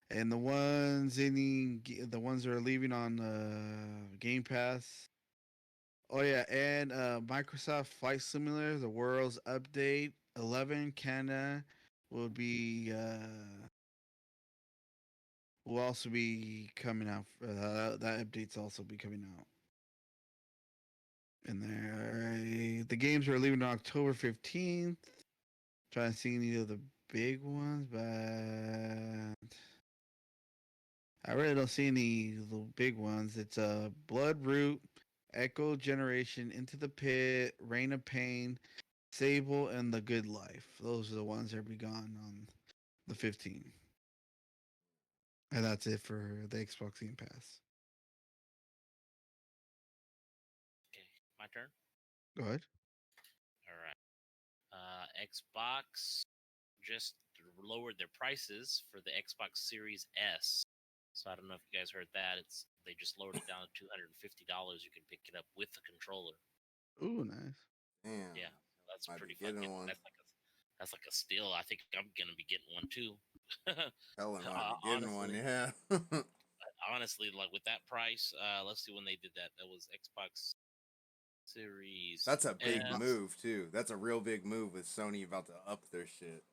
And the ones that are leaving on Game Pass. Oh yeah, and Microsoft Flight Simulator, the World's Update 11 Canada will be will also be coming out. That update's also be coming out. And there, the games are leaving on October 15th. Trying to see any of the big ones, but I really don't see any of the big ones. It's Bloodroot, Echo Generation, Into the Pit, Reign of Pain, Sable, and The Good Life. Those are the ones that will be gone on the 15th. And that's it for the Xbox Game Pass. Okay, my turn. Go ahead. All right. Xbox just lowered their prices for the Xbox Series S. So I don't know if you guys heard that. They just lowered it down to $250. You can pick it up with the controller. Ooh, nice. Damn. Yeah, that's Might pretty be getting fucking. one. That's like a steal. I think I'm gonna be getting one too. Helen might be getting one, honestly, yeah. honestly, like with that price, let's see when they did that. That was Xbox Series. That's a big S. move too. That's a real big move with Sony about to up their shit.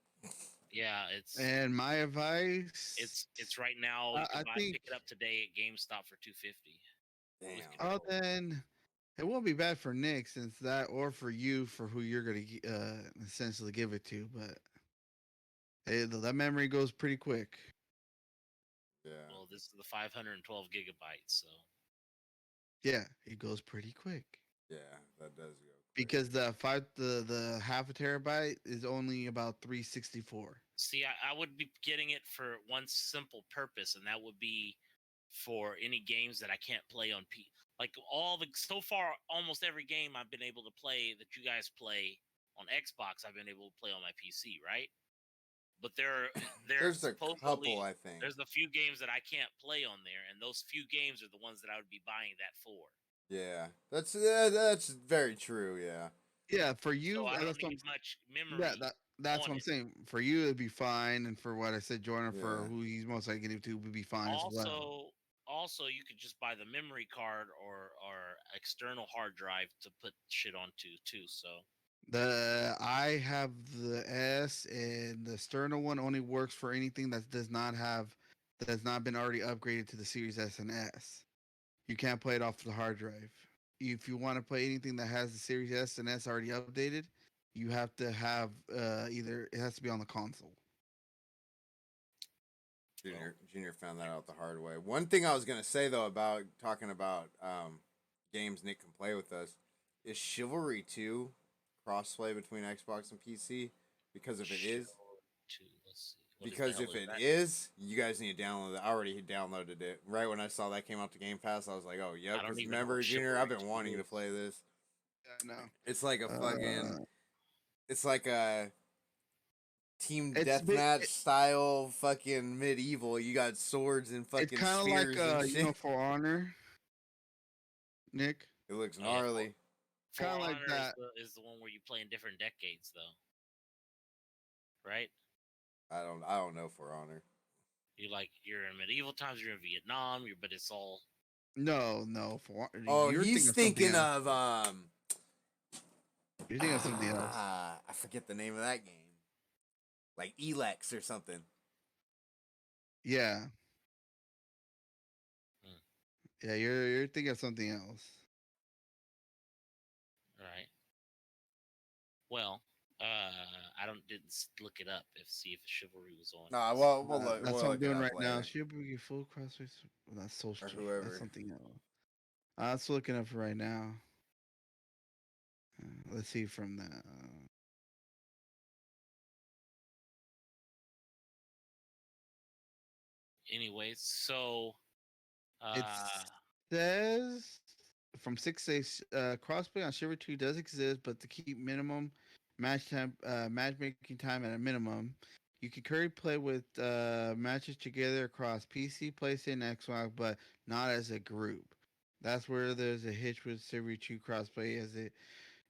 Yeah, And my advice, it's right now. You can I think, pick it up today at GameStop for $250. Damn. With oh, controller. then it won't be bad for Nick since that, or for you for who you're gonna essentially give it to. But that memory goes pretty quick. Yeah. Well, this is the 512 gigabytes, so Yeah, it goes pretty quick. Yeah, that does go. Quick. Because the half a terabyte is only about 364. See, I would be getting it for one simple purpose, and that would be for any games that I can't play on P. Like so far, almost every game I've been able to play that you guys play on Xbox, I've been able to play on my PC, right? But there's There's a couple, supposedly I think. there's a few games that I can't play on there, and those few games are the ones that I would be buying that for. Yeah, that's very true. Yeah. Yeah, for So you, I don't that's what need much yeah, memory that's on what I'm it. saying. For you, it'd be fine, and for what I said, Jordan, for Yeah. who he's most likely getting to, would be fine as well. Also, you could just buy the memory card or external hard drive to put shit onto too. So I have the S, and the Sterno one only works for anything that has not been already upgraded to the Series S and S. You can't play it off the hard drive. If you want to play anything that has the Series S and S already updated, you have to have either it has to be on the console. Junior found that out the hard way. One thing I was gonna say though about talking about games Nick can play with us is Chivalry 2 crossplay between Xbox and PC. Because if it is, let's see. What the hell is that? you guys need to download it. I already downloaded it right when I saw that came out to Game Pass. I was like, oh yep. I don't Because even know remember, what Junior, I've been Chivalry 2 wanting to is. play this. Yeah, no. It's like a fucking. It's like a team It's deathmatch style fucking medieval. You got swords and it's fucking kind of like spears and shit. For Honor, Nick. It looks Oh, yeah, gnarly. For Kind of like Honor that. is the one where you play in different decades, though, right? I don't know For Honor. You're in medieval times, you're in Vietnam, but it's all No. Oh, You're he's thinking of You're thinking of something else. I forget the name of that game. Like Elex or something. Yeah. Hmm. Yeah, you're thinking of something else. right. Well, I didn't look it up see if Chivalry was on. Nah, well, That's we'll what I'm look it doing up right now. later. Should be full crossface. Well, that's Or social. whoever. That's something else. That's looking up right now. Let's see from the. Anyways, so It says from 6 days, crossplay on Shiver 2 does exist, but to keep minimum matchmaking time at a minimum, you can currently play with matches together across PC, PlayStation, Xbox, but not as a group. That's where there's a hitch with Shiver 2 crossplay, as it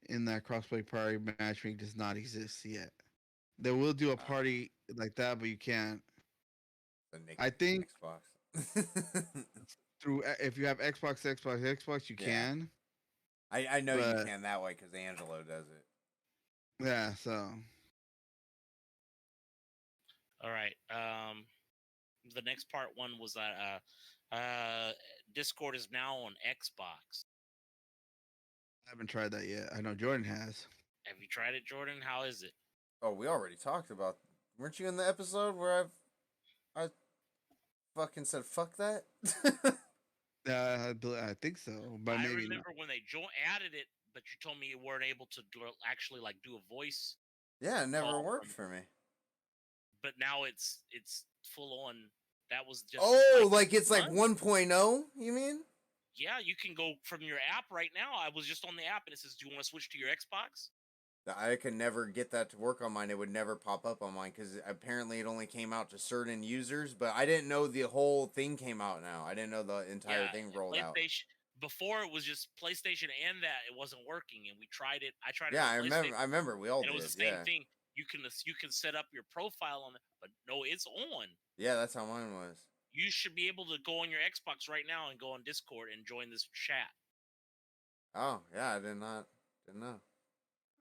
in that crossplay party matchmaking does not exist yet. They will do a party like that, but you can't. I think Xbox. through if you have Xbox, you Yeah. can. I know you But can that way because Angelo does it. yeah, so all right. The next part one was Discord is now on Xbox. I haven't tried that yet. I know Jordan has. Have you tried it, Jordan? How is it? Oh, we already talked about. Weren't you in the episode where I fucking said fuck that? I think so, but I maybe not. remember when they added it, but you told me you weren't able to actually do a voice. Yeah, it never call worked for me. But now it's full on. That was just it's like 1.0, you mean? Yeah, you can go from your app right now. I was just on the app and it says, "Do you want to switch to your Xbox?" I could never get that to work on mine. It would never pop up on mine because apparently it only came out to certain users. But I didn't know the whole thing came out now. I didn't know the entire thing rolled out. Before it was just PlayStation and that it wasn't working, and we tried it. I tried it. Yeah, I remember we all did. It was the same thing. You can set up your profile on it, but no, it's on. Yeah, that's how mine was. You should be able to go on your Xbox right now and go on Discord and join this chat. Oh yeah, I didn't know.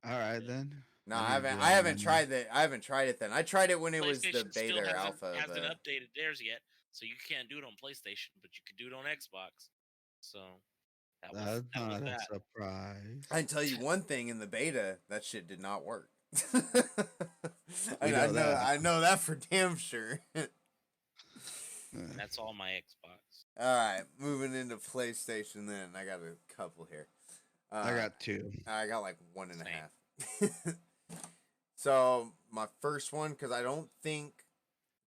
All right then. No, I haven't tried that. I haven't tried it then. I tried it when it was the beta or alpha. Hasn't updated theirs yet, so you can't do it on PlayStation, but you can do it on Xbox. So that's not a surprise. I can tell you one thing: in the beta, that shit did not work. I know that for damn sure. That's all my Xbox. All right, moving into PlayStation. Then I got a couple here. I got 2. I got like one and a Same. half. So my first one, because I don't think.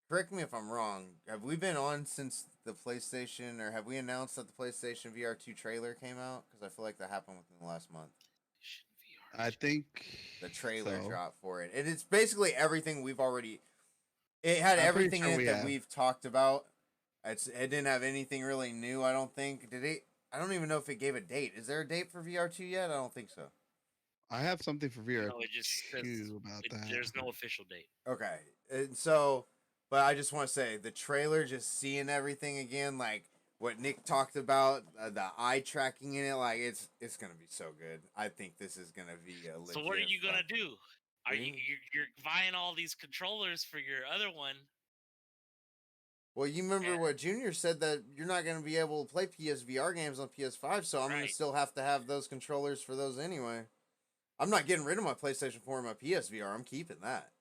Correct me if I'm wrong. Have we been on since the PlayStation, or have we announced that the PlayStation VR2 trailer came out? Because I feel like that happened within the last month. I think The trailer so. dropped for it, and it's basically everything we've already. It had I'm pretty everything sure in it we that have. we've talked about. It didn't have anything really new. I don't think. Did it? I don't even know if it gave a date. Is there a date for VR2 yet? I don't think so. I have something for VR No, it just says 2 about that. there's no official date. Okay, and so, but I just want to say the trailer, just seeing everything again, like what Nick talked about, the eye tracking in it, like it's gonna be so good. I think this is gonna be a legit. So what are you gonna do? Are What do you you're buying all these controllers for your other one? Well, you remember And- what Junior said, that you're not going to be able to play PSVR games on PS5, so I'm going to Right. still have to have those controllers for those anyway. I'm not getting rid of my PlayStation 4 and my PSVR. I'm keeping that.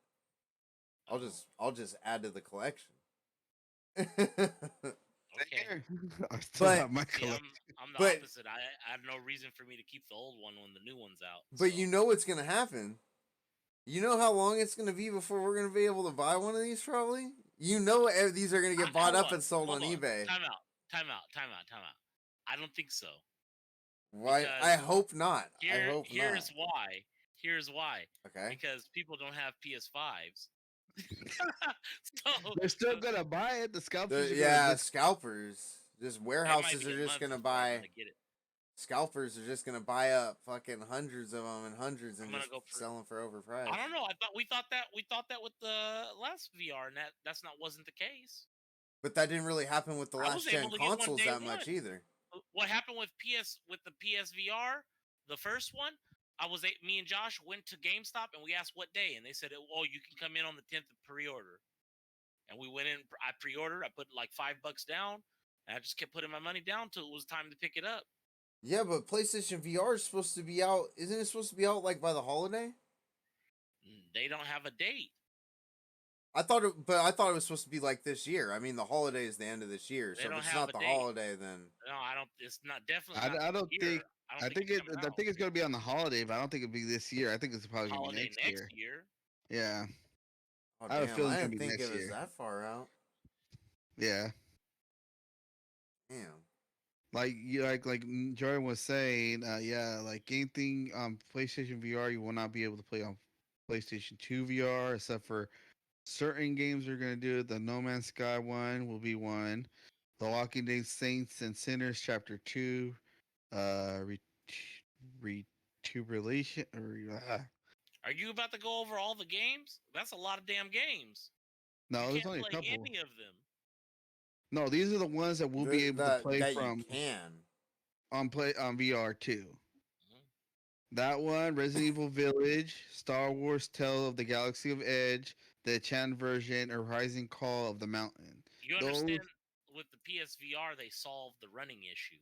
I'll just add to the collection. Okay. I still But- have my See, collection. I'm the But- opposite. I have no reason for me to keep the old one when the new one's out. But so. you know what's going to happen. You know how long it's going to be before we're going to be able to buy one of these, probably? You know these are going to get bought up and sold on eBay. Time out. I don't think so. Why? Because I hope not. I hope here's not. why. Here's why. Okay. Because people don't have PS5s. So They're still gonna buy it. The scalpers. Scalpers. Just warehouses are just gonna buy. Get it. Scalpers are just gonna buy up fucking hundreds of them and hundreds and just sell them for overpriced. I don't know. We thought that with the last VR, and that wasn't the case. But that didn't really happen with the I last was gen able to get one consoles day that one. much either. What happened with the PSVR, the first one? Me and Josh went to GameStop and we asked what day, and they said, "Oh, you can come in on the 10th of pre-order." And we went in. I pre-ordered. I put like $5 down, and I just kept putting my money down till it was time to pick it up. Yeah, but PlayStation VR is supposed to be out. Isn't it supposed to be out like by the holiday? They don't have a date. I thought it was supposed to be like this year. I mean, the holiday is the end of this year, so if it's not the holiday, then no, I don't. It's not definitely. I don't think. I think it's it's gonna be on the holiday, but I don't think it'll be this year. I think it's probably gonna be holiday next year. Yeah. oh, I have a damn, feeling I it's gonna didn't be think next it was year. that far out. Yeah. Damn. Like Jordan was saying, yeah, like anything on PlayStation VR, you will not be able to play on PlayStation 2 VR, except for certain games are gonna do it. The No Man's Sky one will be one. The Walking Dead Saints and Sinners Chapter 2, Retubilation, Are you about to go over all the games? That's a lot of damn games. no, You there's can't only a play couple. any of them. No, these are the ones that we'll be able to play that from you can. on VR too. Mhm. That one, Resident Evil Village, Star Wars Tale of the Galaxy of Edge, the Chan version, or Rising Call of the Mountain. You understand? With the PSVR, they solved the running issue.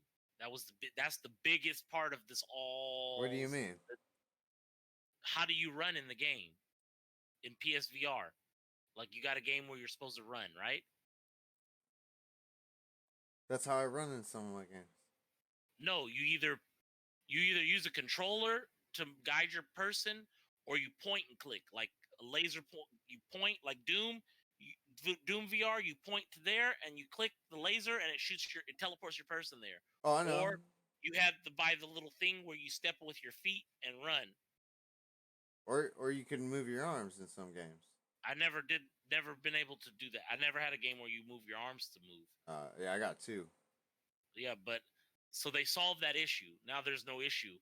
That's the biggest part of this all. What do you mean? How do you run in the game in PSVR? Like you got a game where you're supposed to run, right? That's how I run in some of my games. No, you either use a controller to guide your person, or you point and click like a laser point. You point like Doom. Doom VR, you point to there and you click the laser and it teleports your person there. Oh, I know. Or you have to buy the little thing where you step with your feet and run. Or you can move your arms in some games. I never been able to do that. I never had a game where you move your arms to move. Yeah, I got 2. Yeah, but so they solved that issue. Now there's no issue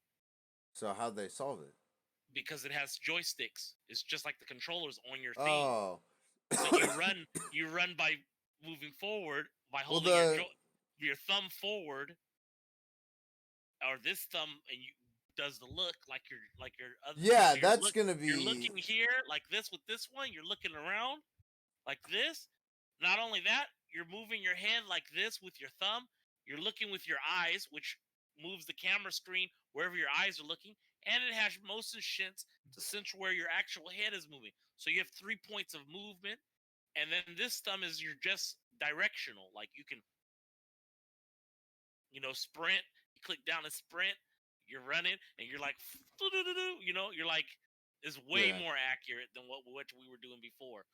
So how'd they solve it? because it has joysticks. It's just like the controllers on your thing. Oh. So you run by moving forward by holding your thumb forward, or this thumb, and you does the look like your other. Yeah, so that's gonna be. You're looking here like this with this one. You're looking around like this. Not only that, you're moving your hand like this with your thumb. You're looking with your eyes, which moves the camera screen wherever your eyes are looking, and it has motion shifts to sense where your actual head is moving. So you have 3 points of movement, and then this thumb is your just directional. Like you can sprint. You click down and sprint. You're running, and you're like, you're like, is way Yeah. more accurate than what we were doing before.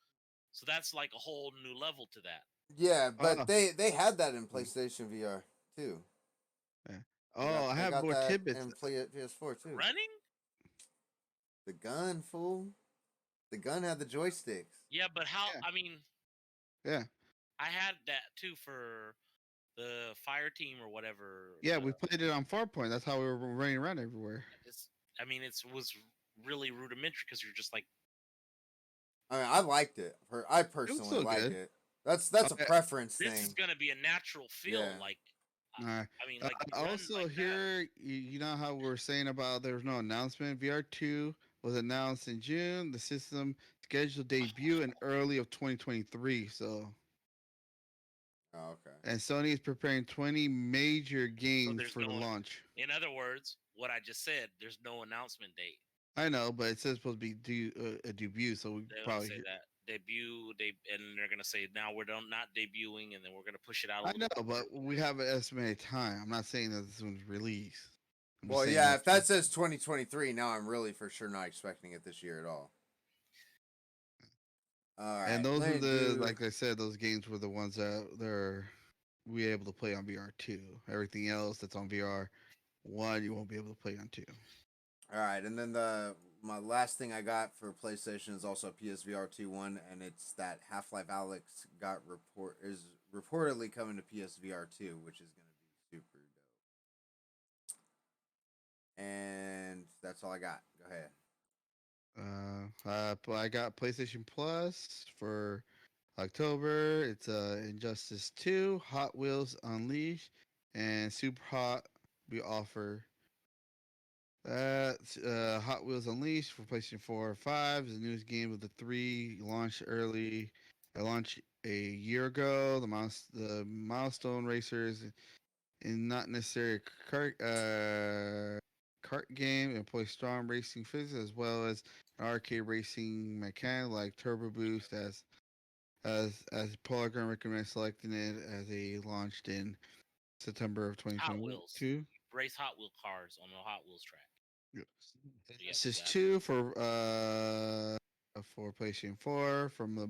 So that's like a whole new level to that. Yeah, but Oh, they had that in PlayStation VR too. yeah. They Oh, I they have got more that tidbits. in PS4 too. Running? The gun, fool. The gun had the joysticks. Yeah, but how? Yeah. I mean, Yeah, I had that too for the fire team or whatever. yeah, we played it on Farpoint. That's how we were running around everywhere. It was really rudimentary because you're just like, I mean, I liked it. I It was personally still like good. it. That's a Okay. preference this thing. is gonna be a natural feel. Yeah. Like, Uh, I mean, like you run also, like that. here, you know how we're saying about there was no announcement. VR2 was announced in June. The system scheduled debut in early of 2023. So, Oh, okay. and Sony is preparing 20 major So games there's for the no. launch. In other words, what I just said, there's no announcement date. I know, but it says supposed to be a debut, so we They're gonna probably. say that debut, and they're gonna say now we're not debuting, and then we're gonna push it out. I know, but we have an estimated time. I'm not saying that this one's released. I'm just Well, saying yeah, if that says 2023, now I'm really for sure not expecting it this year at all. All right. And those are do... like I said, those games were the ones that we able to play on VR2. Everything else that's on VR1, you won't be able to play on 2. All right, and then my last thing I got for PlayStation is also PSVR 2 one, and it's that Half-Life Alyx is reportedly coming to PSVR 2, which is going to be super dope. And that's all I got. Go ahead. I got PlayStation Plus for October. It's Injustice 2, Hot Wheels Unleashed, and Super Hot. We offer Hot Wheels Unleashed for PlayStation 4 or 5 is the newest game of the 3. Launched early. It launched a year ago. The milestone racers, and not necessarily a kart game, employs strong racing physics as well as an arcade racing mechanic like Turbo Boost. As Polygon recommends selecting it as a launched in September of Hot Wheels. 2022. Race Hot Wheel cars on the Hot Wheels track. This is 2 for PlayStation 4 from the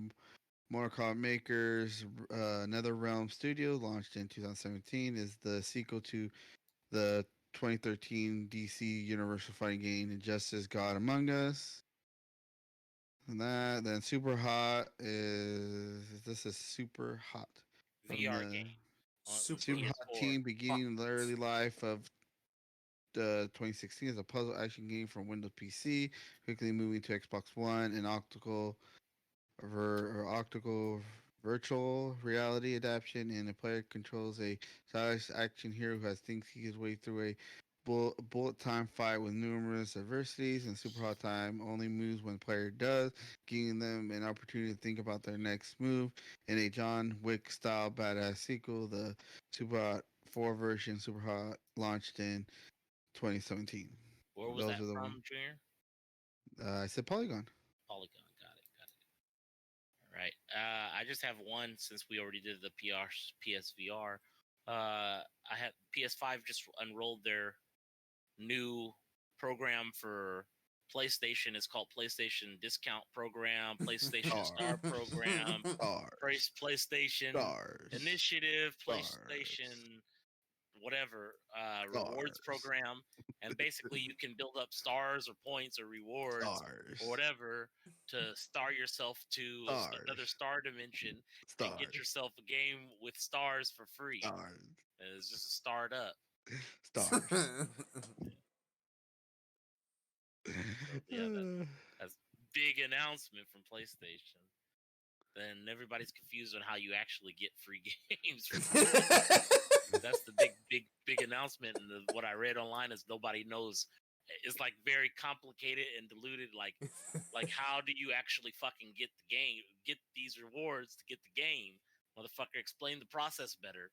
Mortal Kombat makers. NetherRealm Studio, launched in 2017, is the sequel to the 2013 DC Universal Fighting game Injustice: God Among Us. And then Super Hot is Super Hot from VR the game. Super Hot PS4. team beginning the early life of 2016 as a puzzle action game from Windows PC, quickly moving to Xbox One and optical virtual reality adaptation, and the player controls a stylish action hero who has thinks his way through a bullet time fight with numerous adversities, and Super Hot Time only moves when the player does, giving them an opportunity to think about their next move. In a John Wick style badass sequel, the Super Hot 4 version Super Hot launched in 2017. Where was Those that are the from, ones. Junior? I said Polygon. Polygon. Got it. All right. I just have one since we already did the PSVR. I had PS5 just unrolled their new program for PlayStation. It's called PlayStation Discount Program, PlayStation Star Program, PlayStation Stars. Initiative, Stars. PlayStation whatever rewards program, and basically you can build up stars or points or rewards or whatever to star yourself to another star dimension and get yourself a game with stars for free. And it's just a start up. Stars. So, yeah, that's big announcement from PlayStation. Then everybody's confused on how you actually get free games. That's the big announcement. And what I read online is nobody knows. It's like very complicated and diluted. Like how do you actually fucking get the game? Get these rewards to get the game, motherfucker. Explain the process better.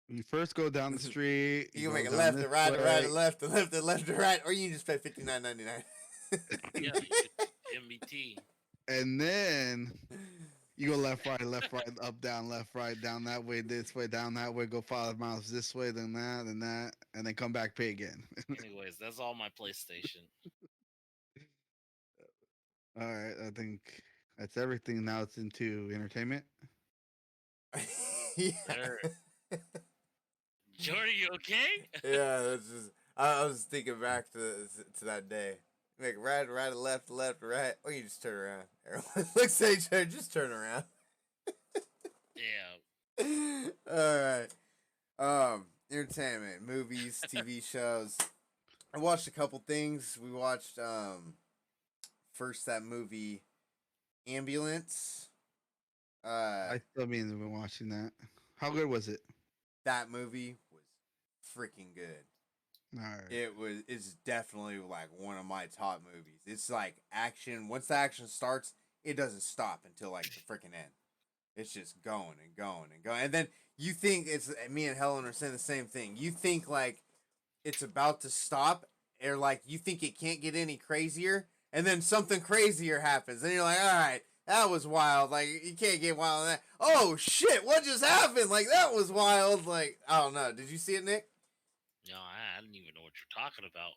You first go down the street. You can make a left, a right, a right, a left, a left, a left, a right, or you can just pay $59.99. Yeah, MBT. And then You go left, right, up, down, left, right, down that way, this way, down that way. Go 5 miles this way, then that, and then come back, pay again. Anyways, that's all my PlayStation. All right, I think that's everything. Now it's into entertainment. Yeah. Sir. Jordy, you okay? Yeah, that's just. I was thinking back to that day. Like right, left, right. Or you just turn around. Everyone looks at each other. Just turn around. Yeah. All right. Entertainment, movies, TV shows. I watched a couple things. We watched first that movie Ambulance. I still mean we've been watching that. How good was it? That movie was freaking good. All right. It's definitely like one of my top movies. It's like action. Once the action starts, it doesn't stop until like the freaking end. It's just going and going and going. And then you think it's me and Helen are saying the same thing. You think like it's about to stop, or like you think it can't get any crazier, and then something crazier happens, and you're like, all right, that was wild. Like you can't get wild on that. Oh shit, what just happened? Like that was wild. Like I don't know. Did you see it, Nick? No, I didn't even know what you're talking about.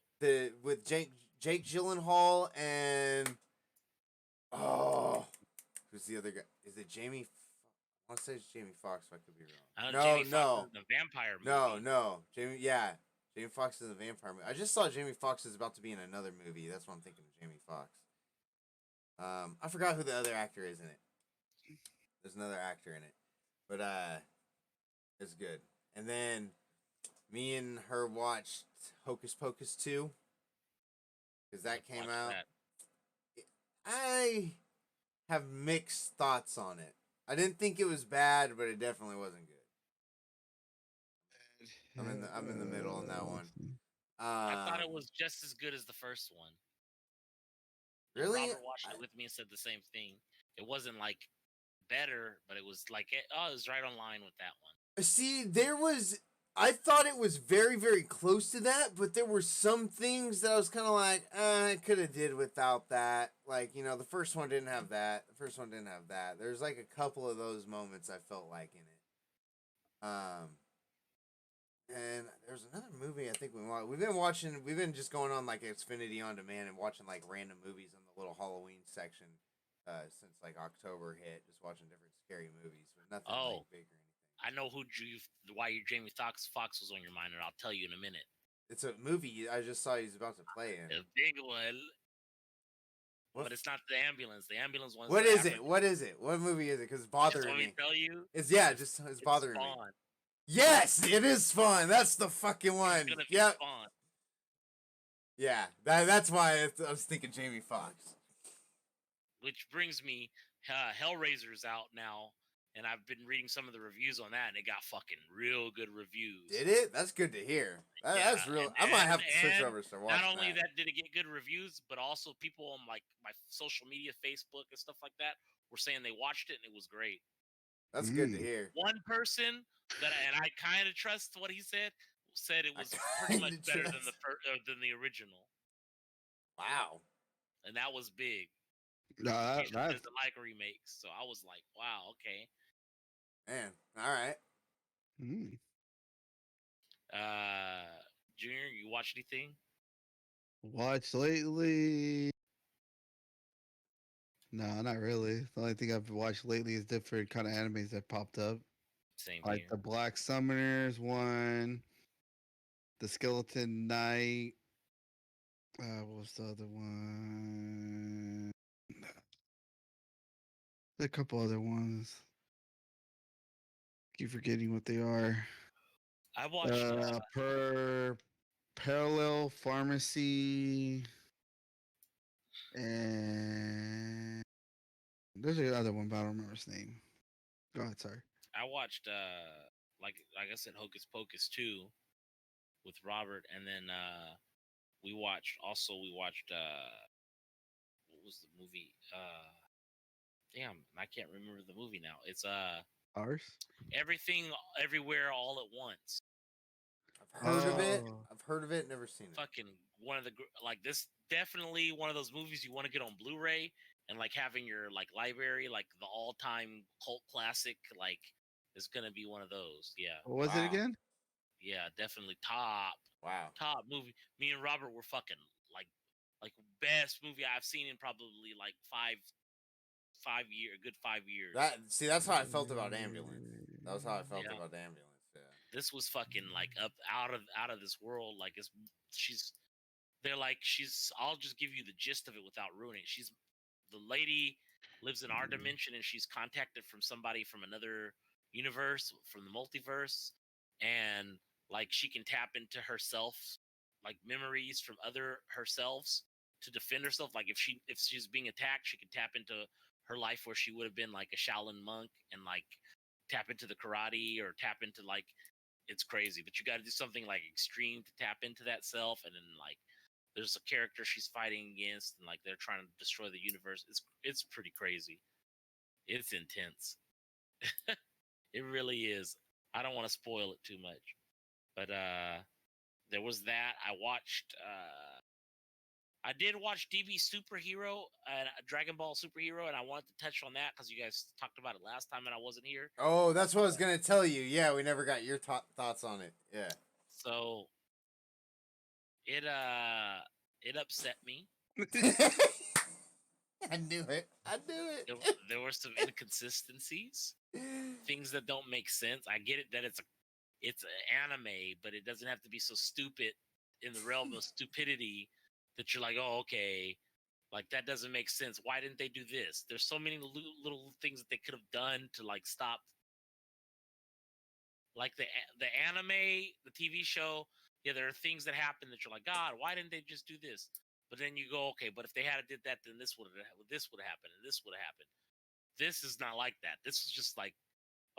With Jake Gyllenhaal and who's the other guy? Is it Jamie? I want to say it's Jamie Foxx. But I could be wrong. Jamie Foxx is the vampire movie. No. Jamie Foxx is a vampire movie. I just saw Jamie Foxx is about to be in another movie. That's what I'm thinking of. Jamie Foxx. I forgot who the other actor is in it. There's another actor in it, but it's good. And then me and her watched Hocus Pocus 2 because that came out. I have mixed thoughts on it. I didn't think it was bad, but it definitely wasn't good. I'm in the middle on that one. I thought it was just as good as the first one. Really? Robert watched it with me and said the same thing. It wasn't like better, but it was like it was right on line with that one. See, I thought it was very, very close to that, but there were some things that I was kind of like, I could have did without that. Like, the first one didn't have that. There's like a couple of those moments I felt like in it. And there's another movie I think we've been just going on like Xfinity On Demand and watching like random movies in the little Halloween section since like October hit, just watching different scary movies, but nothing like big or anything. I know why your Jamie Foxx was on your mind, and I'll tell you in a minute. It's a movie I just saw he's about to play in. A big one. But it's not the ambulance. The ambulance one. What is it? What is it? What movie is it? Because it's bothering me. Tell you? It's bothering me. Yes, it is fun. That's the fucking one. Yep. Yeah, that's why I was thinking Jamie Foxx. Which brings me, Hellraiser's out now, and I've been reading some of the reviews on that, and it got fucking real good reviews. Did it? That's good to hear. That's real. I might have to switch over to watching. Not only that did it get good reviews, but also people on like my social media, Facebook and stuff like that, were saying they watched it and it was great. That's good to hear. One person and I kind of trust what he said it was pretty much better than the original. Wow. And that was big. That doesn't like remakes, so I was like, wow, okay. Man, all right. Junior, you watch anything? Watch lately? No, not really. The only thing I've watched lately is different kind of animes that popped up. Same like here. The Black Summoners one, The Skeleton Knight. What was the other one? A couple other ones. Keep forgetting what they are. I watched Parallel Pharmacy, and there's another one, but I don't remember his name. Go ahead, sorry. I watched like I said, Hocus Pocus 2 with Robert, and then we watched what was the movie? Damn, I can't remember the movie now. It's Ours? Everything Everywhere All at Once. I've heard of it. Oh. I've heard of it, never seen it. Fucking one of the like this definitely one of those movies you want to get on Blu-ray and like having your like library like the all-time cult classic like is gonna be one of those. Yeah, What was it Wow. again? yeah, definitely top Wow. movie. Me and Robert were fucking like best movie I've seen in probably like 5 year, a good 5 years. That's how I felt about Ambulance. That was how I felt Yeah. about Ambulance. Yeah. This was fucking like up out of this world. Like they're like she's. I'll just give you the gist of it without ruining it. The lady lives in our dimension and she's contacted from somebody from another universe, from the multiverse, and like she can tap into herself, like memories from other herselves to defend herself. Like if she's being attacked, she can tap into her life where she would have been like a Shaolin monk and like tap into the karate or tap into like it's crazy. But you got to do something like extreme to tap into that self, and then like there's a character she's fighting against, and like they're trying to destroy the universe. It's pretty crazy. It's intense. It really is. I don't want to spoil it too much, but there was that. I did watch DB Superhero and Dragon Ball Superhero, and I wanted to touch on that because you guys talked about it last time and I wasn't here. Oh, that's what I was gonna tell you. Yeah, we never got your thoughts on it. Yeah. So it upset me. I knew it. I knew There, it. there were some inconsistencies, things that don't make sense. I get it that it's an anime, but it doesn't have to be so stupid in the realm of stupidity that you're like, oh, okay, like that doesn't make sense. Why didn't they do this? There's so many little things that they could have done to like stop, like the anime, the TV show. Yeah, there are things that happen that you're like, God, why didn't they just do this? But then you go, okay, but if they had did that, then this would have happened, and this would have happened. This is not like that. This is just like,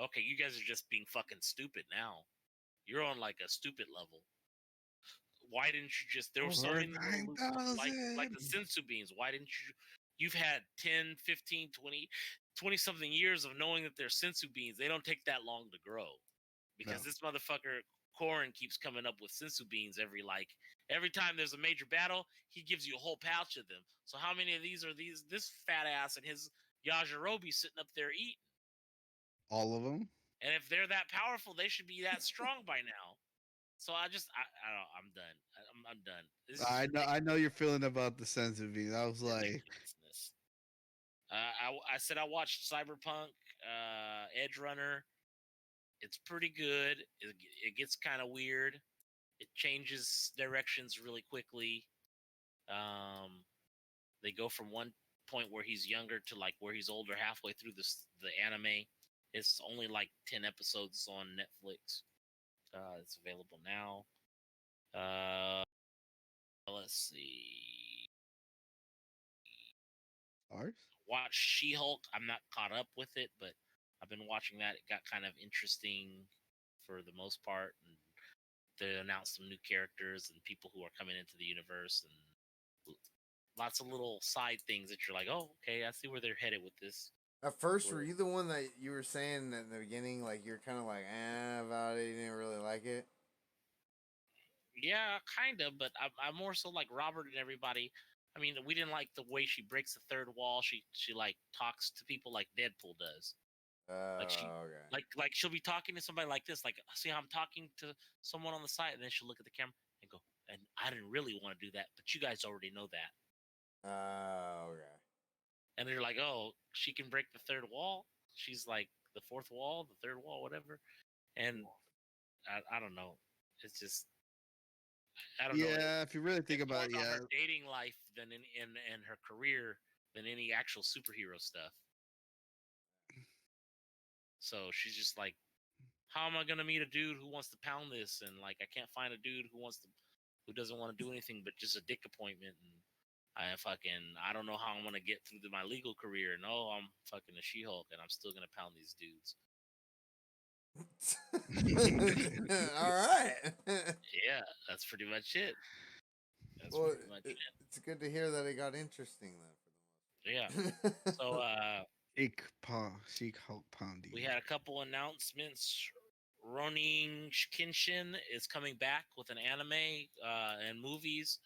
okay, you guys are just being fucking stupid now. You're on like a stupid level. Why didn't you just there were so Over many little like the 9,000. sensu beans. Why didn't you've had 10, 15, 20 something years of knowing that they're sensu beans. They don't take that long to grow. Because No. this motherfucker Korin keeps coming up with sensu beans every time there's a major battle, he gives you a whole pouch of them. So how many of these are this fat ass and his Yajirobe sitting up there eating? All of them. And if they're that powerful, they should be that strong by now. So I don't know. I'm done. I'm done. This is I know your feeling about the sense of being. I was like, ridiculousness. I said I watched Cyberpunk, Edge Runner. It's pretty good. It gets kind of weird. It changes directions really quickly. They go from one point where he's younger to like where he's older halfway through the anime. It's only like 10 episodes on Netflix. It's available now. Let's see. ours? Watch She-Hulk. I'm not caught up with it, but I've been watching that. It got kind of interesting for the most part, and they announced some new characters and people who are coming into the universe, and lots of little side things that you're like, oh, okay, I see where they're headed with this. At first, were you the one that you were saying in the beginning, like you're kind of like about it, you didn't really like it? Yeah, kind of, but I'm more so like Robert and everybody. I mean, we didn't like the way she breaks the third wall. She like talks to people like Deadpool does. Like Okay. like she'll be talking to somebody like this, like see how I'm talking to someone on the side, and then she'll look at the camera and go, and I didn't really want to do that, but you guys already know that. Okay. And they're like, oh, she can break the third wall. She's like the fourth wall, the third wall, whatever. And I don't know. It's just I don't know. Yeah, if you really think It's more about it, about yeah. her dating life than in her career than any actual superhero stuff. So she's just like, how am I gonna meet a dude who wants to pound this? And like, I can't find a dude who doesn't want to do anything but just a dick appointment. And I don't know how I'm gonna get through my legal career. No, I'm fucking a She-Hulk, and I'm still gonna pound these dudes. All right. Yeah, that's pretty much it. That's Well, pretty much it. it's good to hear that it got interesting Yeah. then. So Sheik Hulk Poundy. we had a couple announcements Ronin Kenshin is coming back with an anime and movies.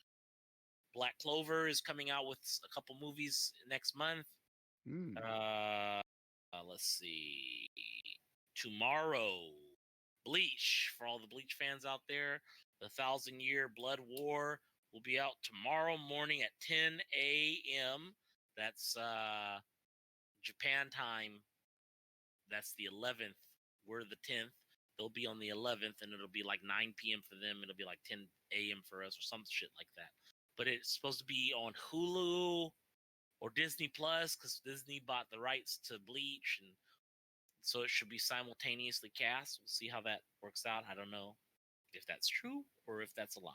Black Clover is coming out with a couple movies next month. Mm. Let's see. Tomorrow, Bleach, for all the Bleach fans out there, the 1,000-Year Blood War will be out tomorrow morning at 10 a.m. That's Japan time. That's the 11th. We're the 10th. They'll be on the 11th, and it'll be like 9 p.m. for them. It'll be like 10 a.m. for us, or some shit like that. But it's supposed to be on Hulu or Disney Plus, because Disney bought the rights to Bleach, and so it should be simultaneously cast. We'll see how that works out. I don't know if that's true or if that's a lie,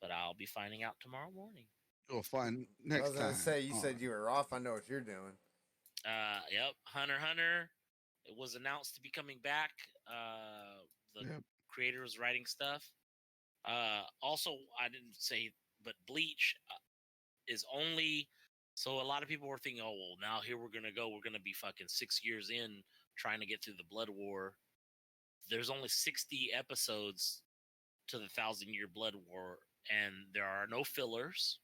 but I'll be finding out tomorrow morning. We'll find I next was gonna time. say you said you were off. I know what you're doing. Yep, Hunter x Hunter. It was announced to be coming back. The Yep. creator was writing stuff. Also, I didn't say, but Bleach is only. So a lot of people were thinking, oh well, now here we're gonna be fucking 6 years in trying to get through the Blood War. There's only 60 episodes to the 1,000-Year Blood War, and there are no fillers.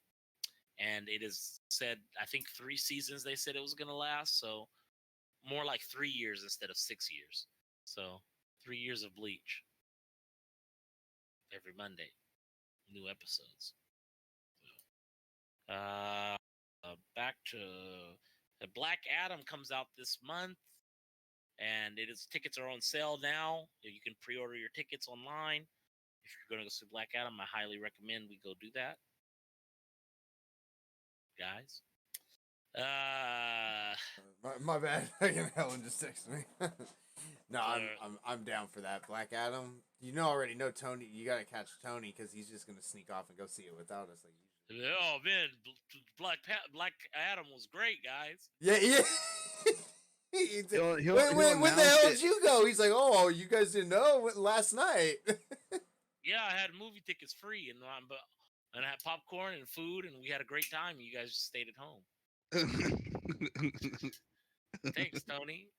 And it is said, I think 3 seasons they said it was gonna last, so more like 3 years instead of 6 years. So 3 years of Bleach every Monday, new episodes. Back to Black Adam comes out this month, and tickets are on sale now. You can pre-order your tickets online. If you're going to go see Black Adam, I highly recommend we go do that, guys. My bad. Helen just texted me. No, I'm down for that. Black Adam. You already know Tony. You gotta catch Tony because he's just gonna sneak off and go see it without us. Like usually. Oh man, Black Adam was great, guys. Yeah. He'll When the announce hell it. did you go? He's like, oh, you guys didn't know last night. Yeah, I had movie tickets free, and I had popcorn and food, and we had a great time. You guys just stayed at home. Thanks, Tony.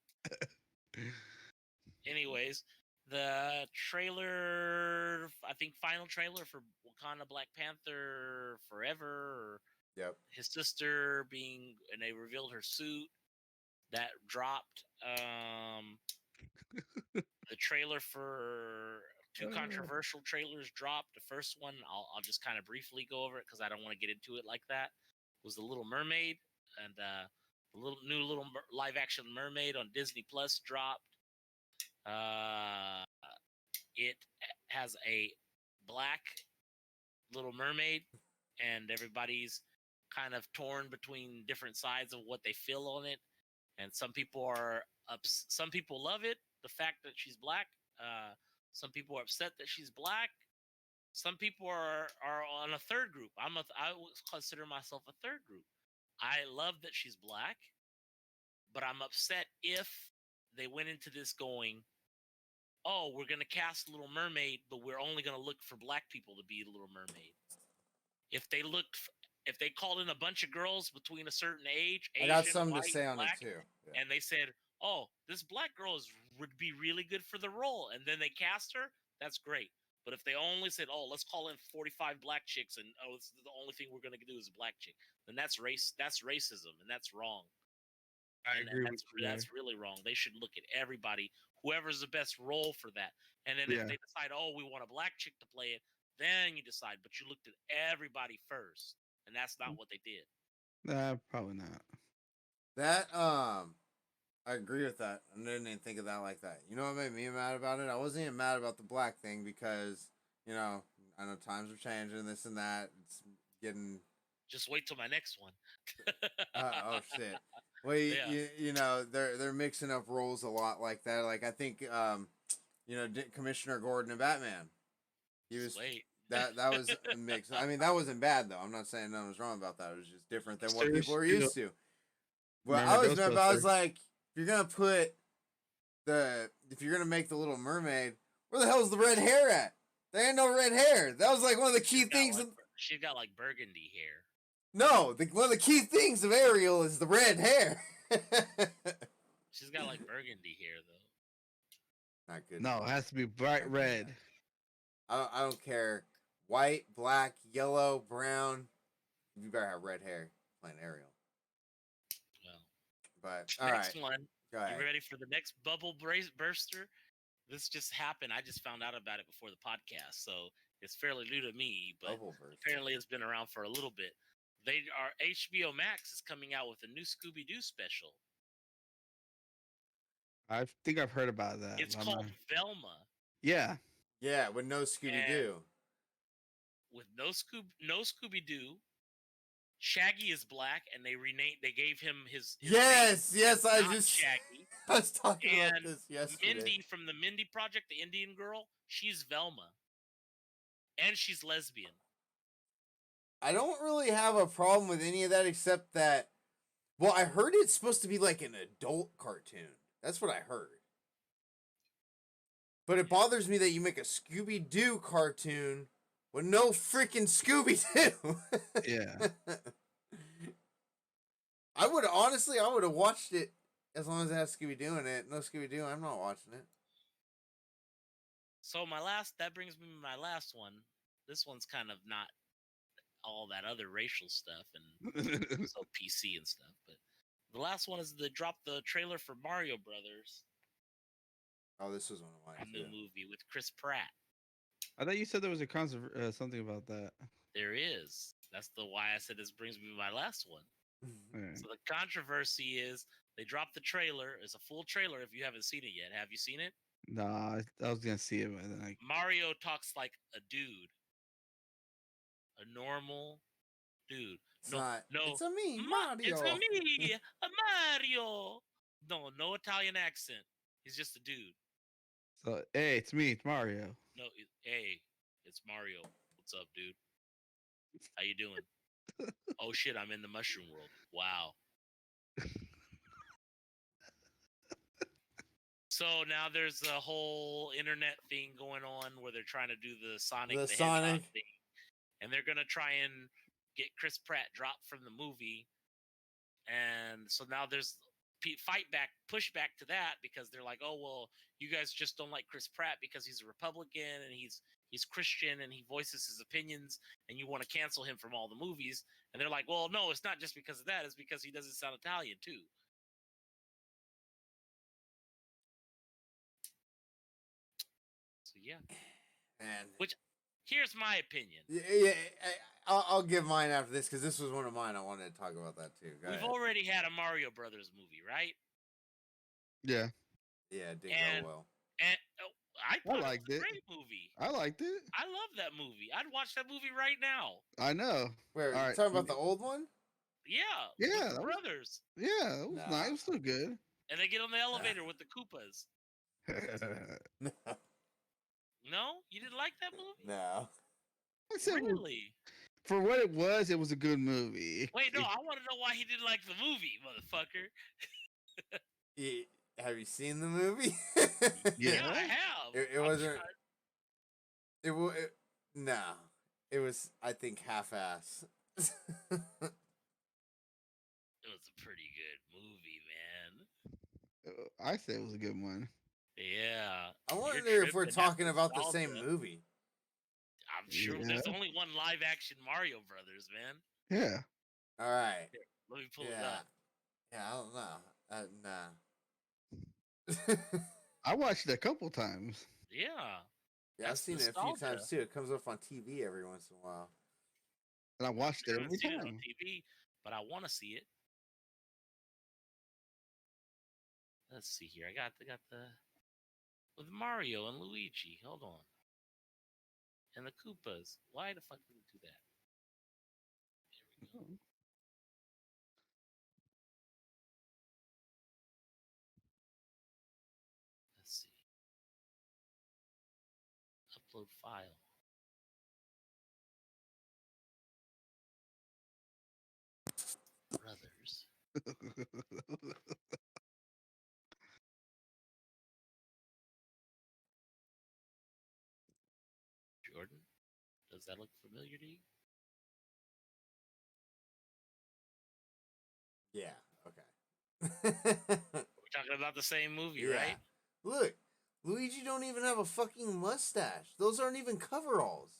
Anyways, the trailer, I think final trailer for Wakanda Black Panther Forever, or Yep. his sister and they revealed her suit, that dropped. The trailer for 2 controversial trailers dropped. The first one, I'll just kind of briefly go over it because I don't want to get into it like that. Was The Little Mermaid, and the new live action Mermaid on Disney Plus dropped. It has a black Little Mermaid, and everybody's kind of torn between different sides of what they feel on it. And some people some people love it, the fact that she's black. Some people are upset that she's black. Some people are on a third group. I would consider myself a third group. I love that she's black, but I'm upset if they went into this going, oh, we're going to cast Little Mermaid, but we're only going to look for black people to be Little Mermaid. If they called in a bunch of girls between a certain age, Asian, I got something white, to say on black, it too. Yeah. and they said, oh, this black girl would be really good for the role, and then they cast her, that's great. But if they only said, oh, let's call in 45 black chicks, and oh, this is the only thing we're going to do is a black chick, then that's racism, and that's wrong. I agree with you. That's really wrong. They should look at everybody, whoever's the best role for that. And then if they decide, oh, we want a black chick to play it, then you decide. But you looked at everybody first, and that's not what they did. Probably not. That I agree with that. I didn't even think of that like that. You know what made me mad about it? I wasn't even mad about the black thing because I know times are changing, this and that. It's getting. Just wait till my next one. Oh shit. Well, you know they're mixing up roles a lot like that. Like I think Commissioner Gordon and Batman. He was that was a mix. I mean that wasn't bad though. I'm not saying nothing was wrong about that. It was just different than what people are used to. Well, I was like, if you're gonna make the Little Mermaid, where the hell's the red hair at? There ain't no red hair. That was like one of the key things. She got like burgundy hair. No, one of the key things of Ariel is the red hair. She's got like burgundy hair Not good. No, it has to be bright Not good red. enough. I don't care. White, black, yellow, brown. You better have red hair. Playing Ariel. Well, But all next right. one. Go ahead. You ready for the next bubble burster? This just happened. I just found out about it before the podcast, so it's fairly new to me. But Bubble burst. apparently, it's been around for a little bit. HBO Max is coming out with a new Scooby Doo special. I think I've heard about that. It's called Velma. Yeah. Yeah, with no Scooby Doo. With no Scooby Doo. Shaggy is black, and they gave him his Yes, name. yes, I Not just Shaggy. I was talking about And this yesterday. Mindy from the Mindy Project, the Indian girl, she's Velma. And she's lesbian. I don't really have a problem with any of that except that, well, I heard it's supposed to be like an adult cartoon. That's what I heard. But it bothers me that you make a Scooby-Doo cartoon with no freaking Scooby-Doo. Yeah. I would have watched it as long as it has Scooby-Doo in it. No Scooby-Doo, I'm not watching it. So that brings me to my last one. This one's kind of not all that other racial stuff and so PC and stuff, but the last one is they dropped the trailer for Mario Brothers. Oh, this was one of mine A new too. movie with Chris Pratt. I thought you said there was a something about that. There is. That's why I said this brings me to my last one. Right. So the controversy is they dropped the trailer. It's a full trailer if you haven't seen it yet. Have you seen it? Nah, I was gonna see it, but then Mario talks like a dude. A normal dude. It's a me, It's Mario. a me, a Mario. No Italian accent. He's just a dude. So hey, it's me, it's Mario. No, hey, it's Mario. What's up, dude? How you doing? Oh shit, I'm in the mushroom world. Wow. So now there's a whole internet thing going on where they're trying to do the Sonic the Hedgehog thing, and they're gonna try and get Chris Pratt dropped from the movie. And so now there's pushback to that because they're like, oh well, you guys just don't like Chris Pratt because he's a Republican and he's Christian and he voices his opinions, and you want to cancel him from all the movies. And they're like, well, no, it's not just because of that; it's because he doesn't sound Italian too. So yeah, And which here's my opinion. yeah, I'll give mine after this because this was one of mine. I wanted to talk about that too. We've already had a Mario Brothers movie, right? Yeah. Yeah, it did go well. And I thought liked it was it. a great movie. I liked it. I love that movie. I'd watch that movie right now. I know. Where All you right. talking about the old one? Yeah. Yeah, With the that was- brothers. Yeah, it was Nah. nice. It was still good. And they get on the elevator with the Koopas. No, No? You didn't like that movie? no. I said Really? for what it was a good movie. Wait, no, I want to know why he didn't like the movie, motherfucker. Have you seen the movie? Yeah, I have. It I'm wasn't. sure No, it was. I think half-ass. It was a pretty good movie, man. I said it was a good one. Yeah. I You're wonder if we're tripping. That's talking about the same nostalgia. movie. I'm sure Yeah. there's only one live action Mario Brothers, man. Yeah. All right. Here, let me pull it Yeah. up. Yeah, I don't know. Nah. I watched it a couple times. Yeah. Yeah, I've That's seen it a few nostalgia. times too. It comes up on TV every once in a while. And I watched I it haven't every seen it on time. TV, but I want to see it. Let's see here. I got the with Mario and Luigi. Hold on. And the Koopas. Why the fuck did it do that? There we go. Let's see. Upload file. Brothers. Jordan, does that look familiar to you? Yeah. Okay. We're talking about the same movie, Yeah. right? Look, Luigi don't even have a fucking mustache. Those aren't even coveralls.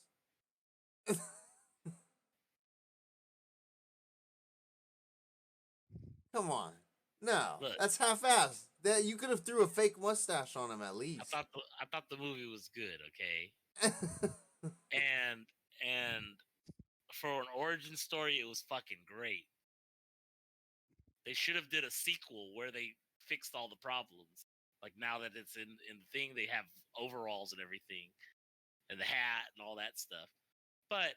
Come on. No, Look, that's half-assed. That you could have threw a fake mustache on him at least. I thought the movie was good, okay? And and for an origin story, it was fucking great. They should have did a sequel where they fixed all the problems. Like now that it's in the thing, they have overalls and everything, and the hat and all that stuff. But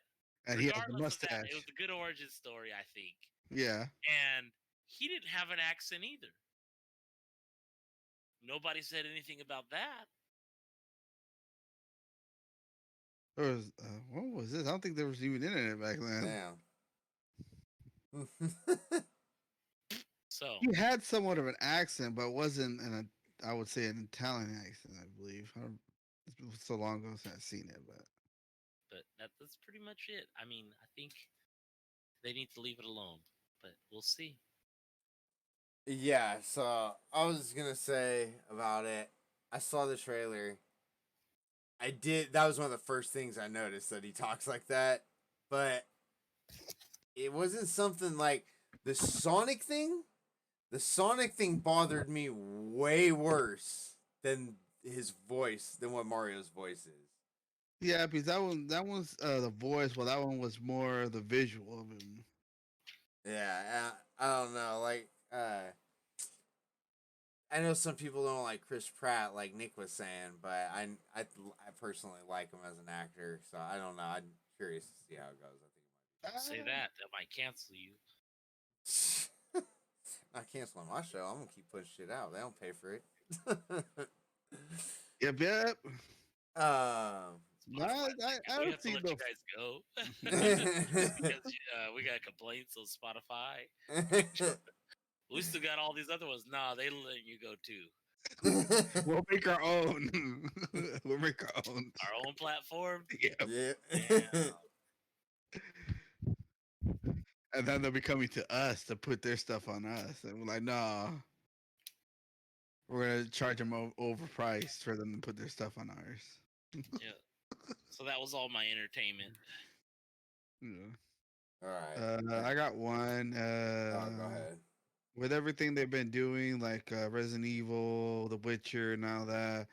And he has a regardless of that, it was mustache. a good origin story, I think. Yeah. And he didn't have an accent either. Nobody said anything about that. There was what was this? I don't think there was even internet back then. Damn. So He had somewhat of an accent, but wasn't I would say an Italian accent, I believe. It's been so long ago since I've seen it, but that's pretty much it. I mean, I think they need to leave it alone, but we'll see. Yeah, so I was gonna say about it. I saw the trailer. I did. That was one of the first things I noticed that he talks like that, but it wasn't something like the Sonic thing. The Sonic thing bothered me way worse than his voice, than what Mario's voice is. yeah, because that one's the voice, while that one was more the visual of him. Yeah, I don't know. Like, I know some people don't like Chris Pratt, like Nick was saying, but I personally like him as an actor, so I don't know. I'm curious to see how it goes. Say that might cancel you. I think not canceling my show. I'm gonna keep putting shit out. They don't pay for it. Yep. No, Spotify, I we don't have to see let no. you guys go because we got complaints on Spotify. We still got all these other ones. Nah, they let you go too. We'll make our own. We'll make our own. Our own platform. Yeah. Yeah. Damn. And then they'll be coming to us to put their stuff on us, and we're like, nah, we're gonna charge them overpriced for them to put their stuff on ours. Yeah. So that was all my entertainment. Yeah. All right. I got one. Oh, go ahead. With everything they've been doing, like Resident Evil, The Witcher, and all that,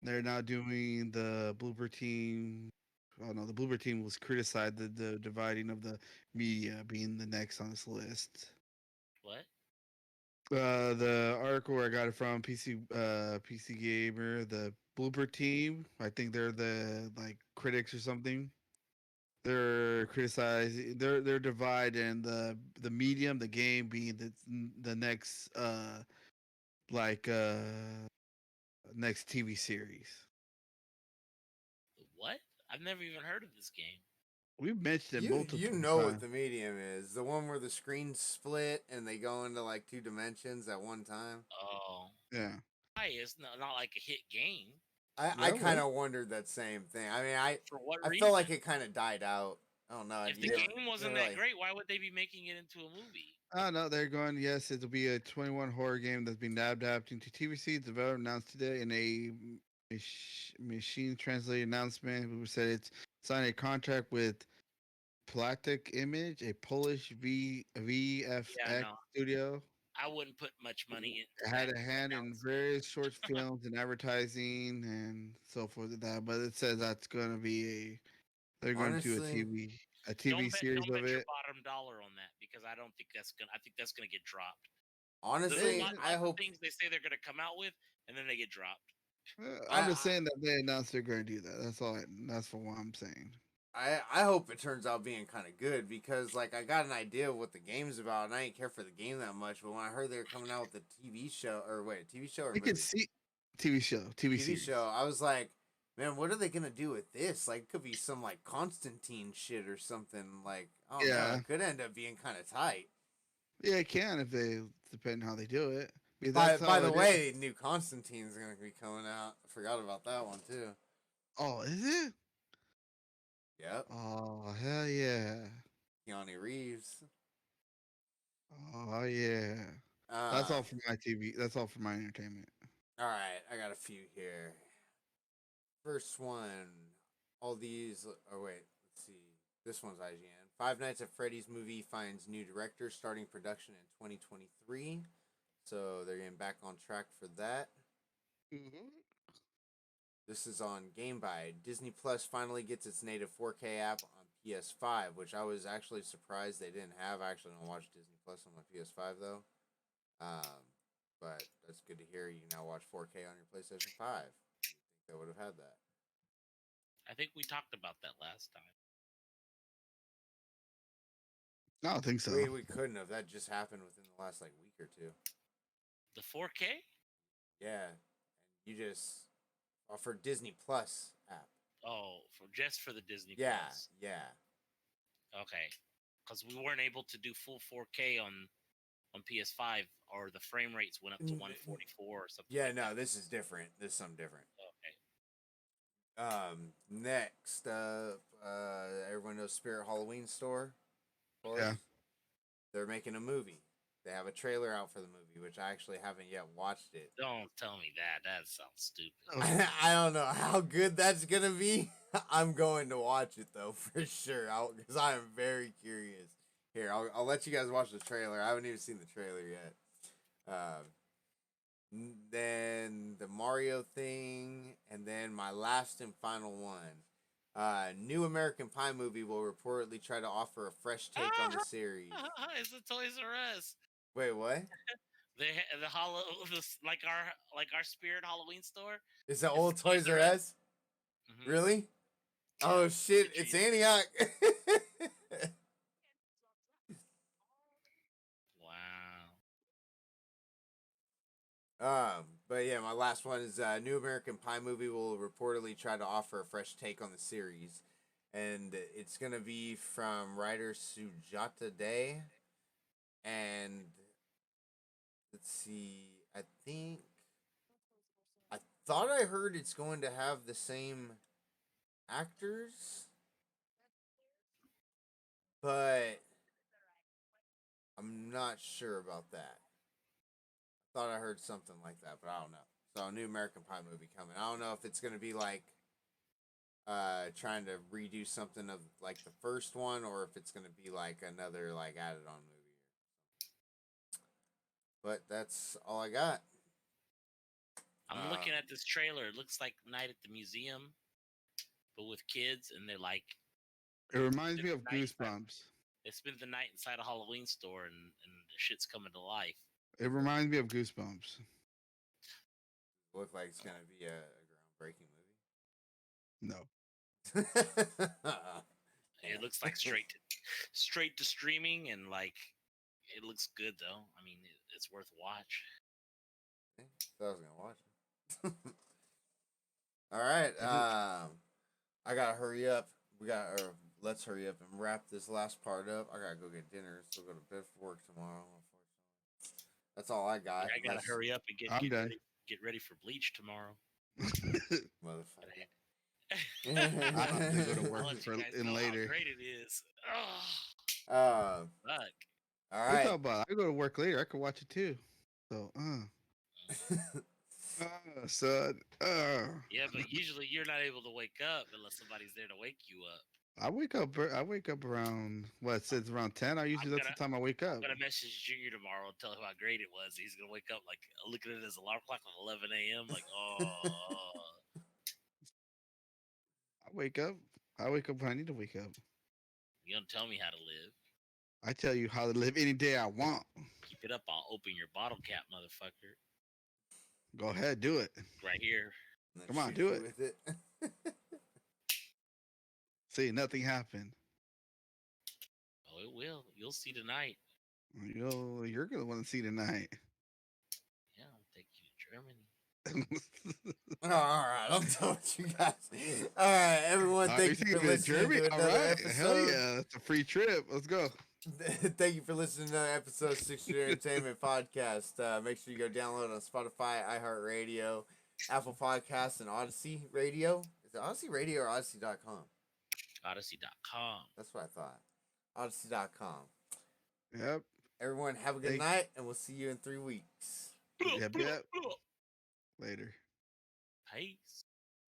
they're now doing the Blooper Team. Oh no, the Blooper Team was criticized the dividing of the media being the next on this list. What? The article where I got it from PC Gamer, the Blooper Team. I think they're the like critics or something. They're criticizing. They're dividing the medium, the game being the next like next TV series. What? I've never even heard of this game. We've mentioned it You multiple know what times. the medium is? The one where the screen's split and they go into like two dimensions at one time. Oh, Yeah. why? It's not like a hit game. I Yeah, kind well, of wondered that same thing. I mean, For what I felt reason? like it kind of died out. I don't know. If You the never, game wasn't that great, why would they be making it into a movie? I know they're going. Yes, it'll be a 21 horror game that's been adapted into TV series. Developed announced today in a machine translated announcement. We said it's signed a contract with Platic Image, a Polish Yeah, VFX no, studio. I wouldn't put much money into Had that a hand in announcement. various short films and advertising and so forth and that, but it says that's going to be they're going to do honestly, a TV series Don't of bet your it. bottom dollar on that because I don't think that's gonna. I think that's gonna get dropped. There's honestly, I lots of hope things they say they're gonna come out with, and then they get dropped. I'm just I saying that they announced they're going to do that. That's all. That's for what I'm saying. I hope it turns out being kind of good because like I got an idea of what the game's about and I didn't care for the game that much. But when I heard they were coming out with the TV show or wait, TV show or We can movie? see TV show, TV TV series. show. I was like, man, what are they gonna do with this? Like, it could be some like Constantine shit or something. Like, I don't know. Yeah, It could end up being kind of tight. yeah, it can if they depending how they do it. Because that's By how the it is. way, new Constantine's gonna be coming out. I forgot about that one too. Oh, is it? Yep, Oh, hell yeah! Keanu Reeves. Oh yeah! That's Uh, all for my TV. That's all for my entertainment. all right, I got a few here. first one. All these. Oh wait, let's see. This one's IGN. Five Nights at Freddy's movie finds new director, starting production in 2023. So they're getting back on track for that. Mm-hmm. This is on GameBuy. Disney Plus finally gets its native 4K app on PS5, which I was actually surprised they didn't have. I actually don't watch Disney Plus on my PS5 though. But that's good to hear. You can now watch 4K on your PlayStation 5. You think they would have had that? I think we talked about that last time. I don't think so. We couldn't have. That just happened within the last like week or two. The 4K? Yeah, and you just for Disney Plus app. Oh, just for the Disney Yeah, Plus. yeah. Okay, because we weren't able to do full 4K on PS5, or the frame rates went up to 144 or something. Yeah, like no, that. this is different. This is something different. Okay. Next up, everyone knows Spirit Halloween Store. Of course. Yeah. They're making a movie. They have a trailer out for the movie, which I actually haven't yet watched it. Don't tell me that. That sounds stupid. I don't know how good that's gonna be. I'm going to watch it though for sure, because I am very curious. Here, I'll let you guys watch the trailer. I haven't even seen the trailer yet. Then the Mario thing, and then my last and final one. New American Pie movie will reportedly try to offer a fresh take on the series. It's the Toys R Us. Wait, what? Like our Spirit Halloween store. Is that old Toys R Us? Mm-hmm. Really? Oh shit! It's Antioch. Wow. But yeah, my last one is New American Pie movie will reportedly try to offer a fresh take on the series, and it's gonna be from writer Sujata Day, and let's see, I thought I heard it's going to have the same actors, but I'm not sure about that. I thought I heard something like that, but I don't know. So a new American Pie movie coming. I don't know if it's gonna be like trying to redo something of like the first one, or if it's gonna be like another like added on movie. But that's all I got. I'm looking at this trailer. It looks like Night at the Museum, but with kids, and they're like. It reminds me of Goosebumps. They spend the night inside a Halloween store, and the shit's coming to life. It reminds me of Goosebumps. Look like it's gonna be a groundbreaking No. movie. It looks like straight to streaming, and like it looks good though. I mean, it's worth a watch. So I was gonna watch it. All right. I gotta hurry up. Let's hurry up and wrap this last part up. I gotta go get dinner. Still go to bed for work tomorrow. Unfortunately, that's all I got. I gotta hurry up and get ready for Bleach tomorrow. Motherfucker. I have to go to work later. How great it is. Fuck. All right. Talk about it. I go to work later. I could watch it too. So, son. Yeah, but usually you're not able to wake up unless somebody's there to wake you up. I wake up around it's around 10. That's the time I wake up. I'm gonna message Junior tomorrow and tell him how great it was. He's gonna wake up like looking at his alarm clock like 11 a.m. Like, oh. I wake up when I need to wake up. You don't tell me how to live. I tell you how to live any day I want. Keep it up. I'll open your bottle cap, motherfucker. Go ahead, do it. Right here. Come on, do it. With it. See, nothing happened. Oh, it will. You'll see tonight. You're gonna want to see tonight. Yeah, I'll take you to Germany. All right, I'm done with you guys. All right, everyone, thank you for listening to another episode. Hell yeah, it's a free trip. Let's go. Thank you for listening to another episode of 60 Entertainment Podcast. Make sure you go download on Spotify, iHeartRadio, Apple Podcasts, and Odyssey Radio. Is it Odyssey Radio or Odyssey.com? Odyssey.com. That's what I thought. Odyssey.com. Yep. Everyone, have a good night, and we'll see you in 3 weeks. Yep. Later. Peace.